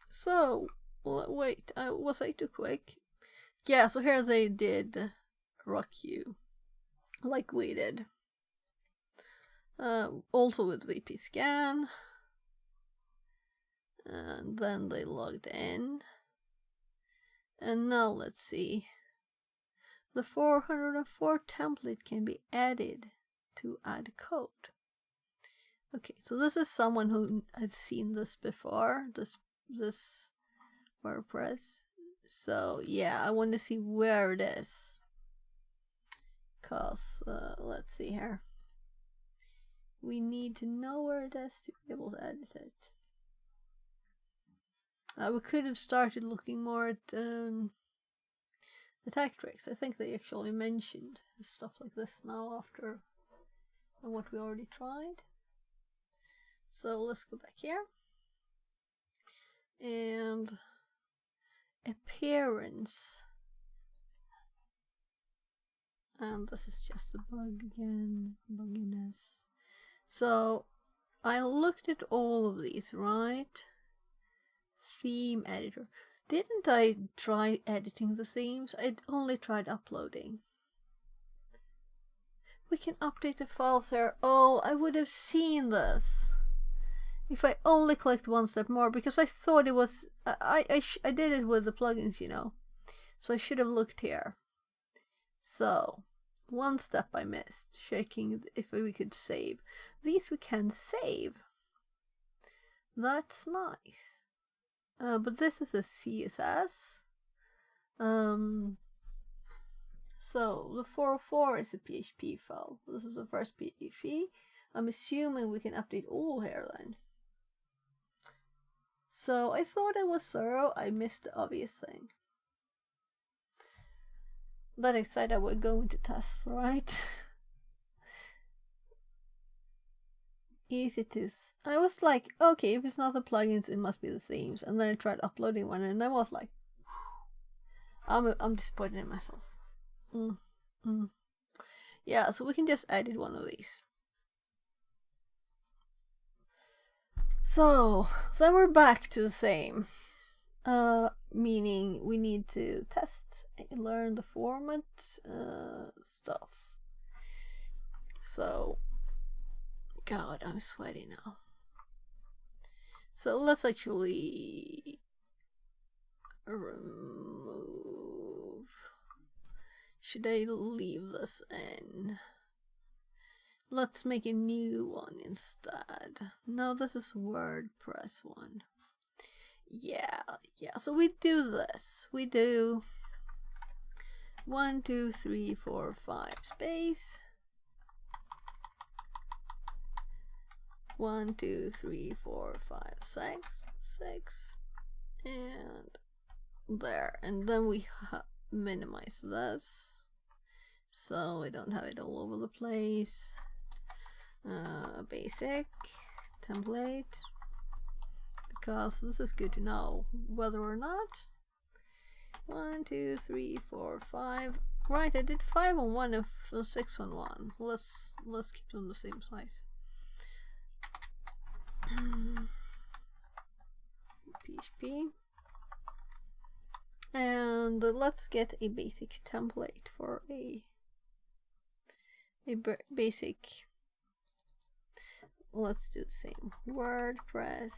So, wait, was I too quick? Yeah, so here they did rock you, like we did. Also with VP scan. And then they logged in. And now let's see. The 404 template can be added to add code. Okay, so this is someone who had seen this before, this WordPress. So yeah, I want to see where it is. Cause let's see here. We need to know where it is to be able to edit it. We could have started looking more at the tag tricks. I think they actually mentioned stuff like this now after what we already tried. So let's go back here. And appearance. And this is just a bug again, bugginess. So I looked at all of these, right? Theme editor. Didn't I try editing the themes? I only tried uploading. We can update the files here. Oh, I would have seen this if I only clicked one step more, because I thought it was I did it with the plugins, you know, so I should have looked here. So one step I missed, checking if we could save. These we can save. That's nice. But this is a CSS. So the 404 is a PHP file. This is the first PHP. I'm assuming we can update all here then. So I thought I was thorough. I missed the obvious thing. That I said I would go into tests, right? Easy to. I was like, okay, if it's not the plugins, it must be the themes. And then I tried uploading one, and I was like, I'm disappointed in myself. Yeah, so we can just edit one of these. So then we're back to the same. Meaning we need to test and learn the format stuff. So, God, I'm sweaty now. So let's actually remove. Should I leave this in? Let's make a new one instead. No, this is WordPress one. Yeah. So we do this. We do 1, 2, 3, 4, 5 space. 1, 2, 3, 4, 5, 6, and there. And then we minimize this so we don't have it all over the place. Basic template, because this is good to know whether or not. 1, 2, 3, 4, 5. Right, I did 5 on one and 6 on one. Let's keep them the same size. PHP. And let's get a basic template for a basic. Let's do the same. WordPress.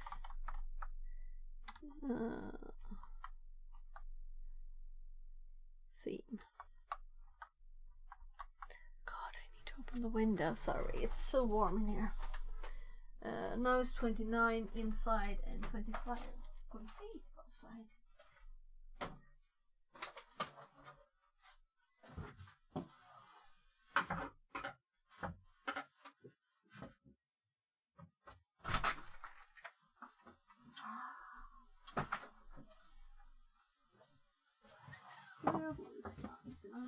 Theme. God, I need to open the window. Sorry, it's so warm in here. Now it's 29 inside and 25.8 outside.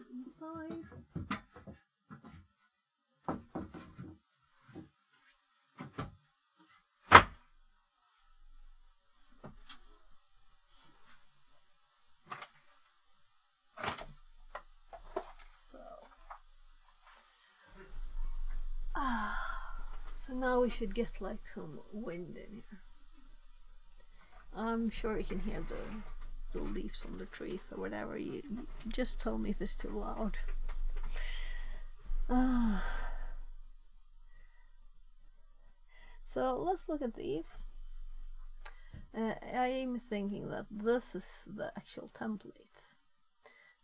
Inside. So now we should get like some wind in here. I'm sure you can hear the leaves on the trees or whatever. You just tell me if it's too loud. So let's look at these. I'm thinking that this is the actual templates.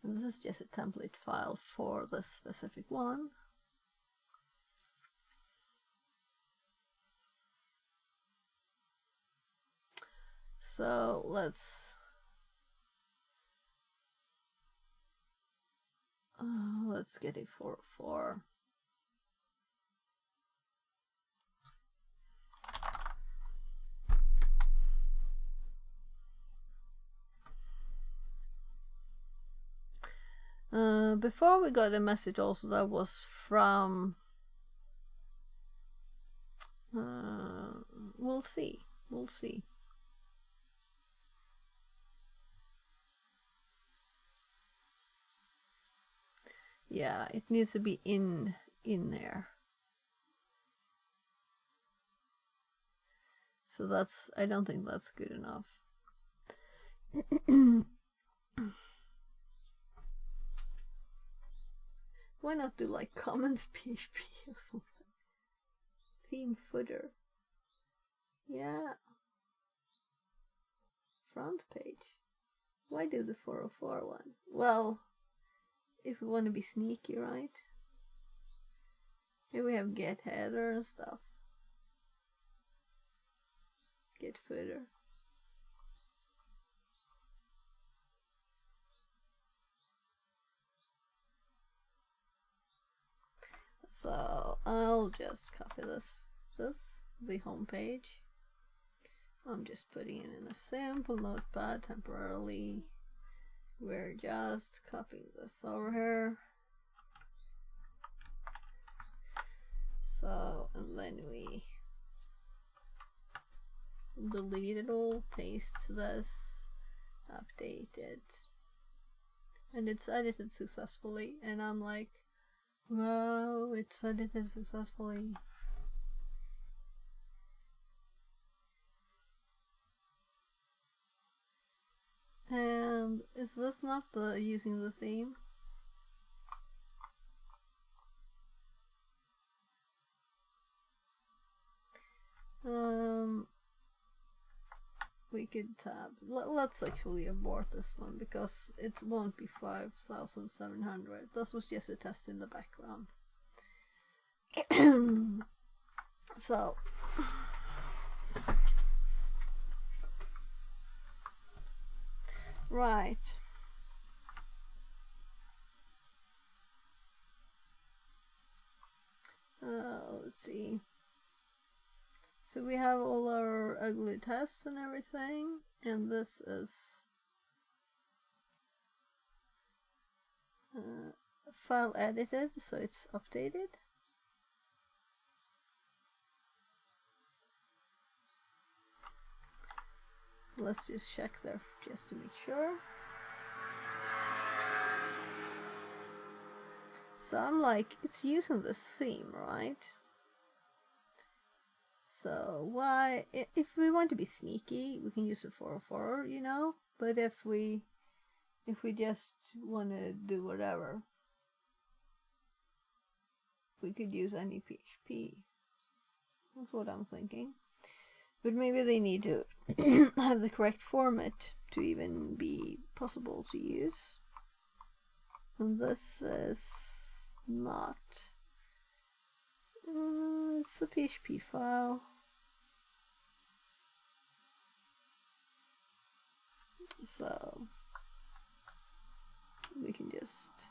And this is just a template file for this specific one. So let's let's get a 404. Before we got a message also that was from we'll see. Yeah, it needs to be in there. So that's, I don't think that's good enough. Why not do like comments PHP or something? Theme footer. Yeah. Front page. Why do the 404 one? Well, if we want to be sneaky, right? Here we have get header and stuff. Get footer. So I'll just copy this, the home page. I'm just putting it in a sample notepad temporarily. We're just copying this over here. So, and then we delete it all, paste this, update it, and it's edited successfully. And I'm like, wow, it's edited successfully. And is this not the using the theme? We could tab. Let's actually abort this one because it won't be 5,700. This was just a test in the background. So right. Let's see. So we have all our ugly tests and everything, and this is file edited, so it's updated. Let's just check there just to make sure. So I'm like, it's using the theme, right? So why, if we want to be sneaky, we can use a 404, you know? But if we just want to do whatever, we could use any PHP. That's what I'm thinking. But maybe they need to have the correct format to even be possible to use. And this is not. It's a PHP file. So we can just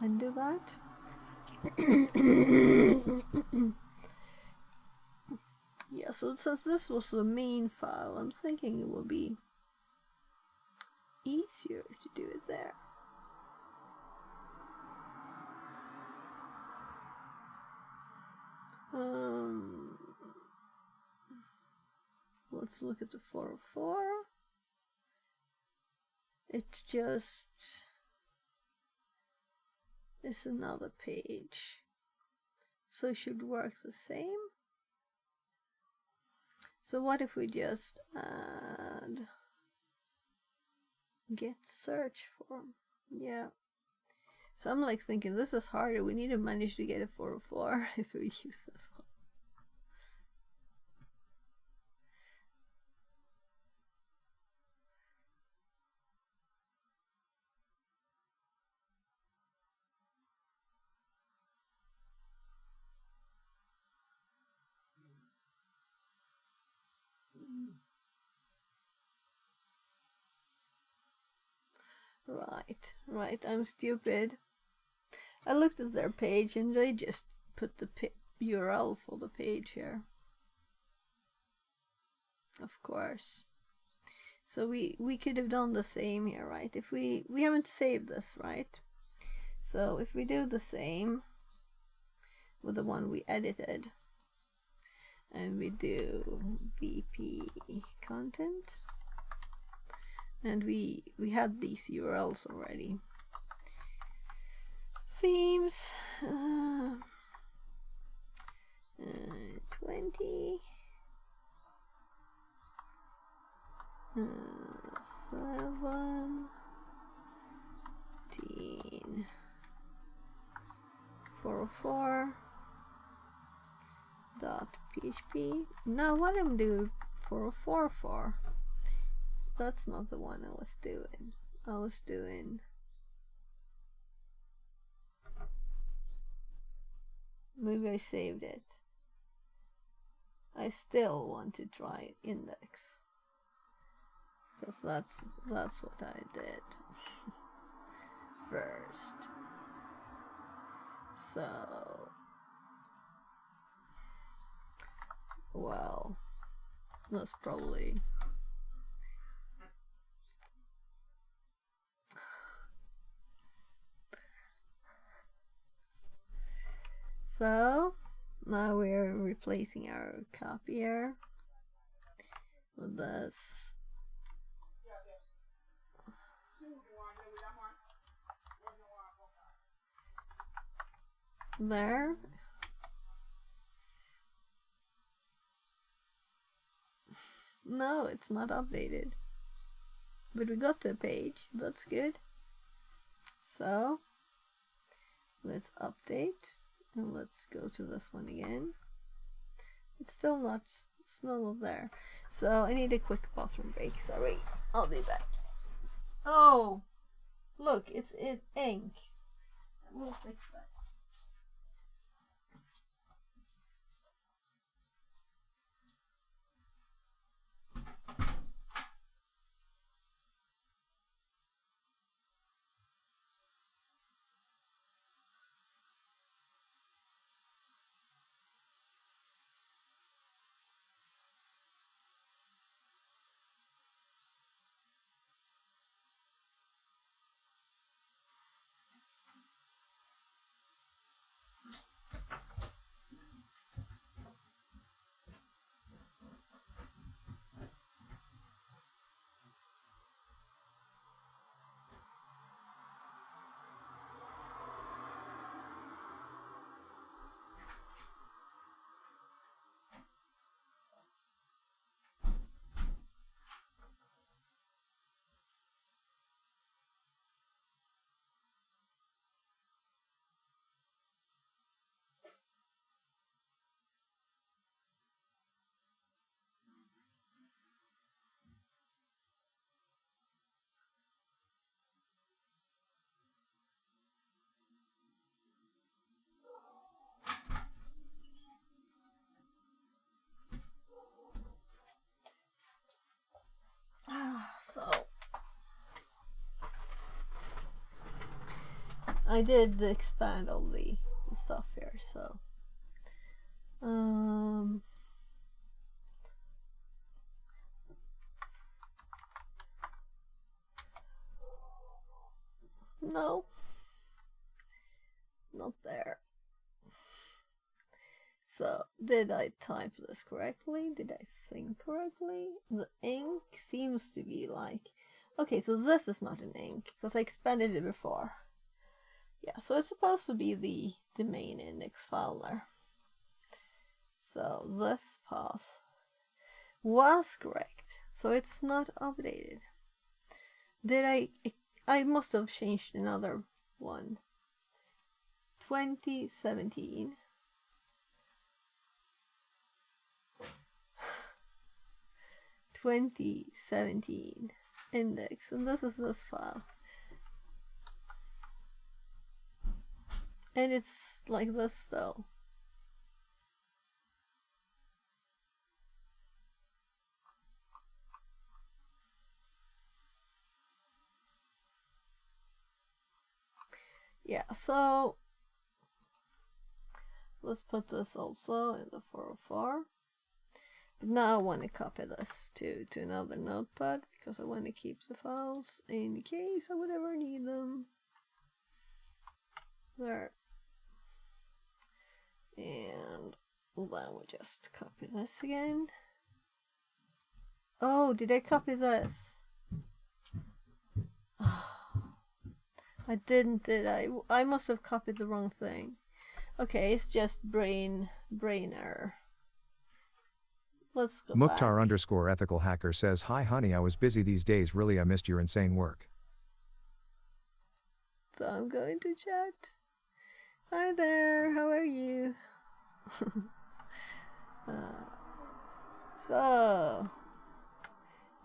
undo that. Yeah, so since this was the main file, I'm thinking it will be easier to do it there. Let's look at the 404. It just is another page, so it should work the same. So what if we just add get search form? Yeah. So I'm like thinking this is harder. We need to manage to get a 404 if we use this one. Right, I'm stupid. I looked at their page and they just put the URL for the page here. Of course. So we could have done the same here, right? If we haven't saved this, right? So if we do the same with the one we edited, and we do VP content, and we had these URLs already. Themes 20 17 404 .php. Now what I'm doing 404 for? That's not the one I was doing. I was doing maybe I saved it. I still want to try index. Because that's what I did first. So well, that's probably so now we're replacing our copier with this. There. No, it's not updated. But we got to a page. That's good. So let's update and let's go to this one again. It's still not there. So I need a quick bathroom break. Sorry, I'll be back. Oh, look, it's in ink. We'll fix that. So I did expand all the stuff here, so no, not there. So did I type this correctly? Did I think correctly? The ink seems to be like, okay, so this is not an ink because I expanded it before. Yeah, so it's supposed to be the main index file there. So this path was correct, so it's not updated. Did I must have changed another one. 2017. 2017 index, and this is this file. And it's like this still. Yeah, so let's put this also in the 404. But now I want to copy this to another notepad because I want to keep the files in case I would ever need them. There. And then we just copy this again. Oh, did I copy this? I didn't, did I? I must have copied the wrong thing. Okay, it's just brain error. Let's go Mukhtar back. _ ethical hacker says, hi honey, I was busy these days, really I missed your insane work. So I'm going to chat. Hi there, how are you? So,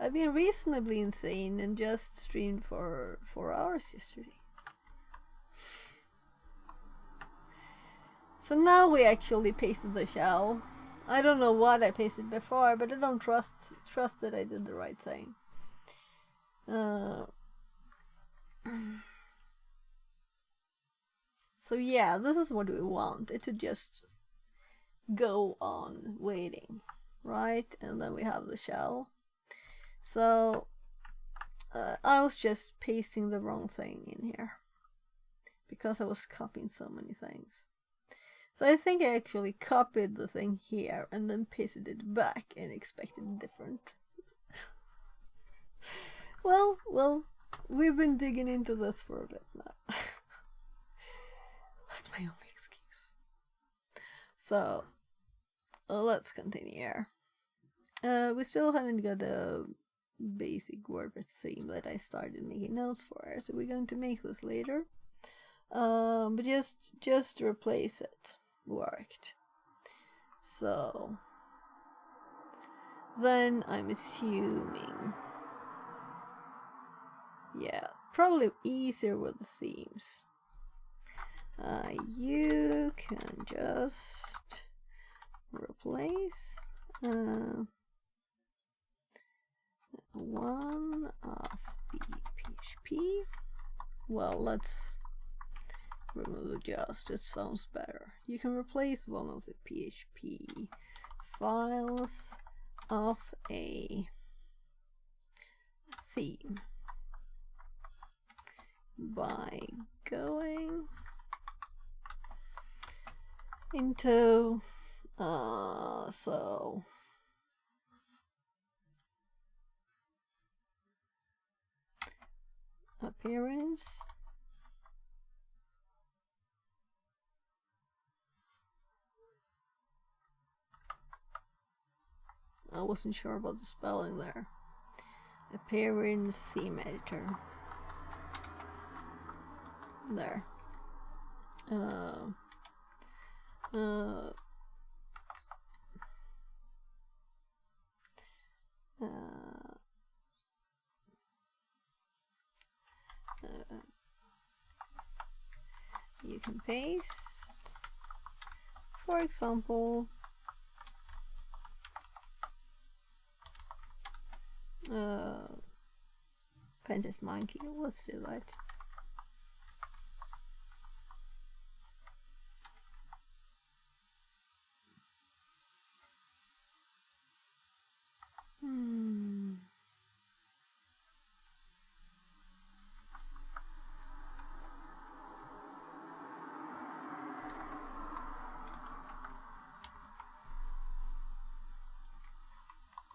I've been reasonably insane and just streamed for 4 hours yesterday. So now we actually pasted the shell. I don't know what I pasted before, but I don't trust that I did the right thing. So yeah, this is what we want. It to just go on waiting, right? And then we have the shell. So I was just pasting the wrong thing in here because I was copying so many things. So I think I actually copied the thing here and then pasted it back and expected different. Well, we've been digging into this for a bit now. That's my only excuse. So, let's continue here. We still haven't got a basic WordPress theme that I started making notes for, so we're going to make this later. But just replace it worked. So then I'm assuming, yeah, probably easier with the themes. You can just replace one of the PHP. Well, let's remove just, it sounds better. You can replace one of the PHP files of a theme by going into so appearance, I wasn't sure about the spelling there. Appearance theme editor. There. You can paste, for example, Pandas monkey. Let's do that.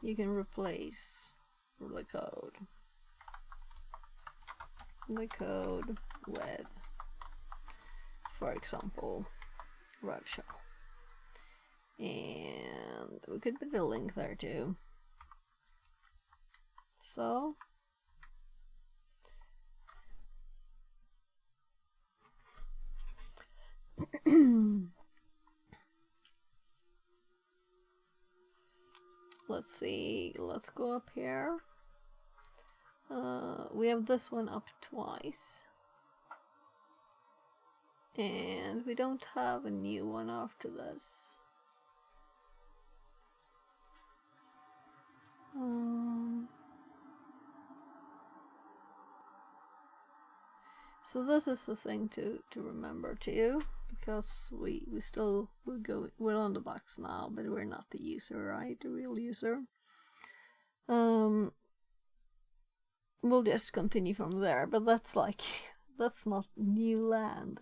You can replace the code with, for example, RevShell. And we could put a link there too. So let's see, let's go up here. We have this one up twice. And we don't have a new one after this. So this is the thing to remember too, because we're on the box now, but we're not the user, right? The real user. We'll just continue from there, but that's not new land.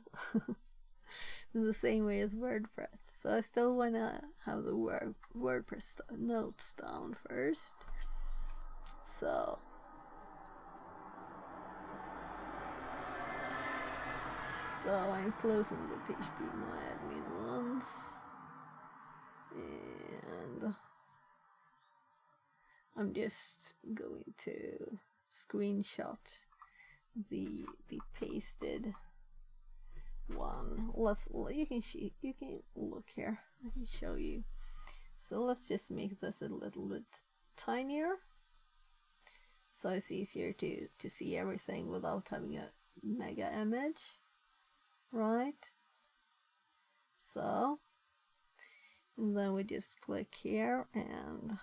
In the same way as WordPress. So I still wanna have the WordPress notes down first. So I'm closing the PHP ones, and I'm just going to screenshot the pasted one. You can look here. I can show you. So let's just make this a little bit tinier, so it's easier to see everything without having a mega image, right? So, and then we just click here, and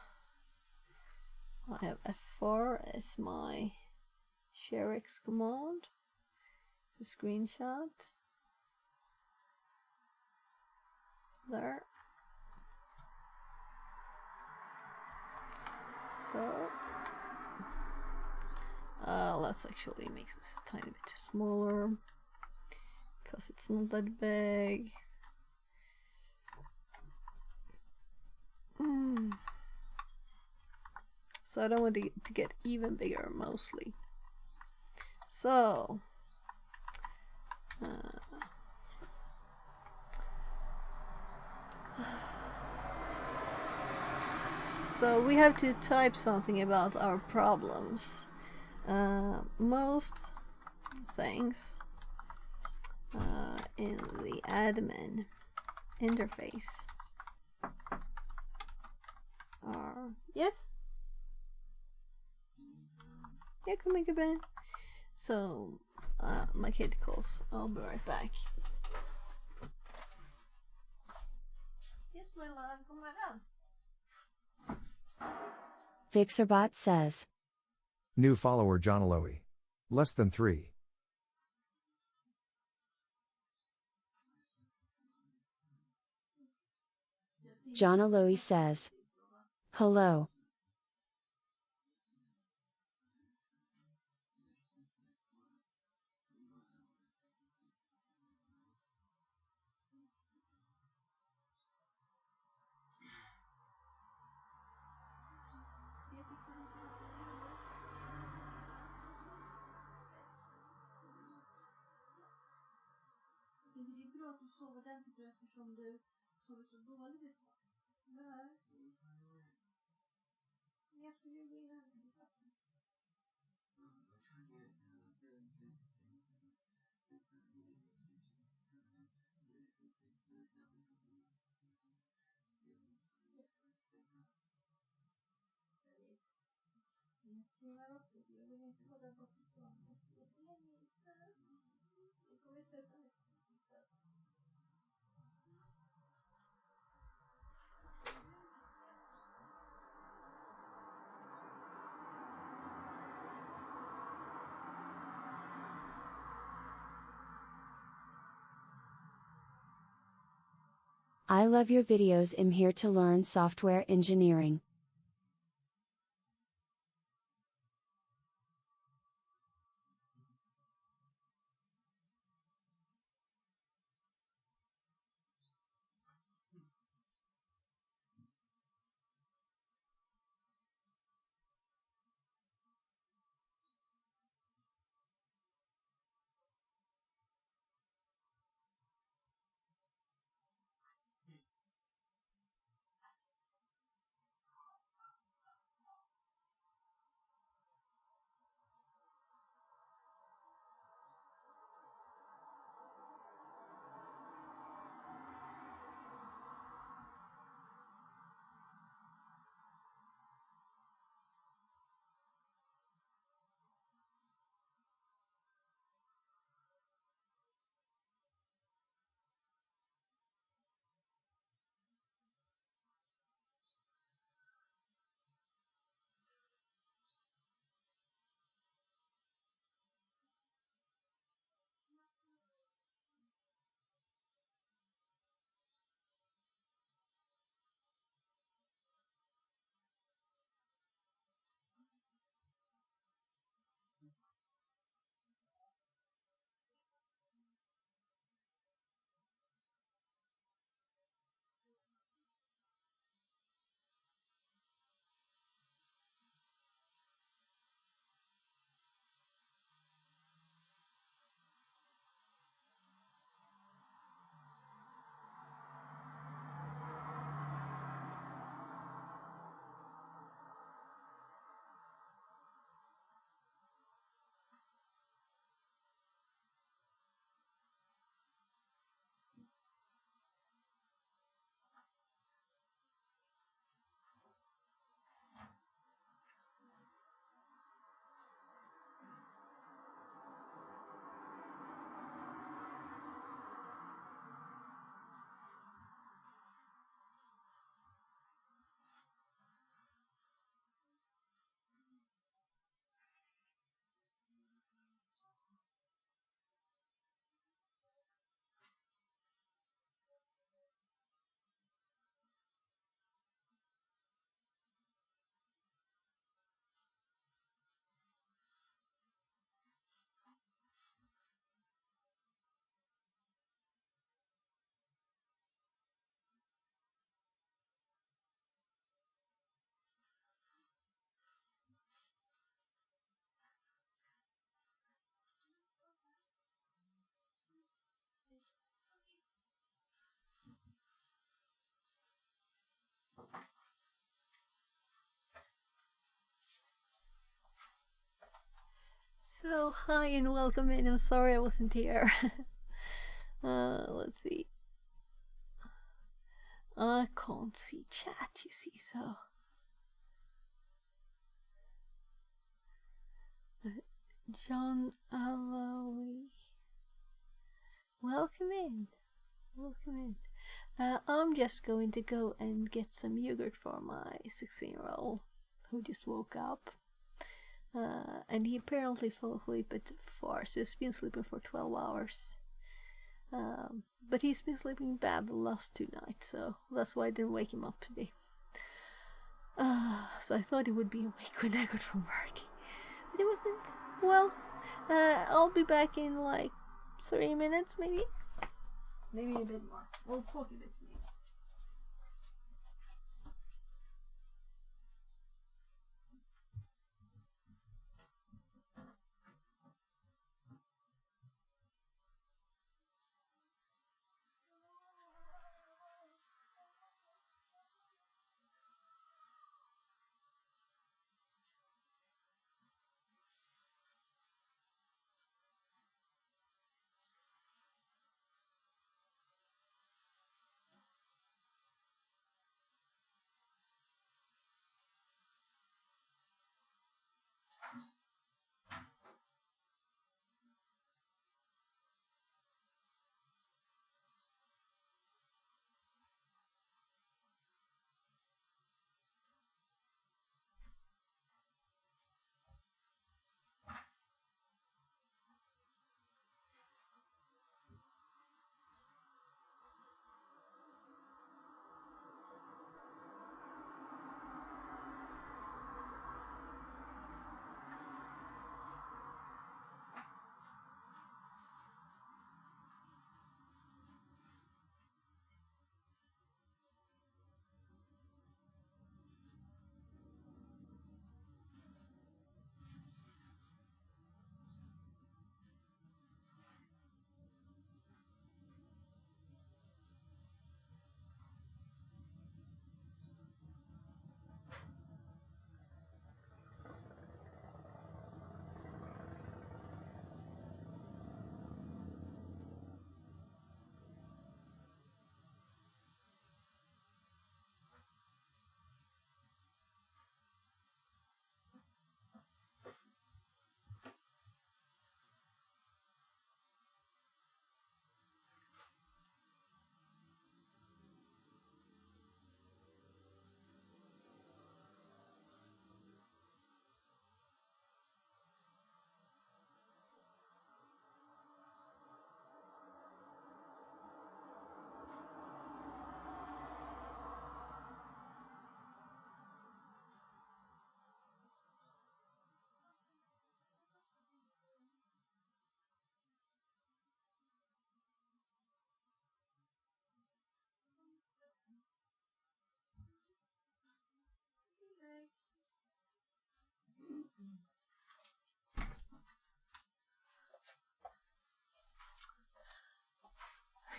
I have F4 as my ShareX command to screenshot. There. So let's actually make this a tiny bit smaller, because it's not that big. So I don't want it to get even bigger, mostly. So so we have to type something about our problems. Most things in the admin interface are... Yes? Yeah, come in, Ben. So my kid calls. I'll be right back. Yes, my love, come right down. Fixerbot says, New follower John Aloe. Less than 3. John Aloe says, hello. I love your videos. I'm here to learn software engineering. So, hi and welcome in. I'm sorry I wasn't here. Let's see. I can't see chat, you see, so. John Alloy. Welcome in. Welcome in. I'm just going to go and get some yogurt for my 16-year-old who just woke up. And he apparently fell asleep at 4, so he's been sleeping for 12 hours. But he's been sleeping bad the last 2 nights, so that's why I didn't wake him up today. So I thought he would be awake when I got from work. But it wasn't. Well, I'll be back in like 3 minutes, maybe. Maybe a bit more. We'll talk a bit.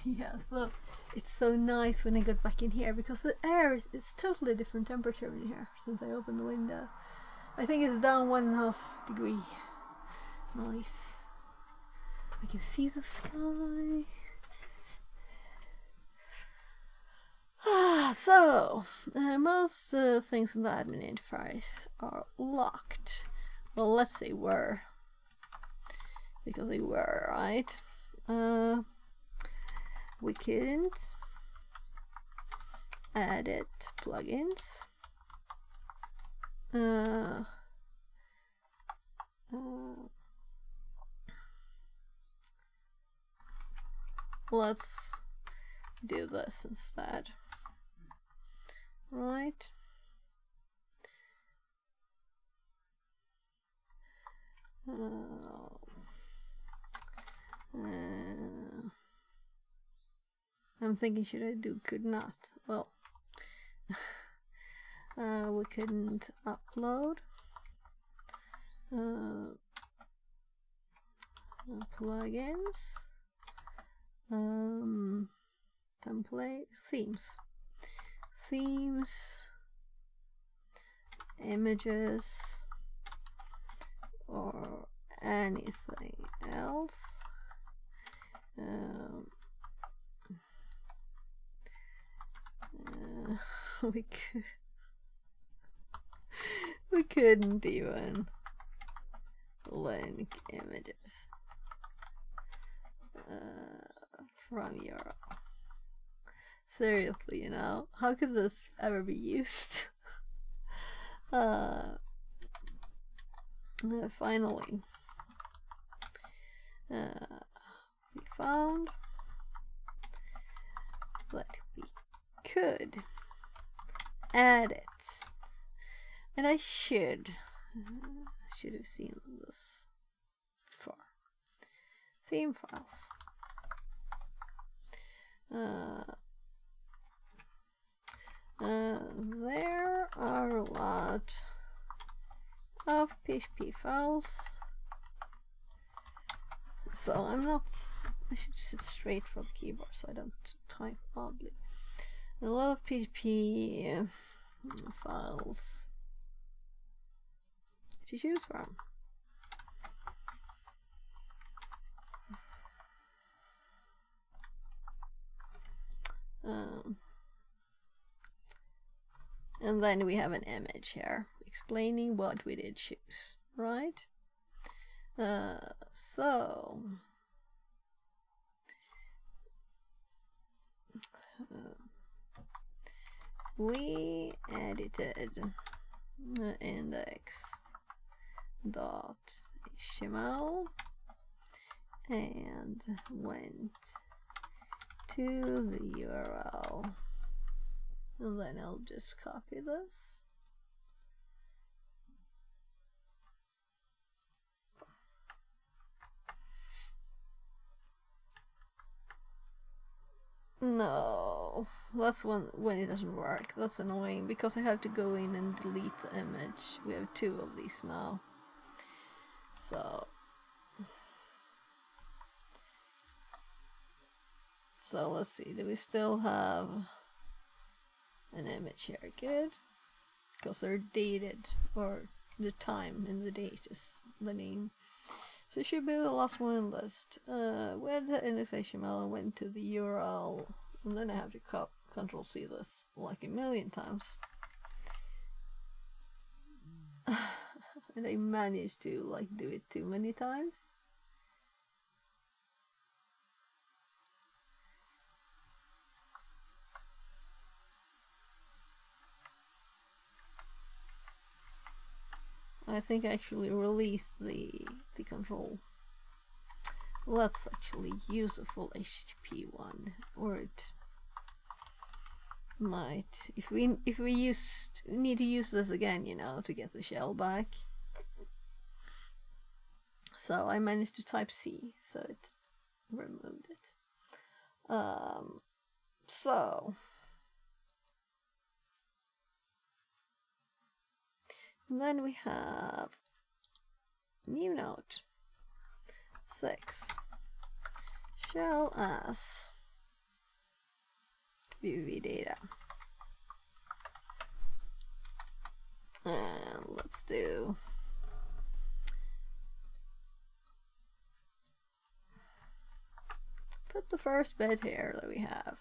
Yeah, so it's so nice when I got back in here because the air is totally different temperature in here since I opened the window. I think it's down 1.5 degrees. Nice. I can see the sky. So, most things in the admin interface are locked. Well, let's say were. Because they were, right? We couldn't edit plugins. Let's do this instead. Right? I'm thinking, should I do could not? Well, we couldn't upload plugins, template, themes, images, or anything else. We couldn't even link images from URL. Seriously, you know, how could this ever be used? Finally, we found that we could add it, and I should have seen this before. Theme files. There are a lot of PHP files, so I should sit straight from the keyboard so I don't type oddly. A lot of PHP files to choose from. And then we have an image here explaining what we did choose, right? So we edited index.html and went to the URL, and then I'll just copy this. No, that's when it doesn't work. That's annoying because I have to go in and delete the image. We have 2 of these now. So let's see, do we still have an image here? Good, because they're dated, or the time in the date is the name. So it should be the last one in the list. With the index.html, I went to the URL, and then I have to Control C this like a million times. And I managed to like do it too many times. I think I actually released the control. Let's actually use a full HTTP one, or it might, if we need to use this again, you know, to get the shell back. So I managed to type C, so it removed it. So then we have new note 6 shell as VV data, and let's do put the first bit here that we have.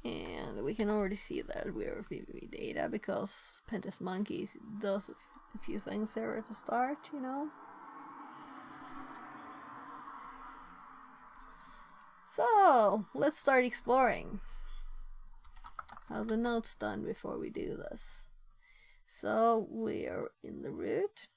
And we can already see that we're VV data because Pentest Monkeys does a few things here at the start, you know. So let's start exploring how the note's done before we do this. So we're in the root.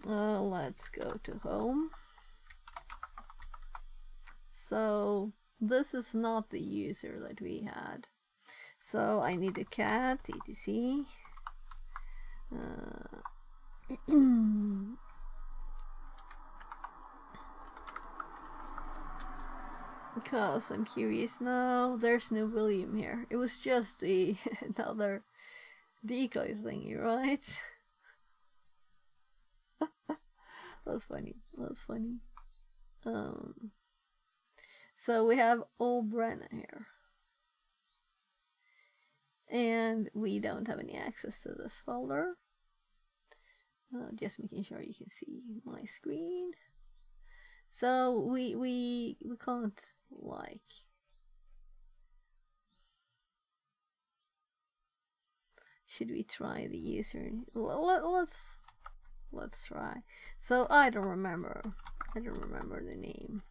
Let's go to home. So this is not the user that we had. So I need a cat etc. Because I'm curious now. There's no William here. It was just the another decoy thingy, right? That's funny. That's funny. So we have O'Brenna here. and we don't have any access to this folder. Just making sure you can see my screen. So we can't like. Should we try the user? Let's try. So I don't remember the name.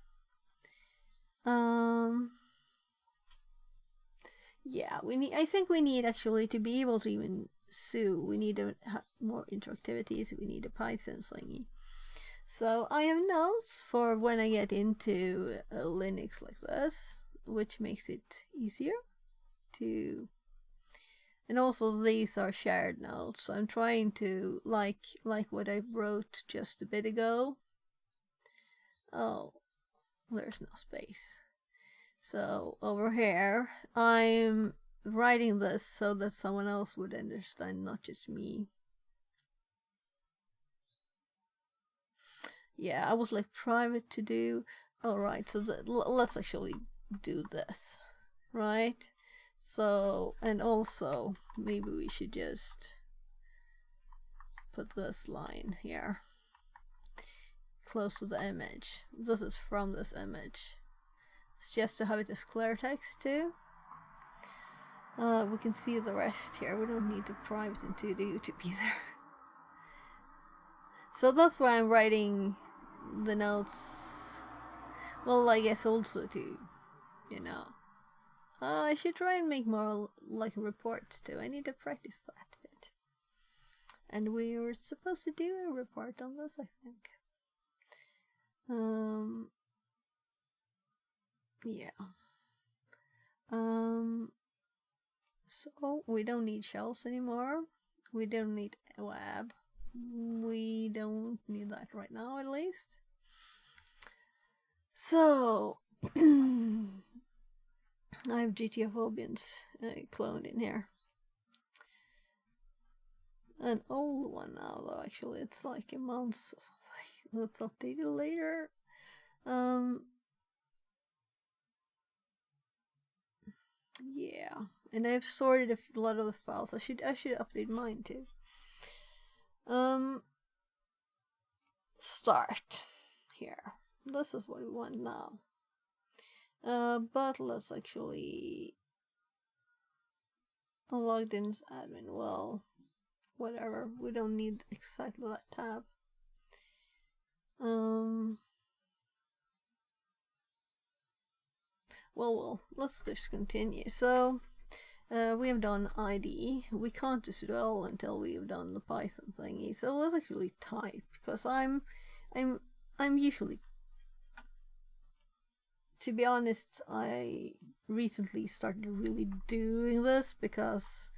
Yeah, I think we need actually to be able to even sue. We need to have more interactivity. So we need a Python thingy. So I have notes for when I get into Linux like this, which makes it easier to. And also these are shared notes. So I'm trying to like what I wrote just a bit ago. Oh, there's no space. So over here, I'm writing this so that someone else would understand, not just me. Yeah, I was like private to do. Alright, so let's actually do this, right? So, and also, maybe we should just put this line here, close to the image. This is from this image. It's just to have it as clear text too. We can see the rest here. We don't need to private into the YouTube either. So that's why I'm writing the notes. Well, I guess also to, you know. I should try and make more like reports too. I need to practice that a bit. And we were supposed to do a report on this, I think. Yeah. So we don't need shells anymore. We don't need a web. We don't need that right now, at least. So I have GTFobians cloned in here. An old one now, though. Actually, it's like a month or something. Let's update it later. Yeah, and I've sorted a lot of the files. I should update mine too. Start here. This is what we want now. But let's actually logged in as admin. Well, whatever. We don't need exactly that tab. Well, let's just continue. So, we have done ID. We can't do sudo until we've done the Python thingy. So let's actually type, because I'm usually, to be honest, I recently started really doing this because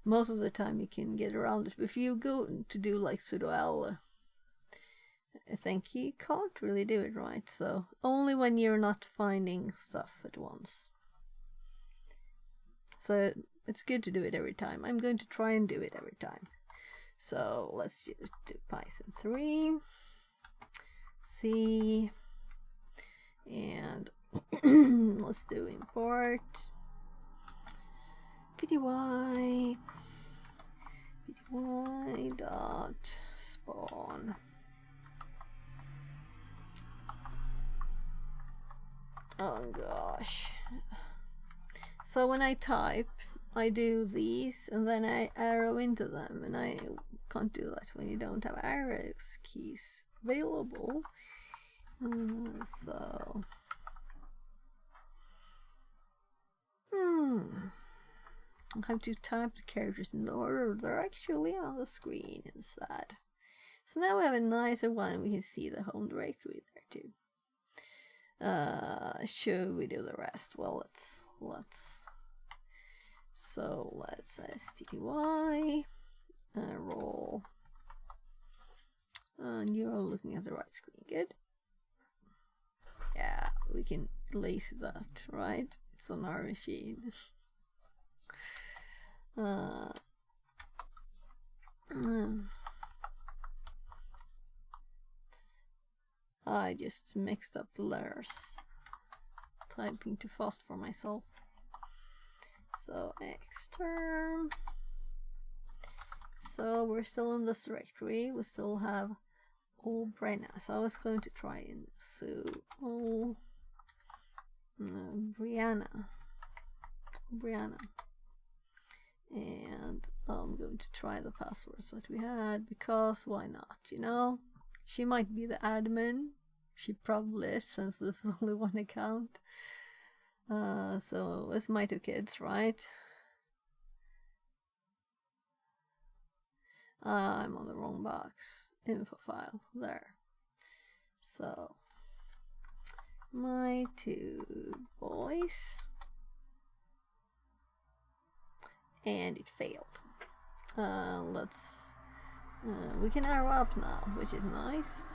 most of the time you can get around it. But if you go to do like sudo, I think you can't really do it right. So only when you're not finding stuff at once. So it's good to do it every time. I'm going to try and do it every time. So let's just do Python 3, C, and let's do import pty dot spawn. Oh gosh. So when I type, I do these and then I arrow into them, and I can't do that when you don't have arrows keys available. So I have to type the characters in the order they're actually on the screen instead. So now we have a nicer one. We can see the home directory there too. Should we do the rest? Well, let's stdy roll, and you're looking at the right screen. Good. Yeah, we can lace that, right? It's on our machine. I just mixed up the letters, typing too fast for myself. So extern. So we're still in this directory. We still have Brenna. So I was going to try and Brianna. And I'm going to try the passwords that we had, because why not, you know? She might be the admin. She probably is, since this is only one account. So it's my 2 kids, right? I'm on the wrong box. Info file. There. So my 2 boys. And it failed. We can arrow up now, which is nice.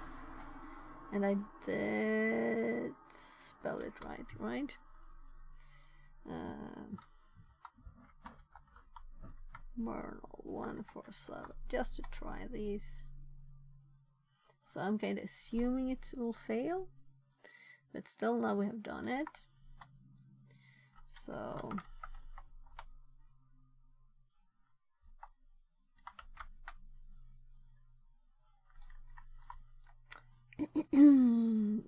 And I did spell it right? Bernal 147, just to try these. So I'm kind of assuming it will fail, but still now we have done it. So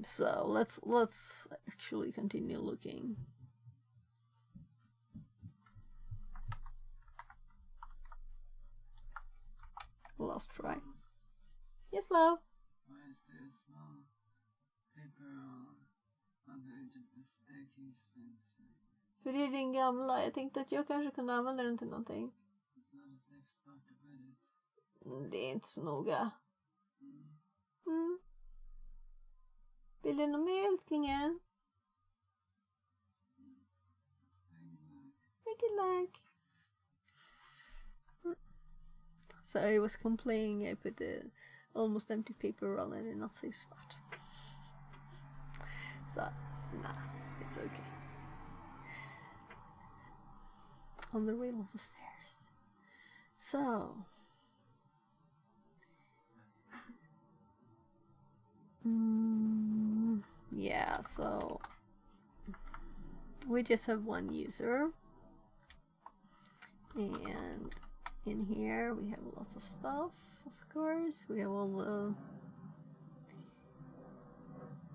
so let's actually continue looking. Last try. Yes, love. Why is there a small paper on the edge of the staircase fence? För det är din gamla. Jag tänkte att jag kanske kunde använda den till någonting. It's not a safe spot to put it. Det är inte så noga. Vill du något mer, älsklingen? Mycket luck. So I was complaining I put the almost empty paper roll in a not safe spot. So, nah, it's okay. On the rail of the stairs. So, yeah, so we just have one user, and in here we have lots of stuff, of course. We have all the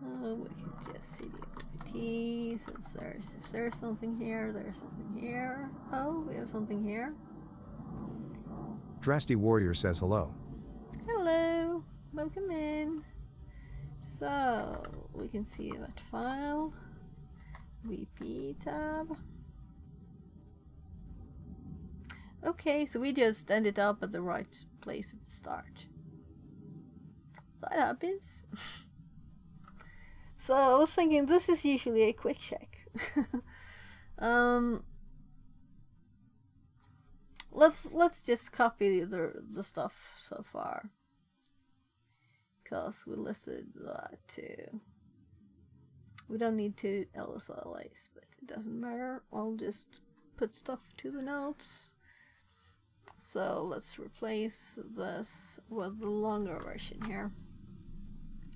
we can just see the OPT, since if there's something here, there's something here. Oh, we have something here. Drasty Warrior says hello. Hello, welcome in. So we can see that file. VP tab. Okay, so we just ended up at the right place at the start. That happens. So I was thinking this is usually a quick check. Let's just copy the stuff so far, because we listed that too. We don't need to LSLAs, but it doesn't matter. I'll just put stuff to the notes. So let's replace this with the longer version here.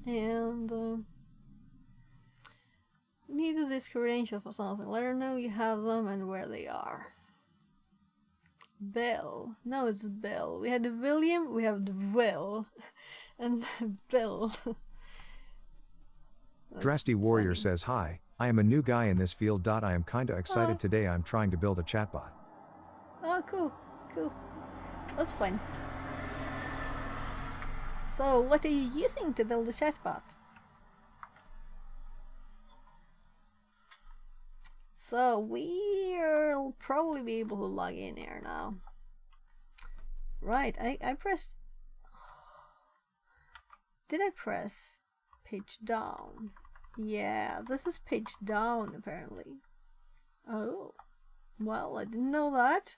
And need this credential for something. Let her know you have them and where they are. Bill. No, it's Bill. We had the William, we have the Will, and Bill. Drasty Warrior funny. says hi, I am a new guy in this field. I am kinda excited today. I'm trying to build a chatbot. Oh, cool, cool. That's fun. So, what are you using to build a chatbot? So, we'll probably be able to log in here now. Right, I pressed... Did I press page down? Yeah, this is page down apparently. Oh, well, I didn't know that.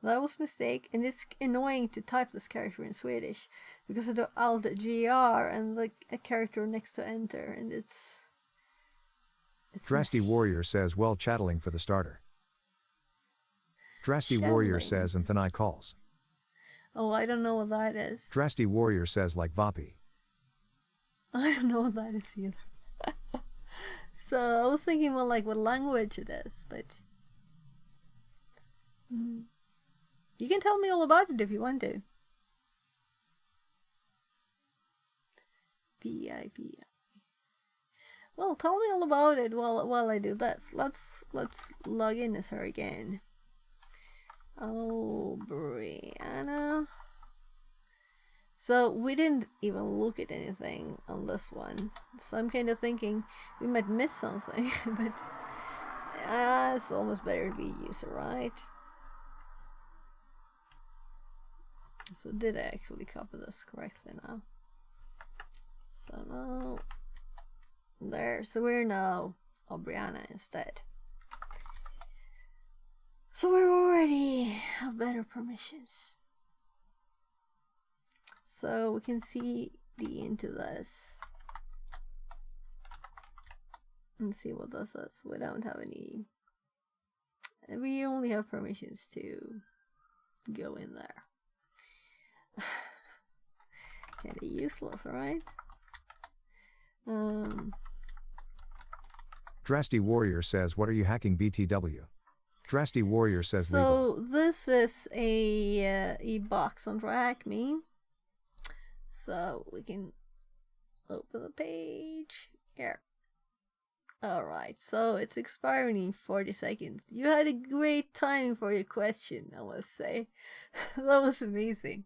That was a mistake, and it's annoying to type this character in Swedish because of the Alt GR and a character next to enter, and it's Drasty Warrior says well chatteling for the starter. Drasty Warrior Chatteling. says and Thanai calls. Oh, I don't know what that is. Drasty Warrior says like Vapi. I don't know what that is either. So I was thinking more like what language it is, but You can tell me all about it if you want to. PIP. Well, tell me all about it while I do this. Let's log in as her again. Oh, Brianna. So we didn't even look at anything on this one. So I'm kind of thinking we might miss something, but it's almost better to be a user, right? So did I actually copy this correctly now? So now, there, so we're now Brianna instead. So we already have better permissions. So we can see into this and see what this is. We don't have any, we only have permissions to go in there. Kinda useless, right? Drasty Warrior says, what are you hacking BTW? Drasty Warrior says legal. So this is a box on TryHackMe. So we can open the page here. Alright, so it's expiring in 40 seconds. You had a great timing for your question, I must say. That was amazing.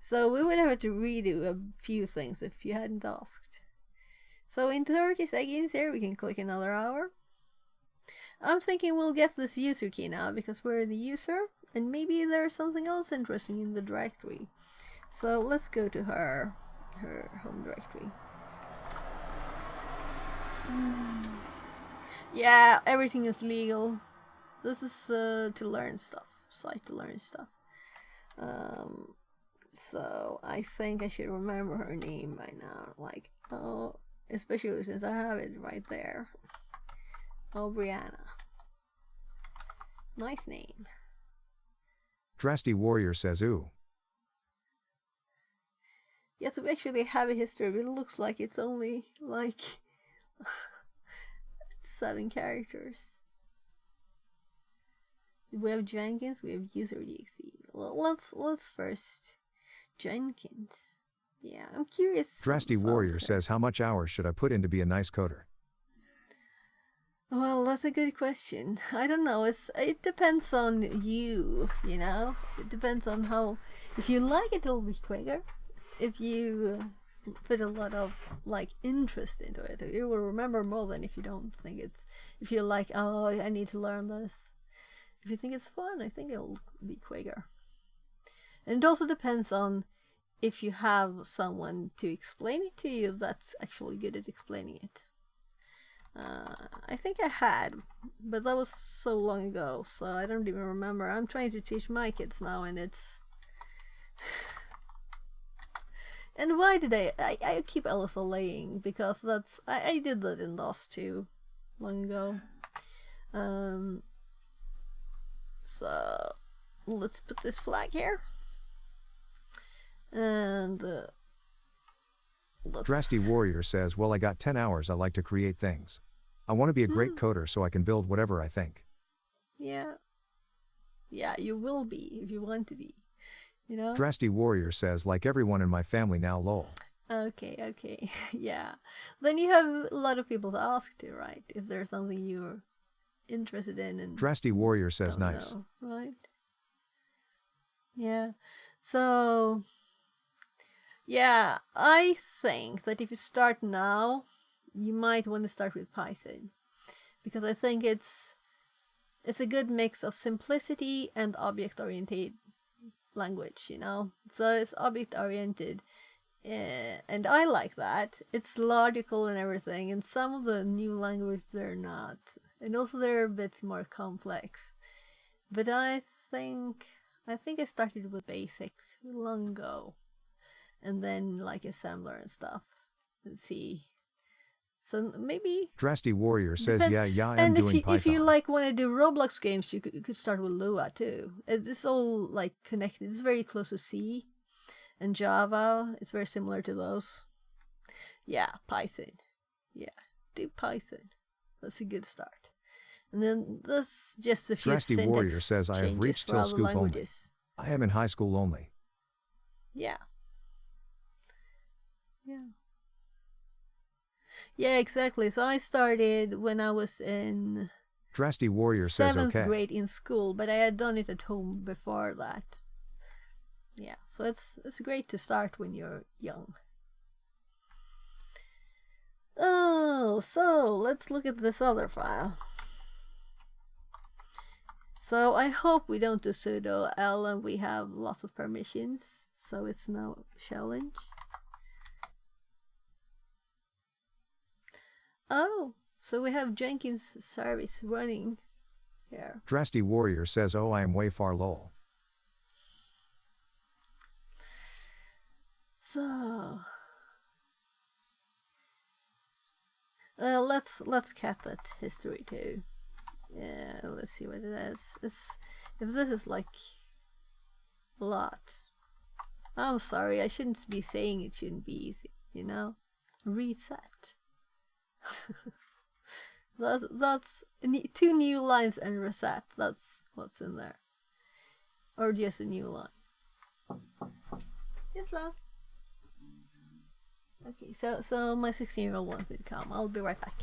So we would have to redo a few things if you hadn't asked. So in 30 seconds here we can click another hour. I'm thinking we'll get this user key now because we're the user, and maybe there's something else interesting in the directory. So let's go to her home directory. Yeah, everything is legal. This is to learn stuff, site to learn stuff. So I think I should remember her name by now, like, oh, especially since I have it right there. Oh, Brianna. Nice name. Drasty Warrior says, ooh. Yes, we actually have a history, but it looks like it's only like 7 characters. We have Jenkins, we have user.exe. Well, let's first Jenkins. Yeah, I'm curious. Drasty Warrior says, how much hours should I put in to be a nice coder? Well, that's a good question. I don't know. It depends on you, you know? It depends on how... If you like it, it'll be quicker. If you put a lot of, like, interest into it, you will remember more than if you don't think it's... If you're like, oh, I need to learn this. If you think it's fun, I think it'll be quicker. And it also depends on if you have someone to explain it to you that's actually good at explaining it. I think I had, but that was so long ago, so I don't even remember. I'm trying to teach my kids now, and it's... And why did I keep LSLAing? Because that's... I did that in DOS too, long ago. So, let's put this flag here. And... Drasty Warrior says, well, I got 10 hours. I like to create things. I want to be a great coder so I can build whatever I think. Yeah. Yeah, you will be if you want to be. You know? Drasty Warrior says, like everyone in my family now, lol. Okay. Yeah. Then you have a lot of people to ask to, right? If there's something you're interested in and Drasty Warrior says, nice. know, right? Yeah. So... Yeah, I think that if you start now, you might want to start with Python, because I think it's a good mix of simplicity and object-oriented language, you know? So it's object-oriented, and I like that. It's logical and everything, and some of the new languages they're not. And also they're a bit more complex. But I think I started with BASIC long ago. And then like assembler and stuff, and see. So maybe Drasty Warrior says, depends. yeah, I'm and doing Python. If you like want to do Roblox games, you could start with Lua too. It's all like connected. It's very close to C and Java. It's very similar to those. Yeah, Python. Yeah, do Python. That's a good start. And then this just a few Drasty syntax Warrior says, I have changes reached for till other scoop only. languages. I am in high school only. Yeah. Yeah. Yeah, exactly. So I started when I was in Drasty Warrior says, 7th okay. grade in school, but I had done it at home before that. Yeah, so it's great to start when you're young. Oh, so let's look at this other file. So I hope we don't do sudo L and we have lots of permissions, so it's no challenge. Oh, so we have Jenkins service running here. Drasty Warrior says, oh, I am way far lol. So let's cat that history too. Yeah, let's see what it is. If this is like a lot. I'm sorry, I shouldn't be saying it shouldn't be easy, you know? Reset. that's 2 new lines and reset. That's what's in there. Or just a new line. Yes, love. Okay, so my 16-year-old wants me to come. I'll be right back.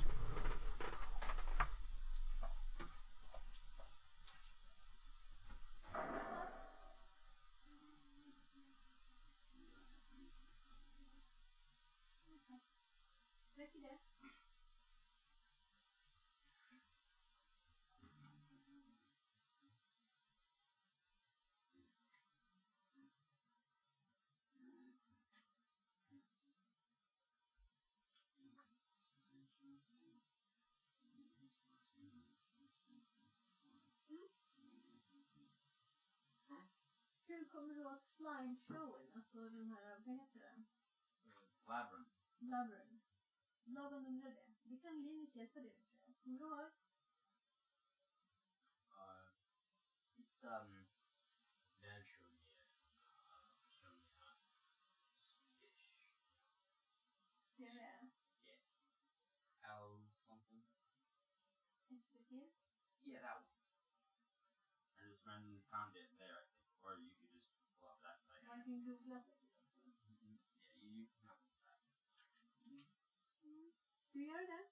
Hur kommer du åt slideshowen? Alltså den här, vad heter den? Labyrinth. Labyrinth. Laban undrar det. Det kan Linus hjälpa dig med, tror jag. Kommer du ihåg? It's naturally show me how Swedish. Det är det. Yeah. How something. SVT? Yeah, that one. I just randomly found it there, I think. Or you could just pull up that site. Man kan googla sig till också. Yeah, you can have that. Ska vi göra det?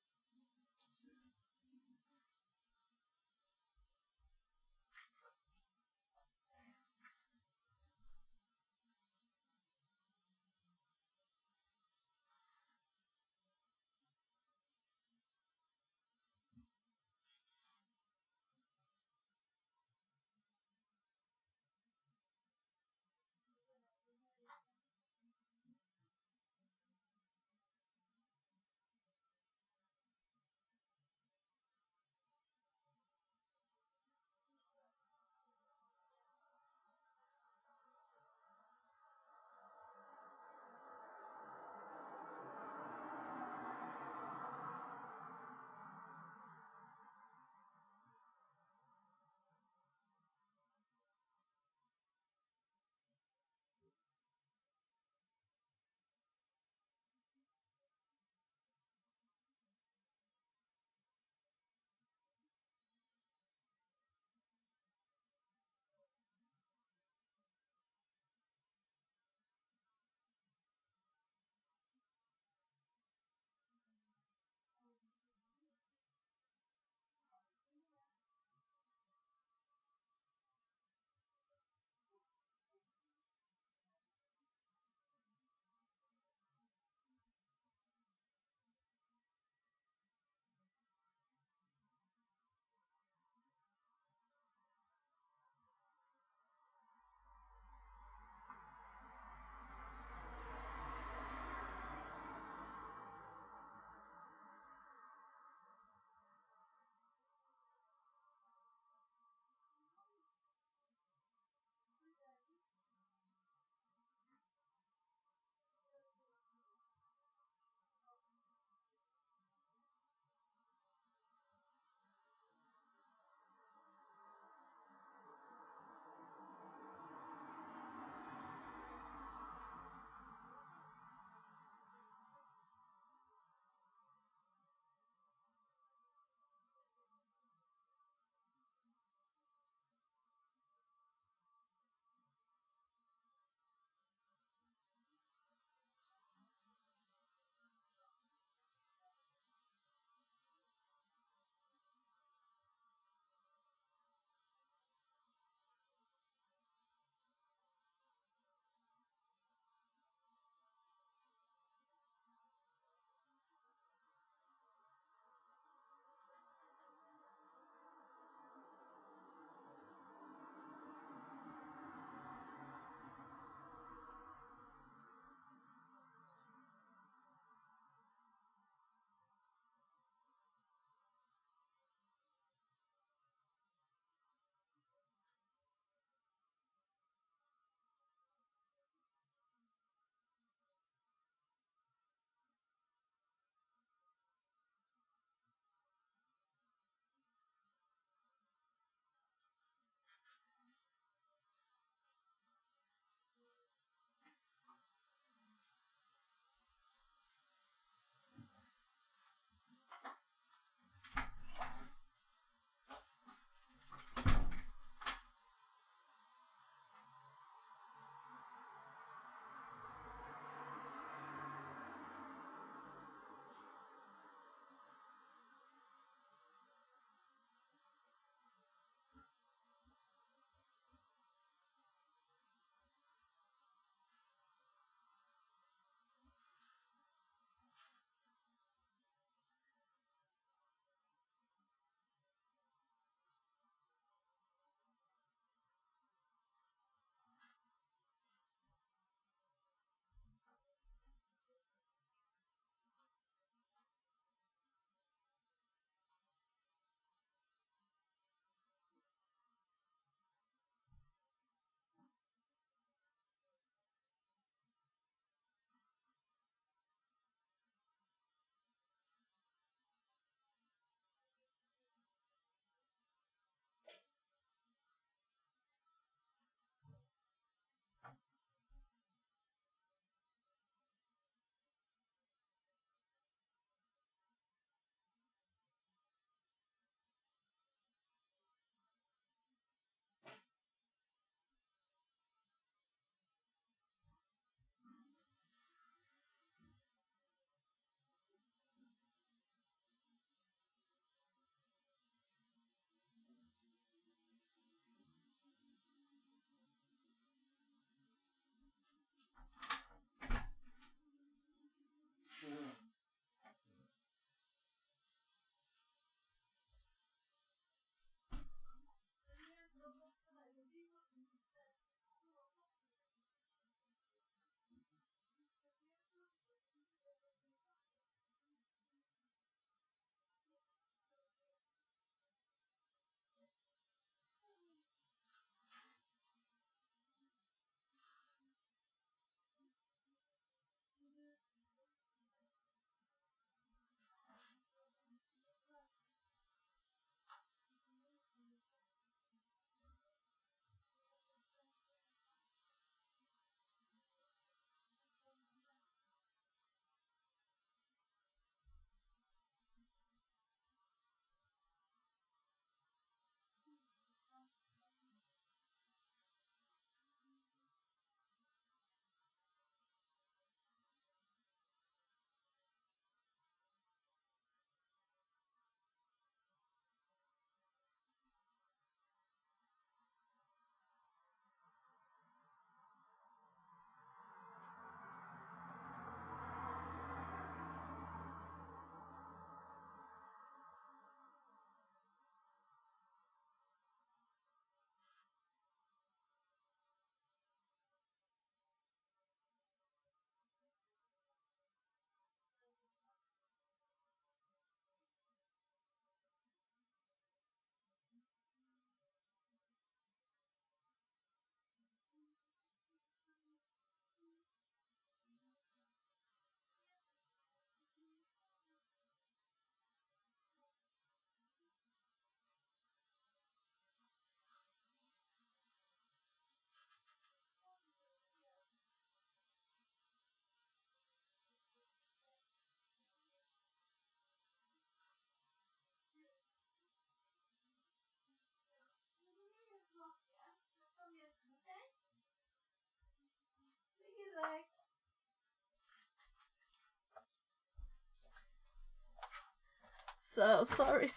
So sorry.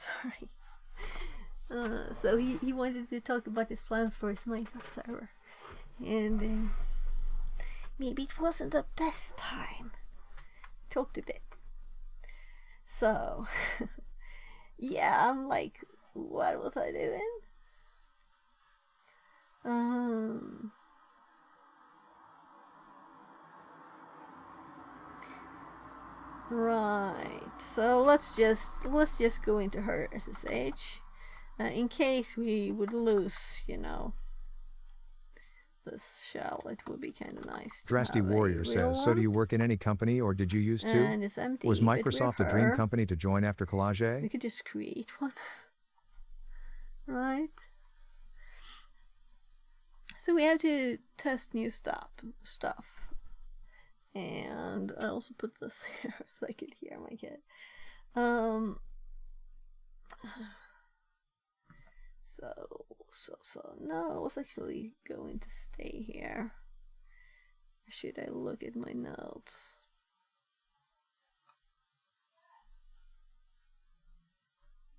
So he wanted to talk about his plans for his Minecraft server, and maybe it wasn't the best time. Talked a bit. So yeah, I'm like, what was I doing? Right. So let's just go into her SSH, in case we would lose, this shell. It would be kind of nice. Drasty Warrior says, so do you work in any company or did you used to? And it's empty. Was but Microsoft we're a dream her. company to join after We Collage? could just create one. Right? So we have to test new stuff. And I also put this here so I could hear my kid. So no, I was actually going to stay here. Or should I look at my notes?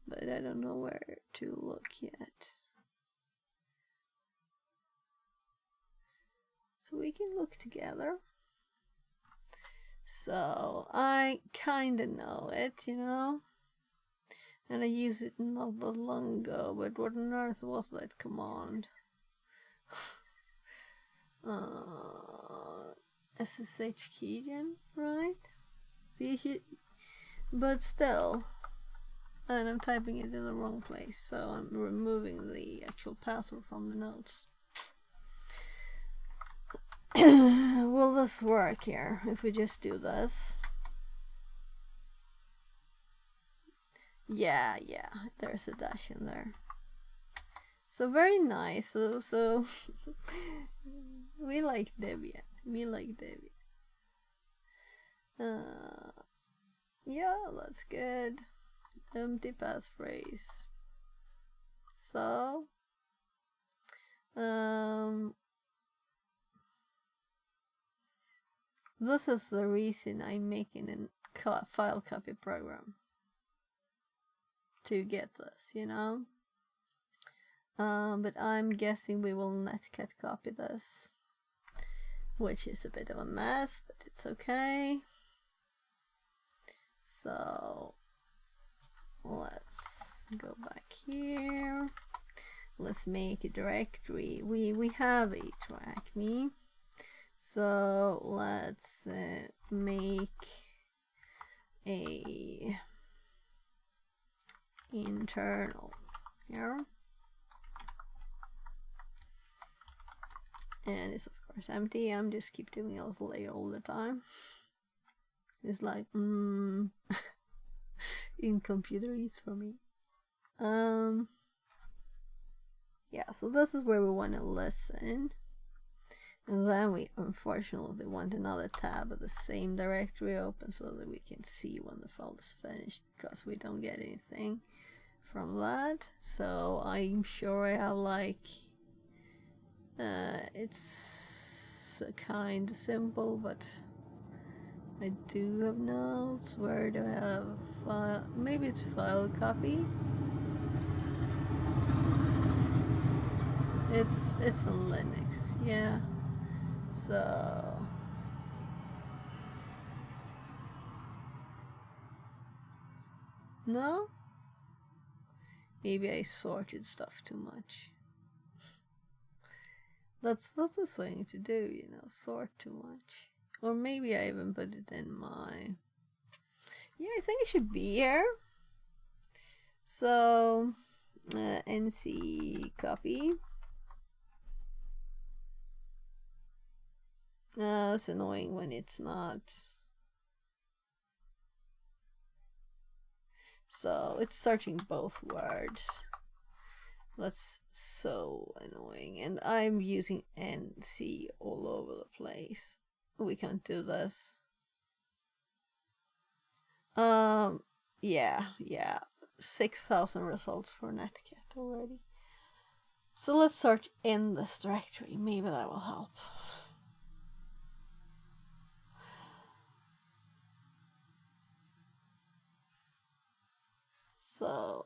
But I don't know where to look yet. So we can look together. So I kinda know it, and I used it not that long ago, but what on earth was that command? SSH keygen, right? See, but still, and I'm typing it in the wrong place, so I'm removing the actual password from the notes. Will this work here if we just do this? Yeah, there's a dash in there. So very nice. So we like Debian. Me like Debian. Yeah, that's good. Empty passphrase. So this is the reason I'm making a file copy program to get this, but I'm guessing we will netcat copy this, which is a bit of a mess, but it's okay. So let's go back here. Let's make a directory. We have a TryHackMe. So let's make a internal here, and it's of course empty. I'm just keep doing LA all the time. It's like in computer eats for me. Yeah, so this is where we want to listen. And then we unfortunately want another tab of the same directory open so that we can see when the file is finished, because we don't get anything from that. So I'm sure I have it's kind of simple, but I do have notes. Where do I have maybe it's file copy. It's on Linux, yeah. So no, maybe I sorted stuff too much. That's a thing to do, sort too much. Or maybe I even put it in my. Yeah, I think it should be here. So nc copy. It's annoying when it's not. So it's searching both words. That's so annoying. And I'm using NC all over the place. We can't do this. Yeah. 6,000 results for netcat already. So let's search in this directory. Maybe that will help. So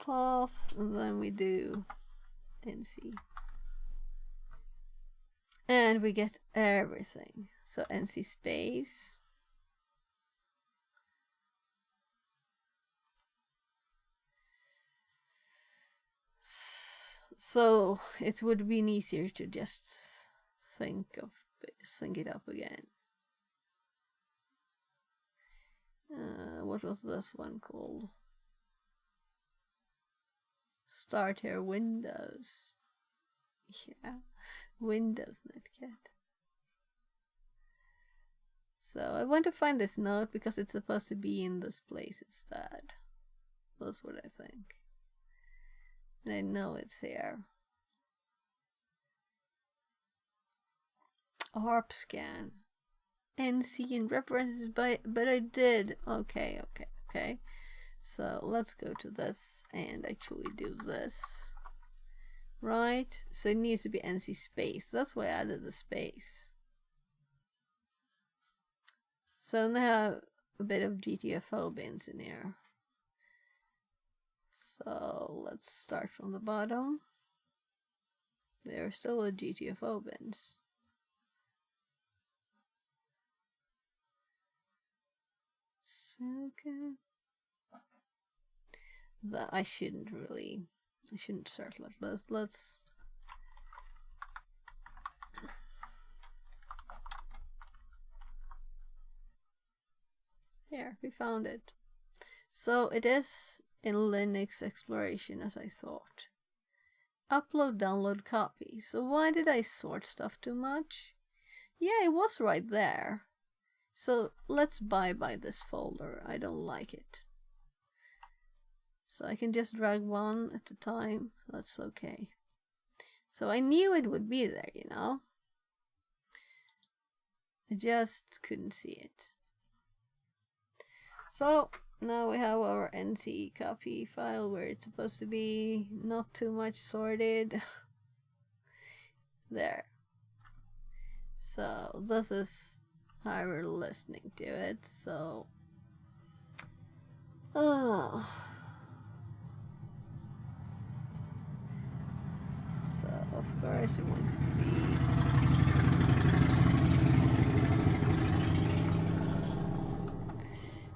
path, and then we do NC. And we get everything. So NC space. So it would have been easier to just sync it up again. What was this one called? Start here Windows. Yeah, Windows Netcat. So I want to find this note because it's supposed to be in this place instead. That's what I think. And I know it's here. ARP scan. NC and references but I did. Okay. So let's go to this and actually do this. Right? So it needs to be NC space. That's why I added the space. So now a bit of GTFO bins in here. So let's start from the bottom. There are still a GTFO bins. So good. That I shouldn't start like this. Let's here, we found it. So it is in Linux exploration as I thought. Upload, download, copy. So why did I sort stuff too much? Yeah, it was right there. So let's bye this folder. I don't like it. So I can just drag one at a time. That's okay. So I knew it would be there, you know. I just couldn't see it. So now we have our NC copy file where it's supposed to be, not too much sorted. There. So this is how we're listening to it. So so of course we want it to be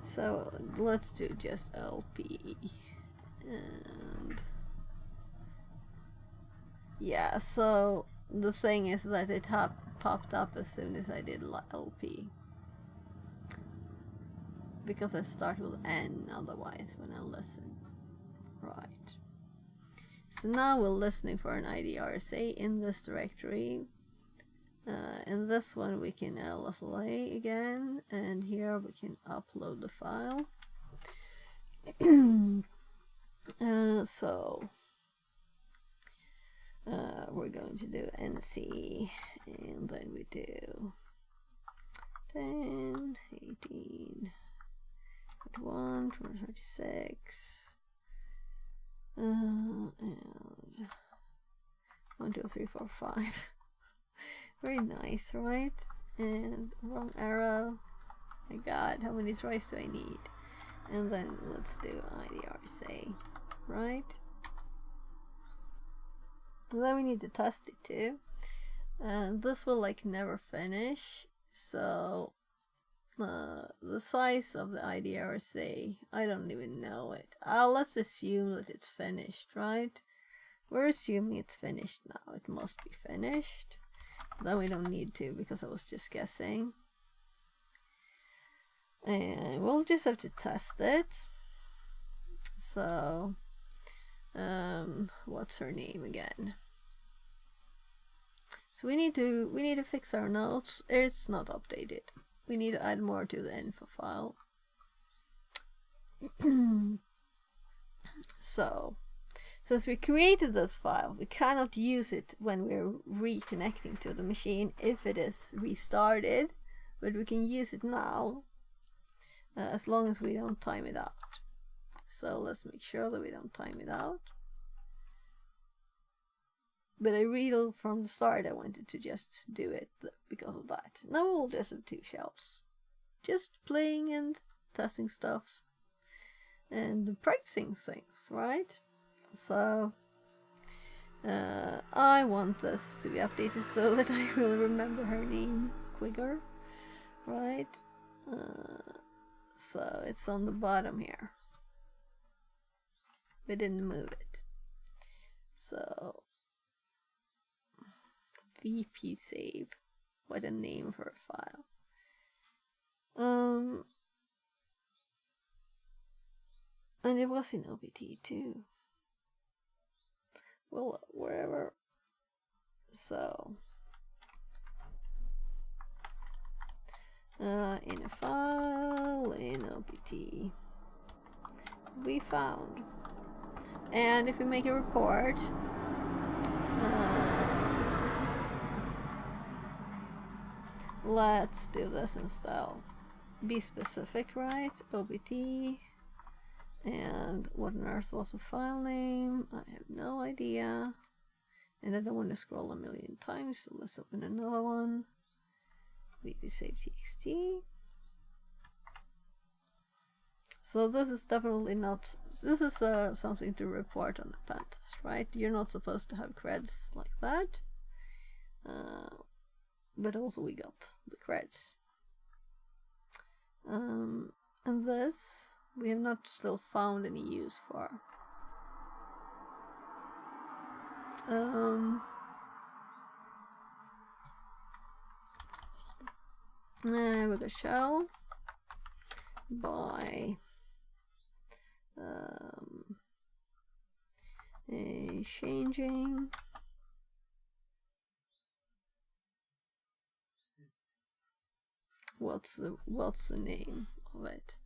so let's do just LP and yeah, so the thing is that it popped up as soon as I did LP because I start with N otherwise when I listen. Right. So now we're listening for an IDRSA in this directory. In this one we can LSLA again, and here we can upload the file. So we're going to do NC, and then we do 10, 18, 21, 36, and 1, 2, 3, 4, 5. Very nice, right? And wrong arrow. My god, how many tries do I need? And then let's do IDRSA, right? And then we need to test it too. And this will like never finish. So the size of the IDRSA, I don't even know it. Let's assume that it's finished, right? We're assuming it's finished now. It must be finished. Then we don't need to because I was just guessing. And we'll just have to test it. So what's her name again? So we need to fix our notes. It's not updated. We need to add more to the info file. So since we created this file, we cannot use it when we're reconnecting to the machine if it is restarted, but we can use it now as long as we don't time it out. So let's make sure that we don't time it out. But I really, from the start, I wanted to just do it because of that. Now we'll just have 2 shells. Just playing and testing stuff. and practicing things, right? So I want this to be updated so that I will remember her name quicker, right? So it's on the bottom here. We didn't move it. So VP save. What a name for a file. And it was in OBT too. Well, wherever. So in a file in OBT we found, and if we make a report, let's do this instead. Be specific, right? OBT, and what on earth was the file name? I have no idea, and I don't want to scroll a million times, so let's open another one. VP save txt. So this is definitely not, this is something to report on the pen test, right? You're not supposed to have creds like that, but also we got the creds. And this we have not still found any use for. We got shell by changing what's the name of it?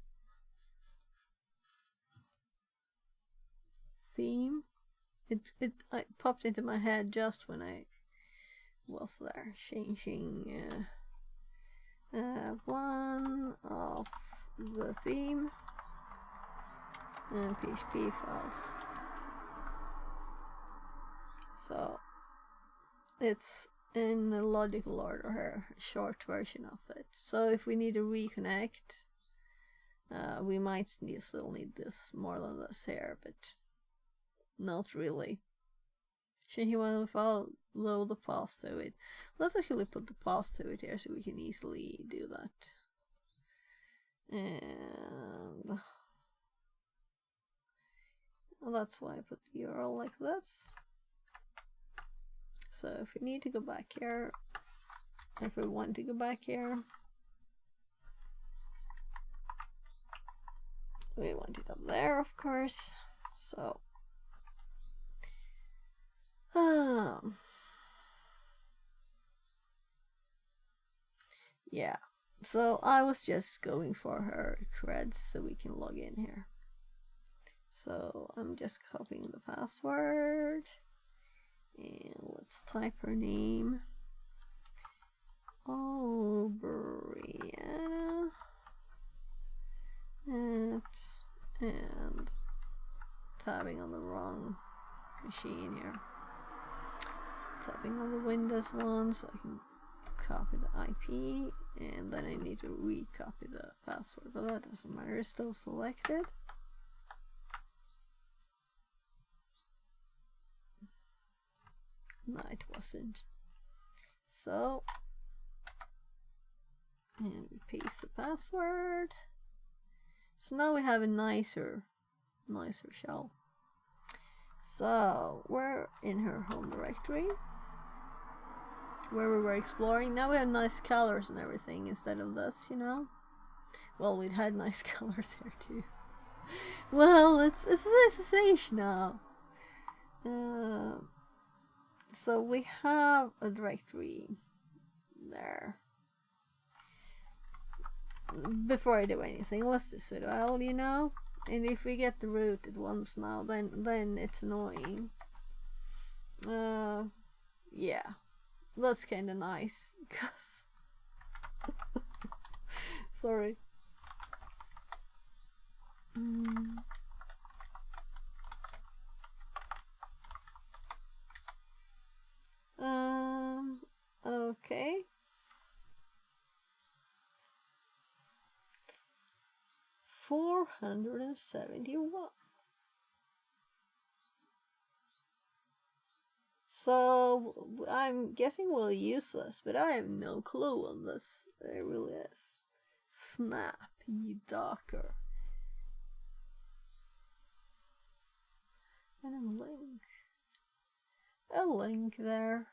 Theme. It popped into my head just when I was there. Changing one of the theme and PHP files. So it's in a logical order here, a short version of it. So if we need to reconnect, we might still need this more than this here, but not really. Changing one of the file, load the path to it. Let's actually put the path to it here so we can easily do that. And well, that's why I put the URL like this. So if we need to go back here, if we want to go back here, we want it up there, of course. So yeah, so I was just going for her creds so we can log in here. So I'm just copying the password and let's type her name. Oh, Brianna. And tapping on the wrong machine here. Tapping on the Windows one so I can copy the IP, and then I need to recopy the password, but that doesn't matter, it's still selected. No, it wasn't. So, and we paste the password. So now we have a nicer shell. So we're in her home directory where we were exploring. Now we have nice colors and everything instead of this, you know. Well, we'd had nice colors here too. Well, it's SSH now. So we have a directory there. Before I do anything, let's do sudo l, you know. And if we get the root at once now, then it's annoying. Yeah, that's kind of nice. Cause sorry. Okay. For 471. So I'm guessing we'll use this, but I have no clue what this really is. Snap, you darker. And a link. A link there.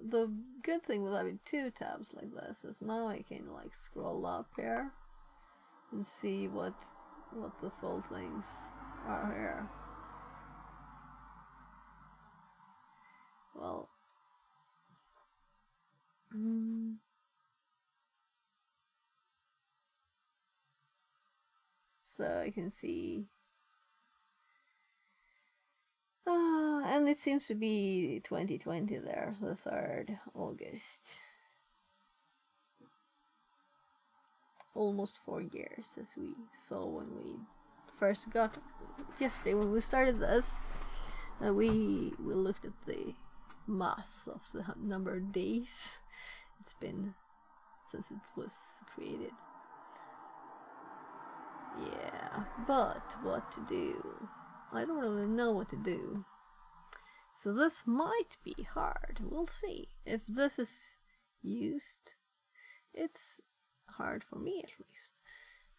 The good thing with having two tabs like this is now I can like scroll up here and see what the full things are here. Well, so I can see, and it seems to be 2020 there, the 3rd August. Almost 4 years, as we saw when we first got yesterday when we started this. We looked at the math of the number of days it's been since it was created. Yeah, but what to do? I don't really know what to do. So this might be hard. We'll see. If this is used, it's hard for me at least,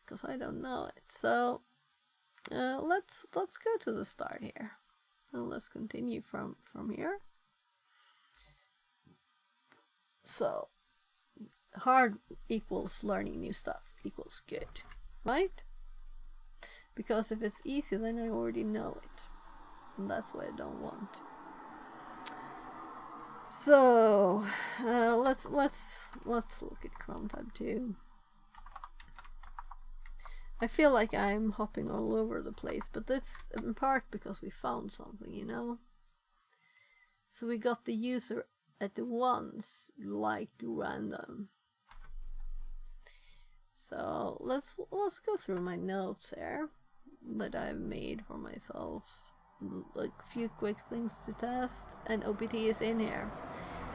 because I don't know it. So let's go to the start here, and let's continue from here. So hard equals learning new stuff equals good, right? Because if it's easy, then I already know it, and that's what I don't want. So let's look at Chrome tab 2. I feel like I'm hopping all over the place, but that's in part because we found something, you know. So we got the user at once, like random. So let's go through my notes here that I've made for myself. Like a few quick things to test, and OPT is in here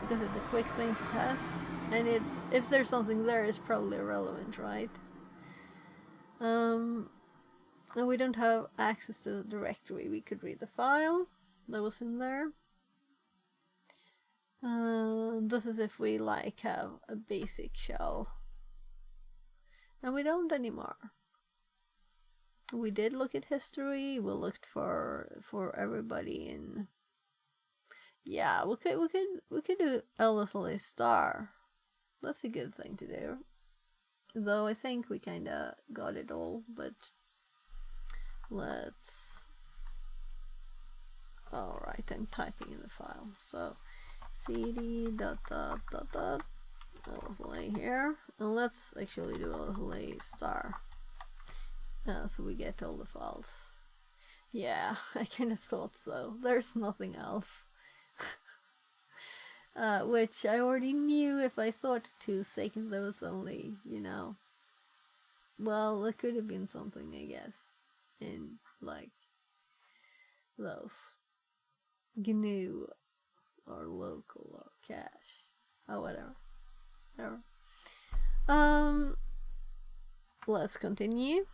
because it's a quick thing to test, and it's, if there's something there, it's probably irrelevant, right? And we don't have access to the directory. We could read the file that was in there. This is if we like have a basic shell, and we don't anymore. We did look at history. We looked for everybody in. Yeah, we could do LSLA star. That's a good thing to do. Though I think we kinda got it all, but let's. Alright, I'm typing in the file. So cd dot LSLA here, and let's actually do LSLA star. So we get all the files. Yeah, I kind of thought so. There's nothing else. Which I already knew if I thought 2 seconds there was only, you know. Well, there could have been something, I guess, in like those GNU or local or cache or whatever. Let's continue.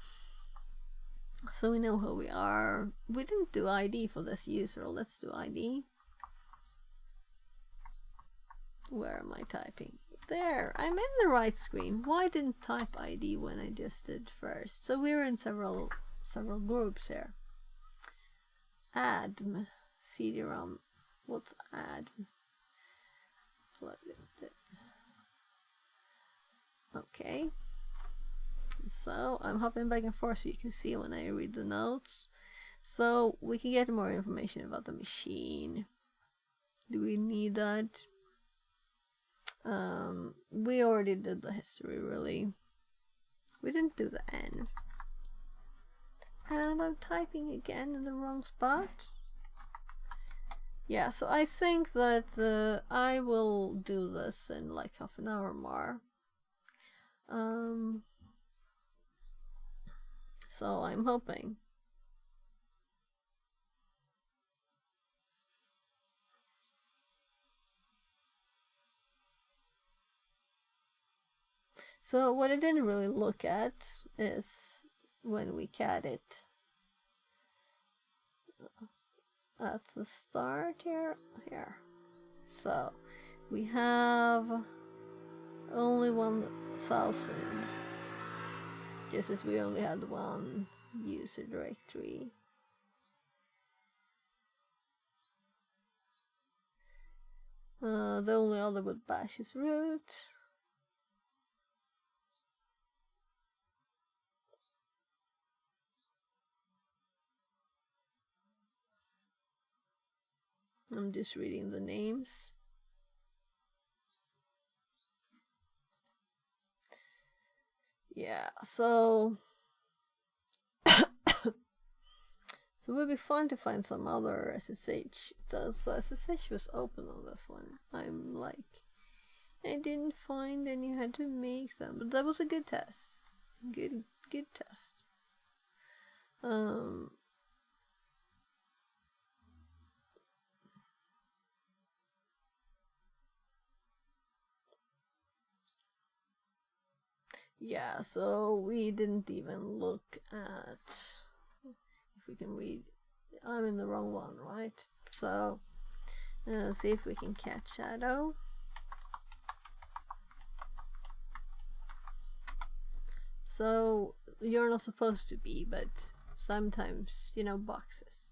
So we know who we are. We didn't do ID for this user. Let's do ID. Where am I typing? There, I'm in the right screen. Why didn't type ID when I just did first? So we're in several groups here. Adm, CD-ROM. What's adm? Plug it. Okay. So I'm hopping back and forth so you can see when I read the notes. So we can get more information about the machine. Do we need that? We already did the history, really. We didn't do the N. And I'm typing again in the wrong spot. Yeah, so I think that I will do this in like half an hour more. So I'm hoping. So what I didn't really look at is when we cat it at the start here. So we have only 1,000, just as we only had one user directory. The only other with bash is root. I'm just reading the names. Yeah, so so it would be fun to find some other SSH. So SSH was open on this one. I'm like, I didn't find any. Had to make them, but that was a good test. Good test. Yeah, so we didn't even look at if we can read. I'm in the wrong one, right? So see if we can catch shadow. So you're not supposed to be, but sometimes, you know, boxes.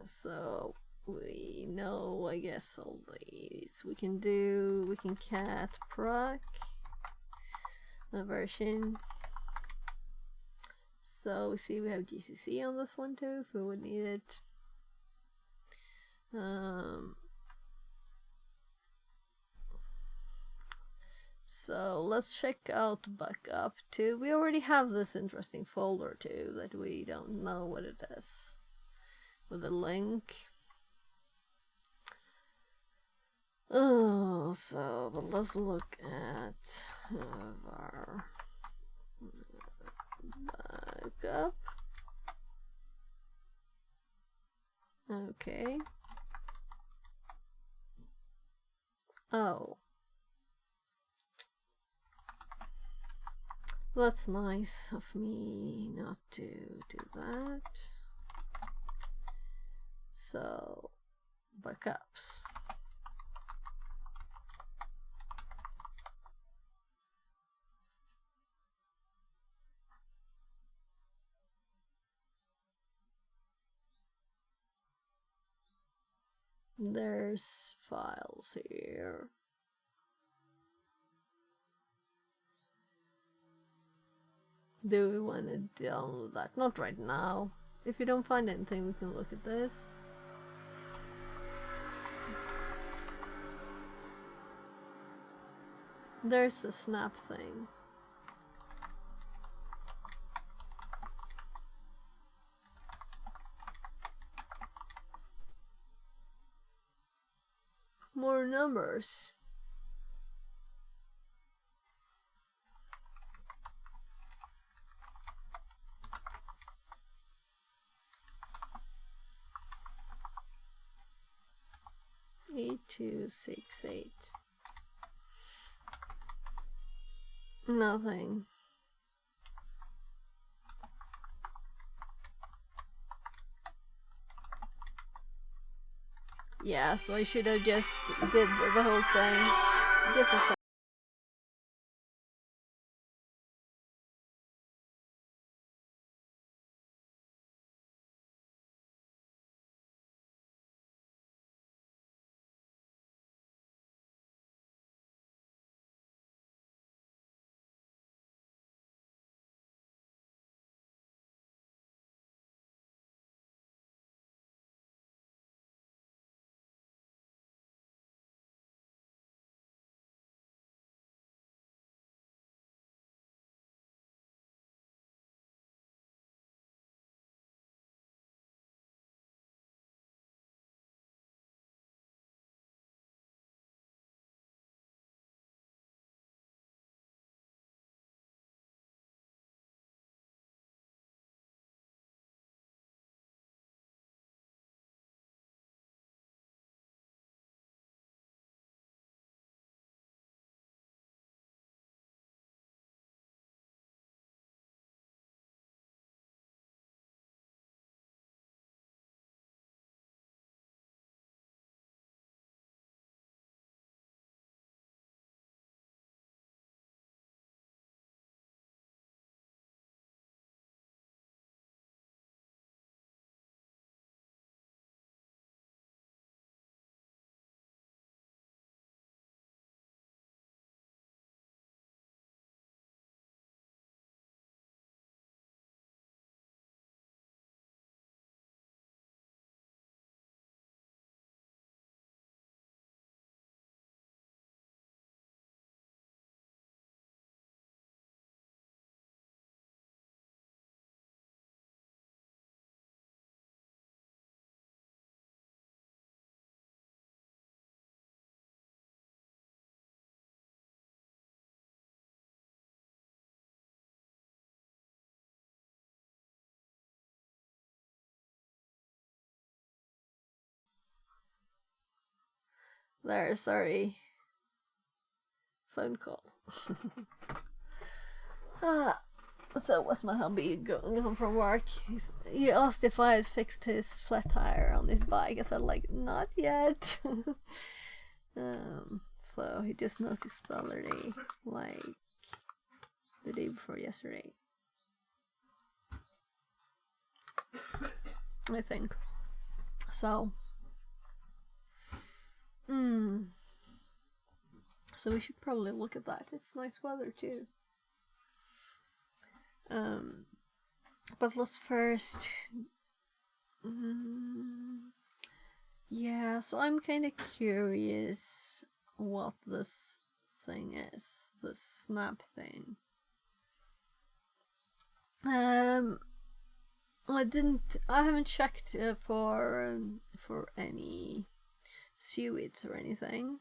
So we know, I guess, all these we can do. We can cat proc a version. So we see we have GCC on this one too if we would need it. So let's check out backup too. We already have this interesting folder too that we don't know what it is with a link. Oh, so but let's look at our backup. Okay. Oh. That's nice of me not to do that. So, backups. There's files here. Do we want to download that? Not right now. If you don't find anything, we can look at this. There's a snap thing. More numbers. Eight, 2, 6, 8. Nothing. Yeah, so I should have just did the whole thing. Just a second. There, sorry. Phone call. So what's my hubby going home from work? He asked if I had fixed his flat tire on his bike. I said like, not yet. So he just noticed already, like the day before yesterday, I think. So, so we should probably look at that. It's nice weather too. But let's first, yeah. So I'm kind of curious what this thing is, this snap thing. I haven't checked for any seaweeds or anything.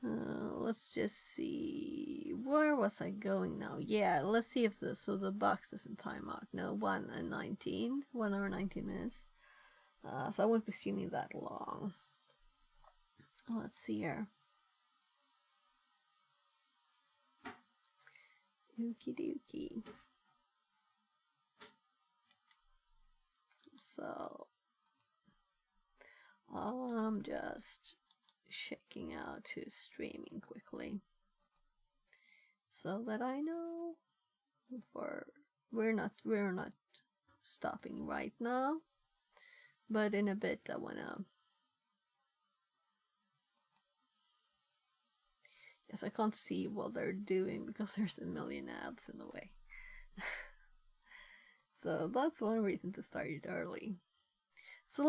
Let's just see, where was I going now? Yeah, let's see if so the box doesn't time out. No, 1 hour 19 minutes. So I won't be streaming that long. Let's see here. Okie dokie. So I'm just checking out who's streaming quickly, so that I know. We're not stopping right now, but in a bit I wanna. Yes, I can't see what they're doing because there's a million ads in the way. So that's one reason to start it early. So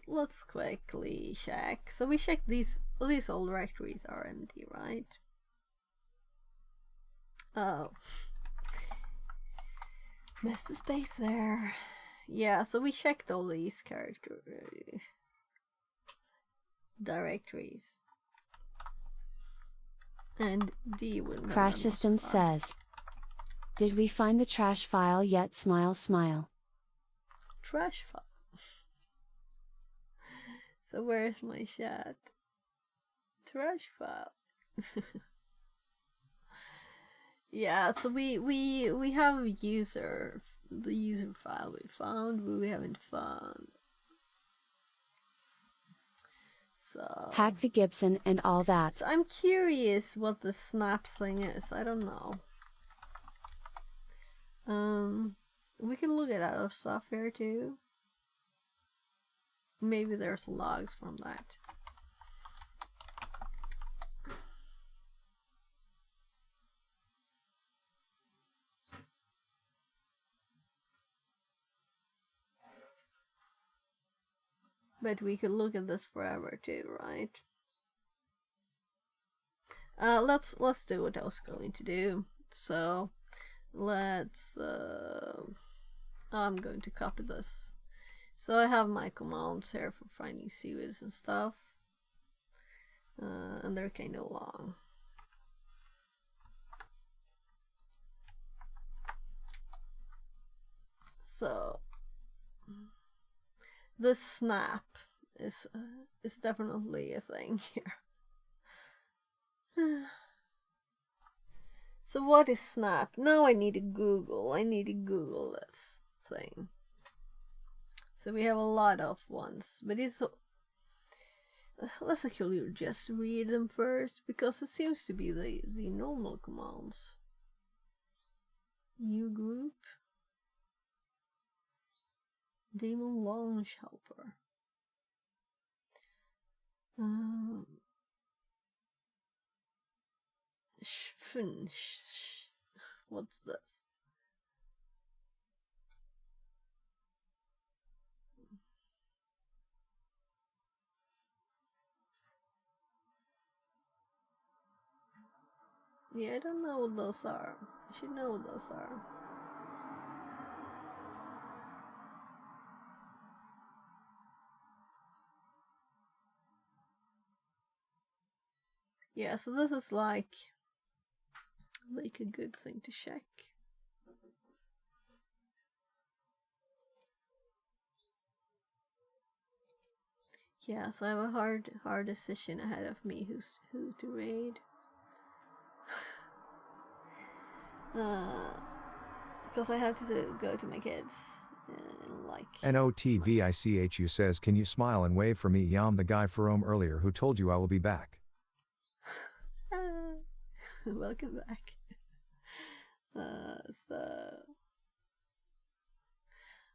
let's quickly check. So we checked these old directories are empty, right? Oh, missed the space there. Yeah, so we checked all these directories. And D wouldn't. Crash System says, did we find the trash file yet? Smile smile. Trash file. So where's my chat? Trash file. Yeah, so we have the user file we found, but we haven't found. So Hack the Gibson and all that. So I'm curious what the snap thing is. I don't know. We can look at our software too. Maybe there's logs from that. But we could look at this forever too, right? Let's do what I was going to do. So let's I'm going to copy this. So I have my commands here for finding seaweeds and stuff, and they're kind of long. So the snap is definitely a thing here. So what is snap? Now I need to Google. This thing. So we have a lot of ones, but it's let's actually just read them first, because it seems to be the normal commands. New group. Demon launch helper. What's this? Yeah, I don't know what those are. I should know what those are. Yeah, so this is like a good thing to check. Yeah, so I have a hard decision ahead of me who to raid. Because I have to go to my kids. Like NOTVICHU says, can you smile and wave for me? Yam, the guy from earlier who told you I will be back. Welcome back.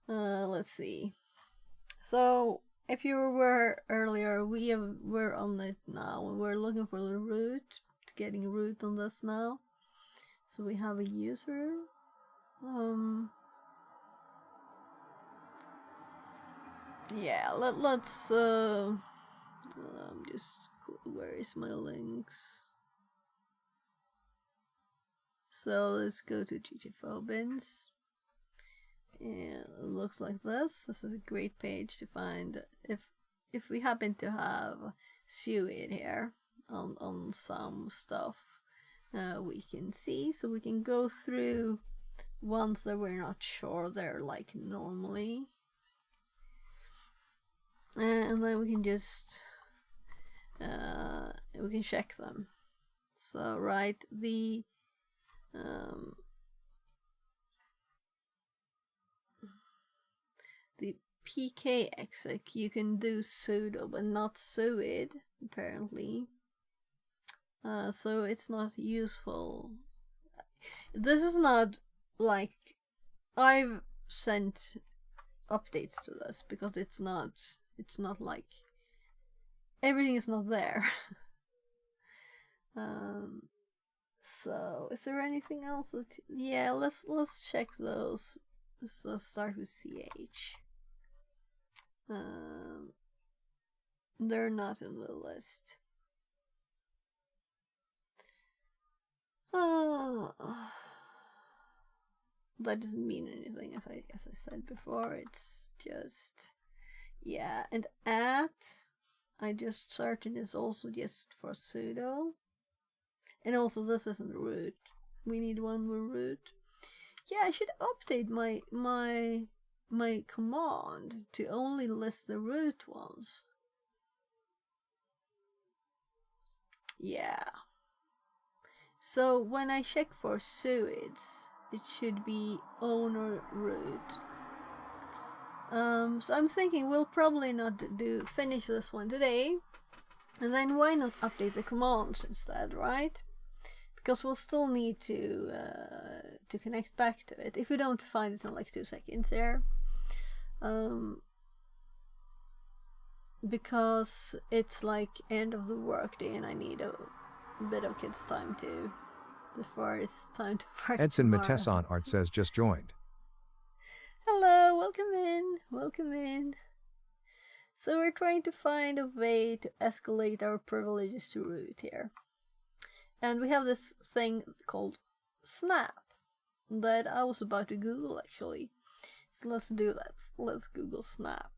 Let's see. So if you were earlier, we're on it now, and we're looking for the root, getting root on this now. So we have a user. Yeah, let's just, where is my links? So let's go to GTFO bins. And it looks like this. This is a great page to find if we happen to have suid here on some stuff. We can see, so we can go through ones that we're not sure they're like normally, and then we can just we can check them. So right, the PK exec you can do sudo but not suid apparently. So it's not useful. This is not like I've sent updates to this because it's not like everything is not there. So is there anything else yeah, let's check those. Let's start with CH. They're not in the list. That doesn't mean anything, as I said before. It's just, yeah. And I just certain is also just for sudo. And also this isn't root. We need one more root. Yeah, I should update my command to only list the root ones. Yeah. So when I check for suids, it should be owner root. So I'm thinking we'll probably not finish this one today, and then why not update the commands instead, right? Because we'll still need to connect back to it if we don't find it in like 2 seconds there. Because it's like end of the workday and I need a bit of kids' time too before it's time to work. Edson Matesson Art says just joined. Hello, welcome in. So we're trying to find a way to escalate our privileges to root here. And we have this thing called Snap that I was about to Google actually. So let's do that. Let's Google Snap.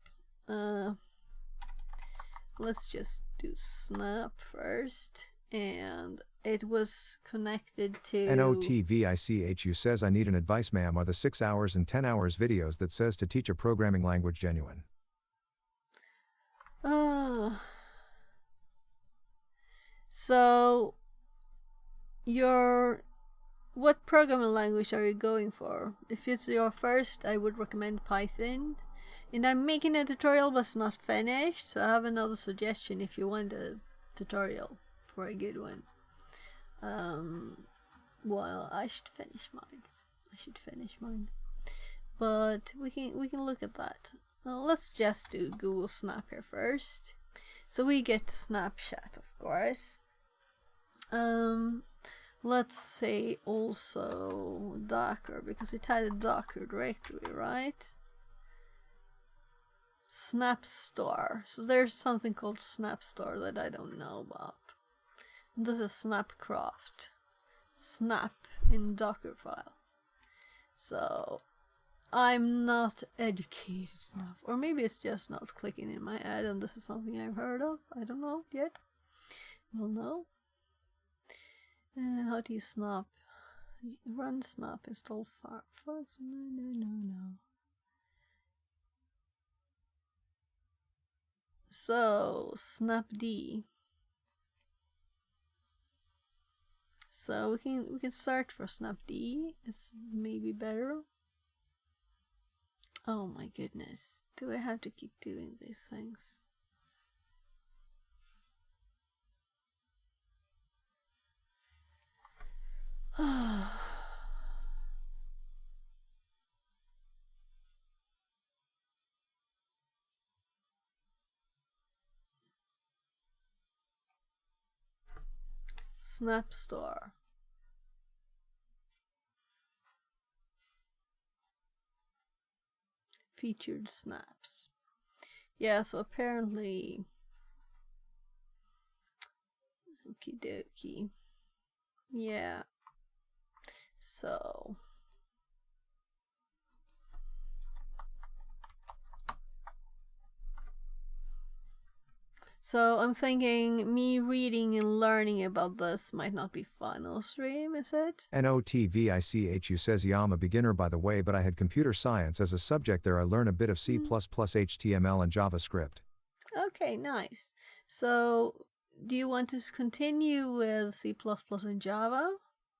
Let's just do Snap first. And it was connected to NOTVICHU says I need an advice, ma'am. Are the 6 hours and 10 hours videos that says to teach a programming language genuine? So what programming language are you going for? If it's your first, I would recommend Python. And I'm making a tutorial but it's not finished, so I have another suggestion if you want a tutorial for a good one. Well, I should finish mine. But we can look at that. Well, let's just do Google Snap here first. So we get Snapchat, of course. Let's say also Docker, because it had a Docker directory, right? Snap Store. So there's something called Snap Store that I don't know about. This is Snapcraft. Snap in Docker file. So I'm not educated enough, or maybe it's just not clicking in my head and this is something I've heard of. I don't know yet. We'll know. How do you snap? Run snap, install Firefox? No. So snapd. So we can search for snapd. It's maybe better. Oh my goodness. Do I have to keep doing these things? Snap Store. Featured snaps. Yeah, so apparently. Okie dokie. Yeah. So. So I'm thinking me reading and learning about this might not be fun on stream, is it? NOTVICHU says, yeah, I'm a beginner by the way, but I had computer science as a subject there. I learn a bit of C++, HTML and JavaScript. Okay, nice. So do you want to continue with C++ and Java?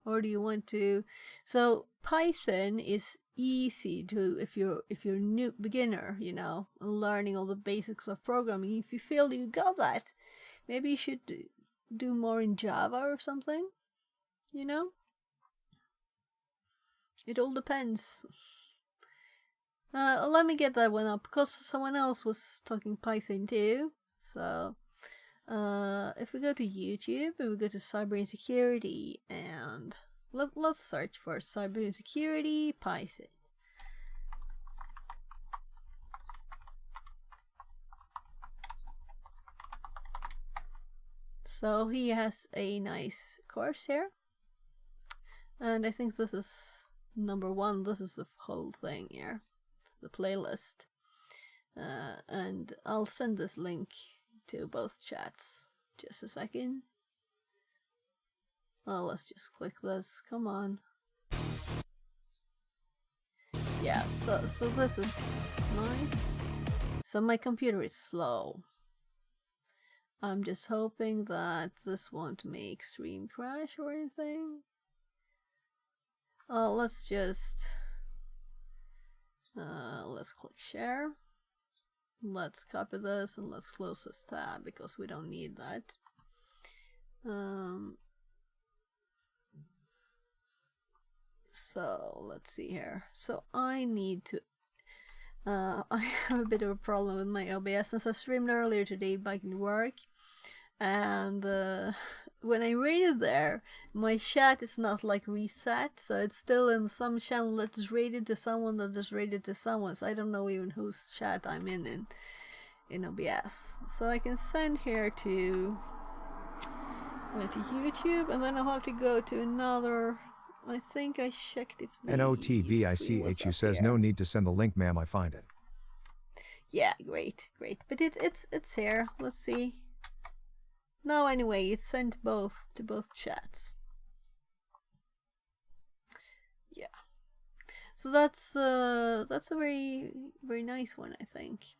Or do you want to... So Python is easy to, if you're new beginner, you know, learning all the basics of programming. If you feel you got that, maybe you should do more in Java or something, you know? It all depends. Let me get that one up, because someone else was talking Python too. So if we go to YouTube and we go to cyber insecurity, and let's search for cyber insecurity Python. So he has a nice course here, and I think this is number 1. This is the whole thing here, the playlist, and I'll send this link to both chats. Just a second. Oh, let's just click this. Come on. Yeah, so this is nice. So my computer is slow. I'm just hoping that this won't make stream crash or anything. Let's just let's click share. Let's copy this and let's close this tab because we don't need that. So let's see here. So I need to I have a bit of a problem with my OBS since I streamed earlier today back in work, and when I rated there, my chat is not like reset, so it's still in some channel that is rated to someone that is rated to someone, so I don't know even whose chat I'm in OBS. So I can send here to YouTube, and then I'll have to go to another. I think I checked if the NOTVICHU says, no need to send the link, ma'am, I find it. Yeah, great. But it's here. Let's see. No, anyway, it's sent to both chats. Yeah. So that's a very, very nice one, I think.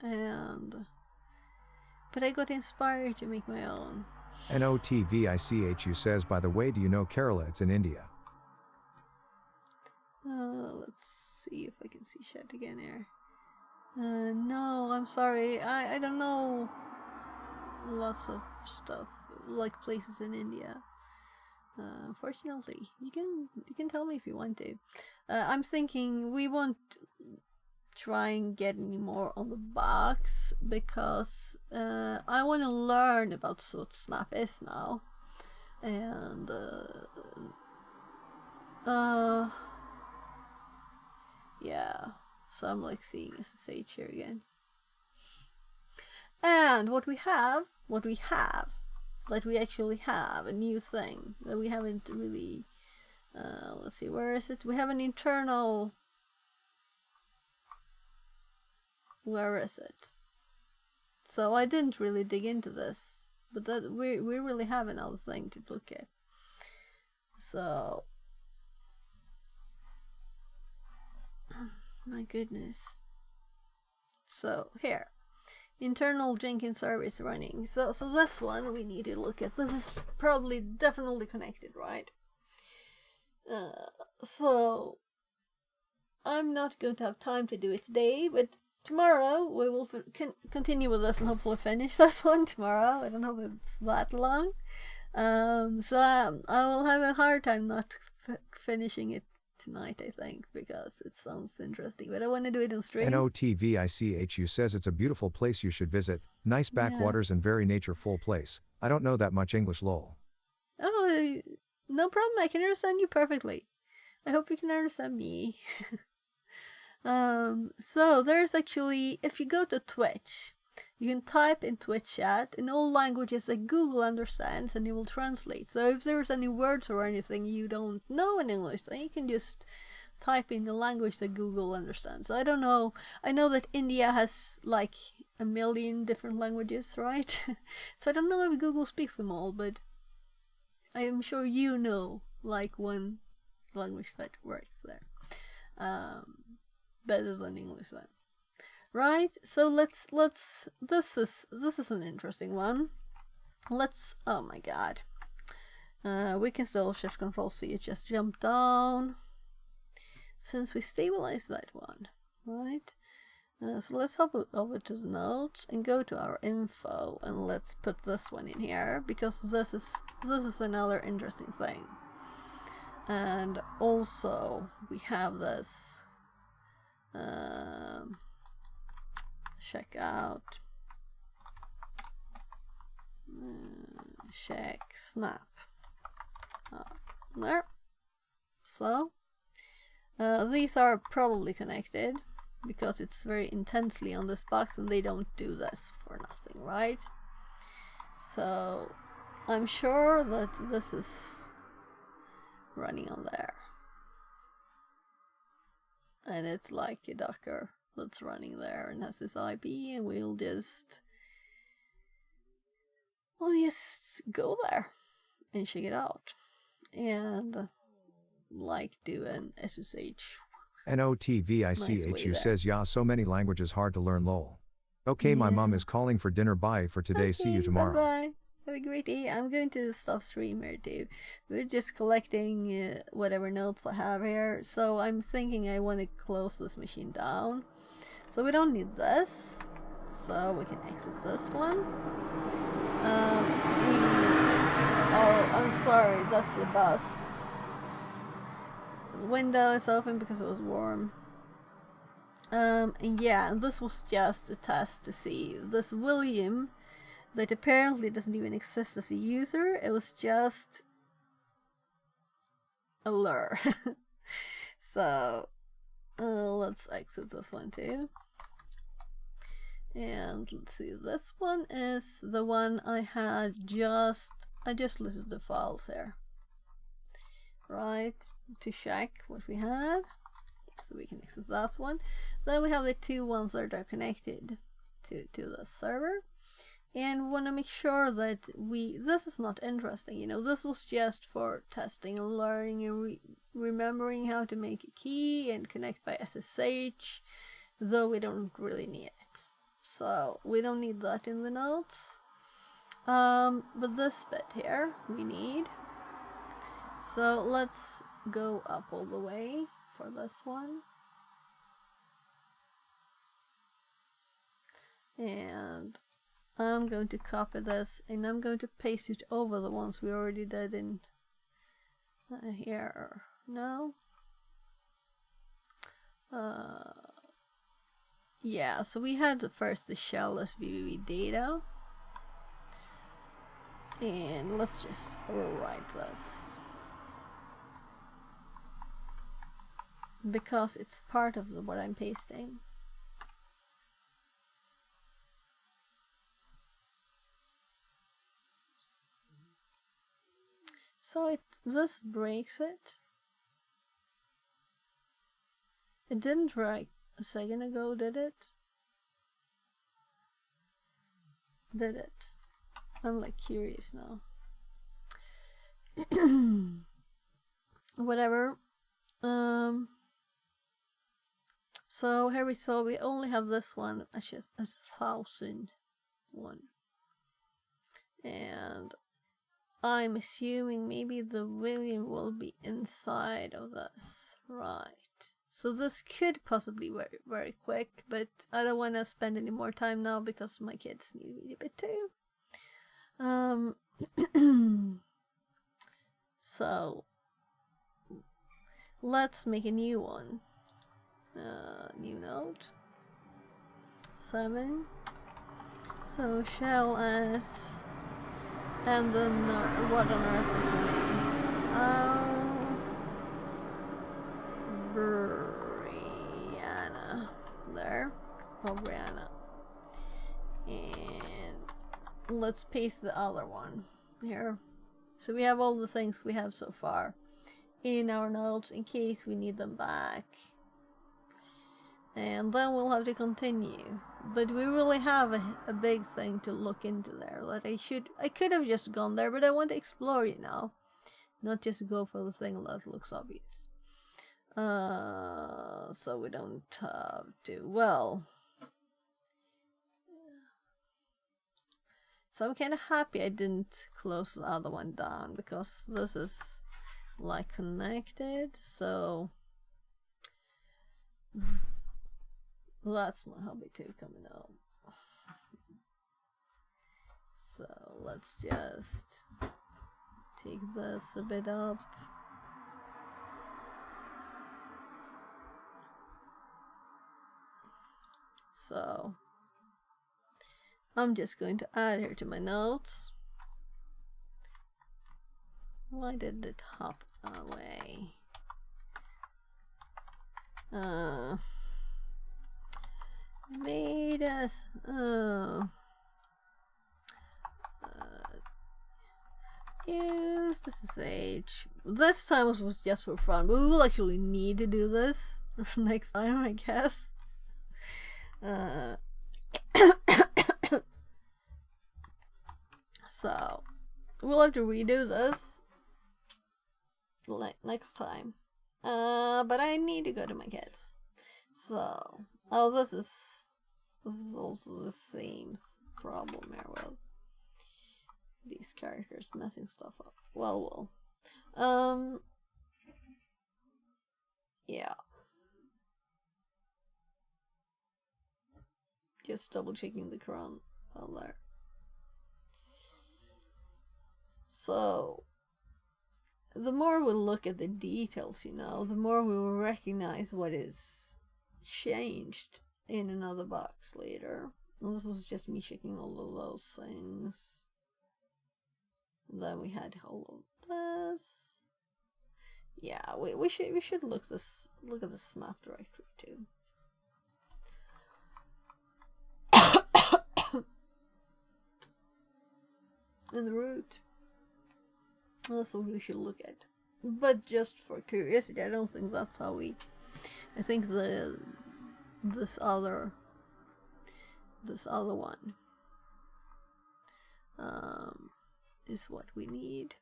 But I got inspired to make my own. NOTVICHU says, by the way, do you know Kerala? It's in India. Let's see if I can see chat again here. No, I'm sorry. I don't know lots of stuff, like places in India. Unfortunately, you can tell me if you want to. I'm thinking we won't try and get any more on the box because I want to learn about what Snap is now, and yeah. So I'm like seeing SSH here again. And what we actually have a new thing that we haven't really. Let's see, where is it? We have an internal. Where is it? So I didn't really dig into this, but that we really have another thing to look at. So, my goodness. So here, internal Jenkins service running. So this one we need to look at. This is probably definitely connected, right? So I'm not going to have time to do it today, but tomorrow we will continue with this and hopefully finish this one tomorrow. I don't know if it's that long. So I will have a hard time not finishing it tonight, I think, because it sounds interesting. But I want to do it in stream. NOTVICHU says it's a beautiful place you should visit. Nice backwaters and very nature-full place. I don't know that much English, lol. Oh, no problem. I can understand you perfectly. I hope you can understand me. So there's actually, if you go to Twitch, you can type in Twitch chat in all languages that Google understands and it will translate. So if there's any words or anything you don't know in English, then you can just type in the language that Google understands. So I don't know. I know that India has like 1 million different languages, right? So I don't know if Google speaks them all, but I am sure you know like one language that works there. Better than English then. Right, so let's this is an interesting one. Let's, oh my god, we can still shift control C, it just jumped down since we stabilized that one, right? So let's hop over to the notes and go to our info, and let's put this one in here because this is another interesting thing. And also we have this check out check snap there. So these are probably connected because it's very intensely on this box and they don't do this for nothing, right? So I'm sure that this is running on there, and it's like a Docker that's running there and has this IP, and we'll just go there and check it out and like do an SSH. NOTVICHU says, yeah, so many languages hard to learn, lol. Okay, my mom is calling for dinner, bye for today, see you tomorrow. Bye. Have a great day. I'm going to stop stream here too. We're just collecting whatever notes I have here. So I'm thinking I want to close this machine down. So we don't need this. So we can exit this one. Oh, I'm sorry. That's the bus. The window is open because it was warm. And yeah, this was just a test to see this William that apparently doesn't even exist as a user. It was just a lure. So let's exit this one too. And let's see, this one is the one I just listed the files here, right, to check what we have. So we can access that one. Then we have the two ones that are connected to the server. And we want to make sure that this is not interesting, you know, this was just for testing and learning and remembering how to make a key and connect by SSH, though we don't really need it. So we don't need that in the notes. But this bit here we need. So let's go up all the way for this one. And I'm going to copy this and I'm going to paste it over the ones we already did in here. No? Yeah, so we had first the shell SVV data. And let's just rewrite this, because it's part of what I'm pasting. So this breaks it. It didn't right a second ago, did it? Did it? I'm like curious now. Whatever. So here we saw we only have this one as 1,001. And I'm assuming maybe the William will be inside of this. Right. So this could possibly be very, very quick, but I don't want to spend any more time now because my kids need me a bit too. So let's make a new one. New note 7. So shell s, and then what on earth is the name? Brianna. There. Oh, Brianna. And let's paste the other one here. So we have all the things we have so far in our notes in case we need them back. And then we'll have to continue. But we really have a big thing to look into there. That I could have just gone there, but I want to explore it now. Not just go for the thing that looks obvious. So we don't have to, well. So I'm kind of happy I didn't close the other one down, because this is like connected, so that's my hobby too coming out. So let's just take this a bit up. So I'm just going to add here to my notes. Why did it hop away? Made us. Use the SSH. This time was just for fun, but we will actually need to do this next time, I guess. So we'll have to redo this next time. But I need to go to my kids. So, oh, this is also the same problem here with these characters messing stuff up. Well. Yeah. Just double checking the Quran while there. So, the more we look at the details, the more we will recognize what is changed in another box later. And this was just me checking all of those things. And then we had all of this. Yeah, we should look at the snap directory too. And the root. That's what we should look at. But just for curiosity, I don't think that's how we. I think this other one is what we need.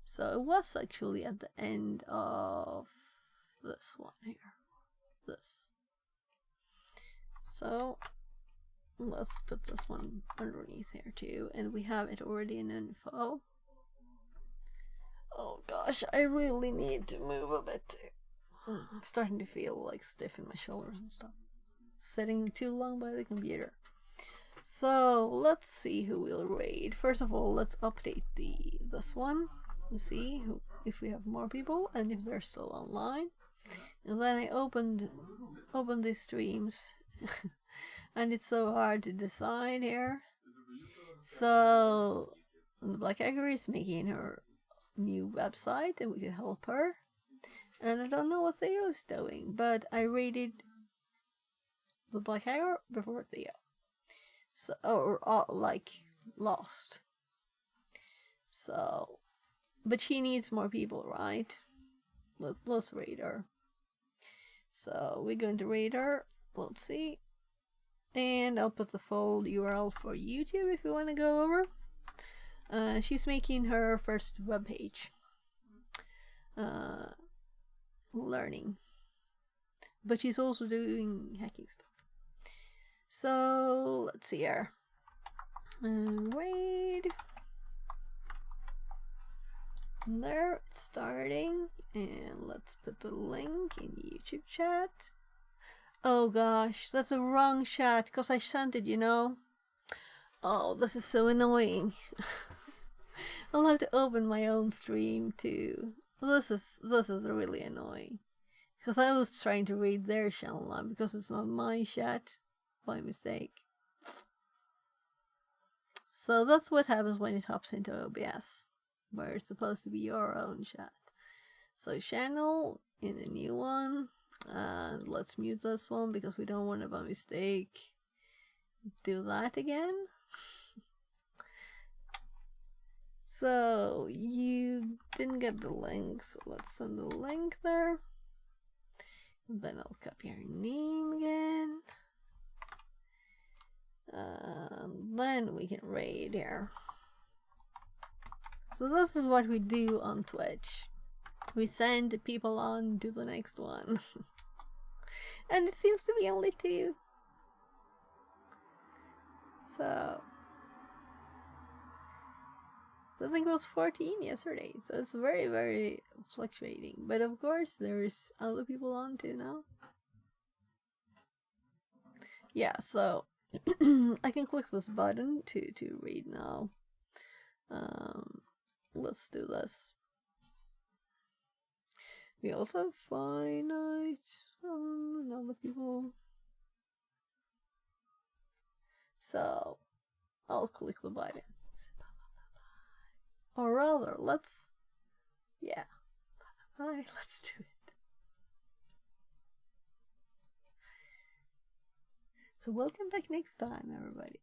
So it was actually at the end of this one here. This. So let's put this one underneath here too, and we have it already in info. Oh gosh, I really need to move a bit too. It's starting to feel like stiff in my shoulders and stuff. Sitting too long by the computer. So let's see who we'll raid. First of all, let's update this one and see if we have more people and if they're still online. And then I opened these streams. And it's so hard to decide here. So the Black Hacker is making her new website and we could help her. And I don't know what Theo is doing, but I rated the Black Hacker before Theo. So, or like lost. So, but she needs more people, right? Let's raid her. So we're going to raid her. Let's see. And I'll put the full URL for YouTube if you want to go over. She's making her first webpage. Learning. but she's also doing hacking stuff. So let's see here. Raid. There, it's starting, and let's put the link in YouTube chat. Oh gosh, that's the wrong chat because I sent it, you know. Oh, this is so annoying. I'll have to open my own stream too. This is really annoying because I was trying to read their channel line because it's not my chat by mistake. So that's what happens when it hops into OBS, where it's supposed to be your own chat. So channel in a new one, and let's mute this one because we don't want to by mistake do that again. So you didn't get the link, so let's send the link there. And then I'll copy your name again. Then we can raid here. So this is what we do on Twitch. We send people on to the next one. And it seems to be only 2. So I think it was 14 yesterday. So it's very, very fluctuating. But of course there's other people on too now. Yeah, so I can click this button to read now. Let's do this. We also have finite and other people. So I'll click the button. Or rather, let's do it. So welcome back next time, everybody.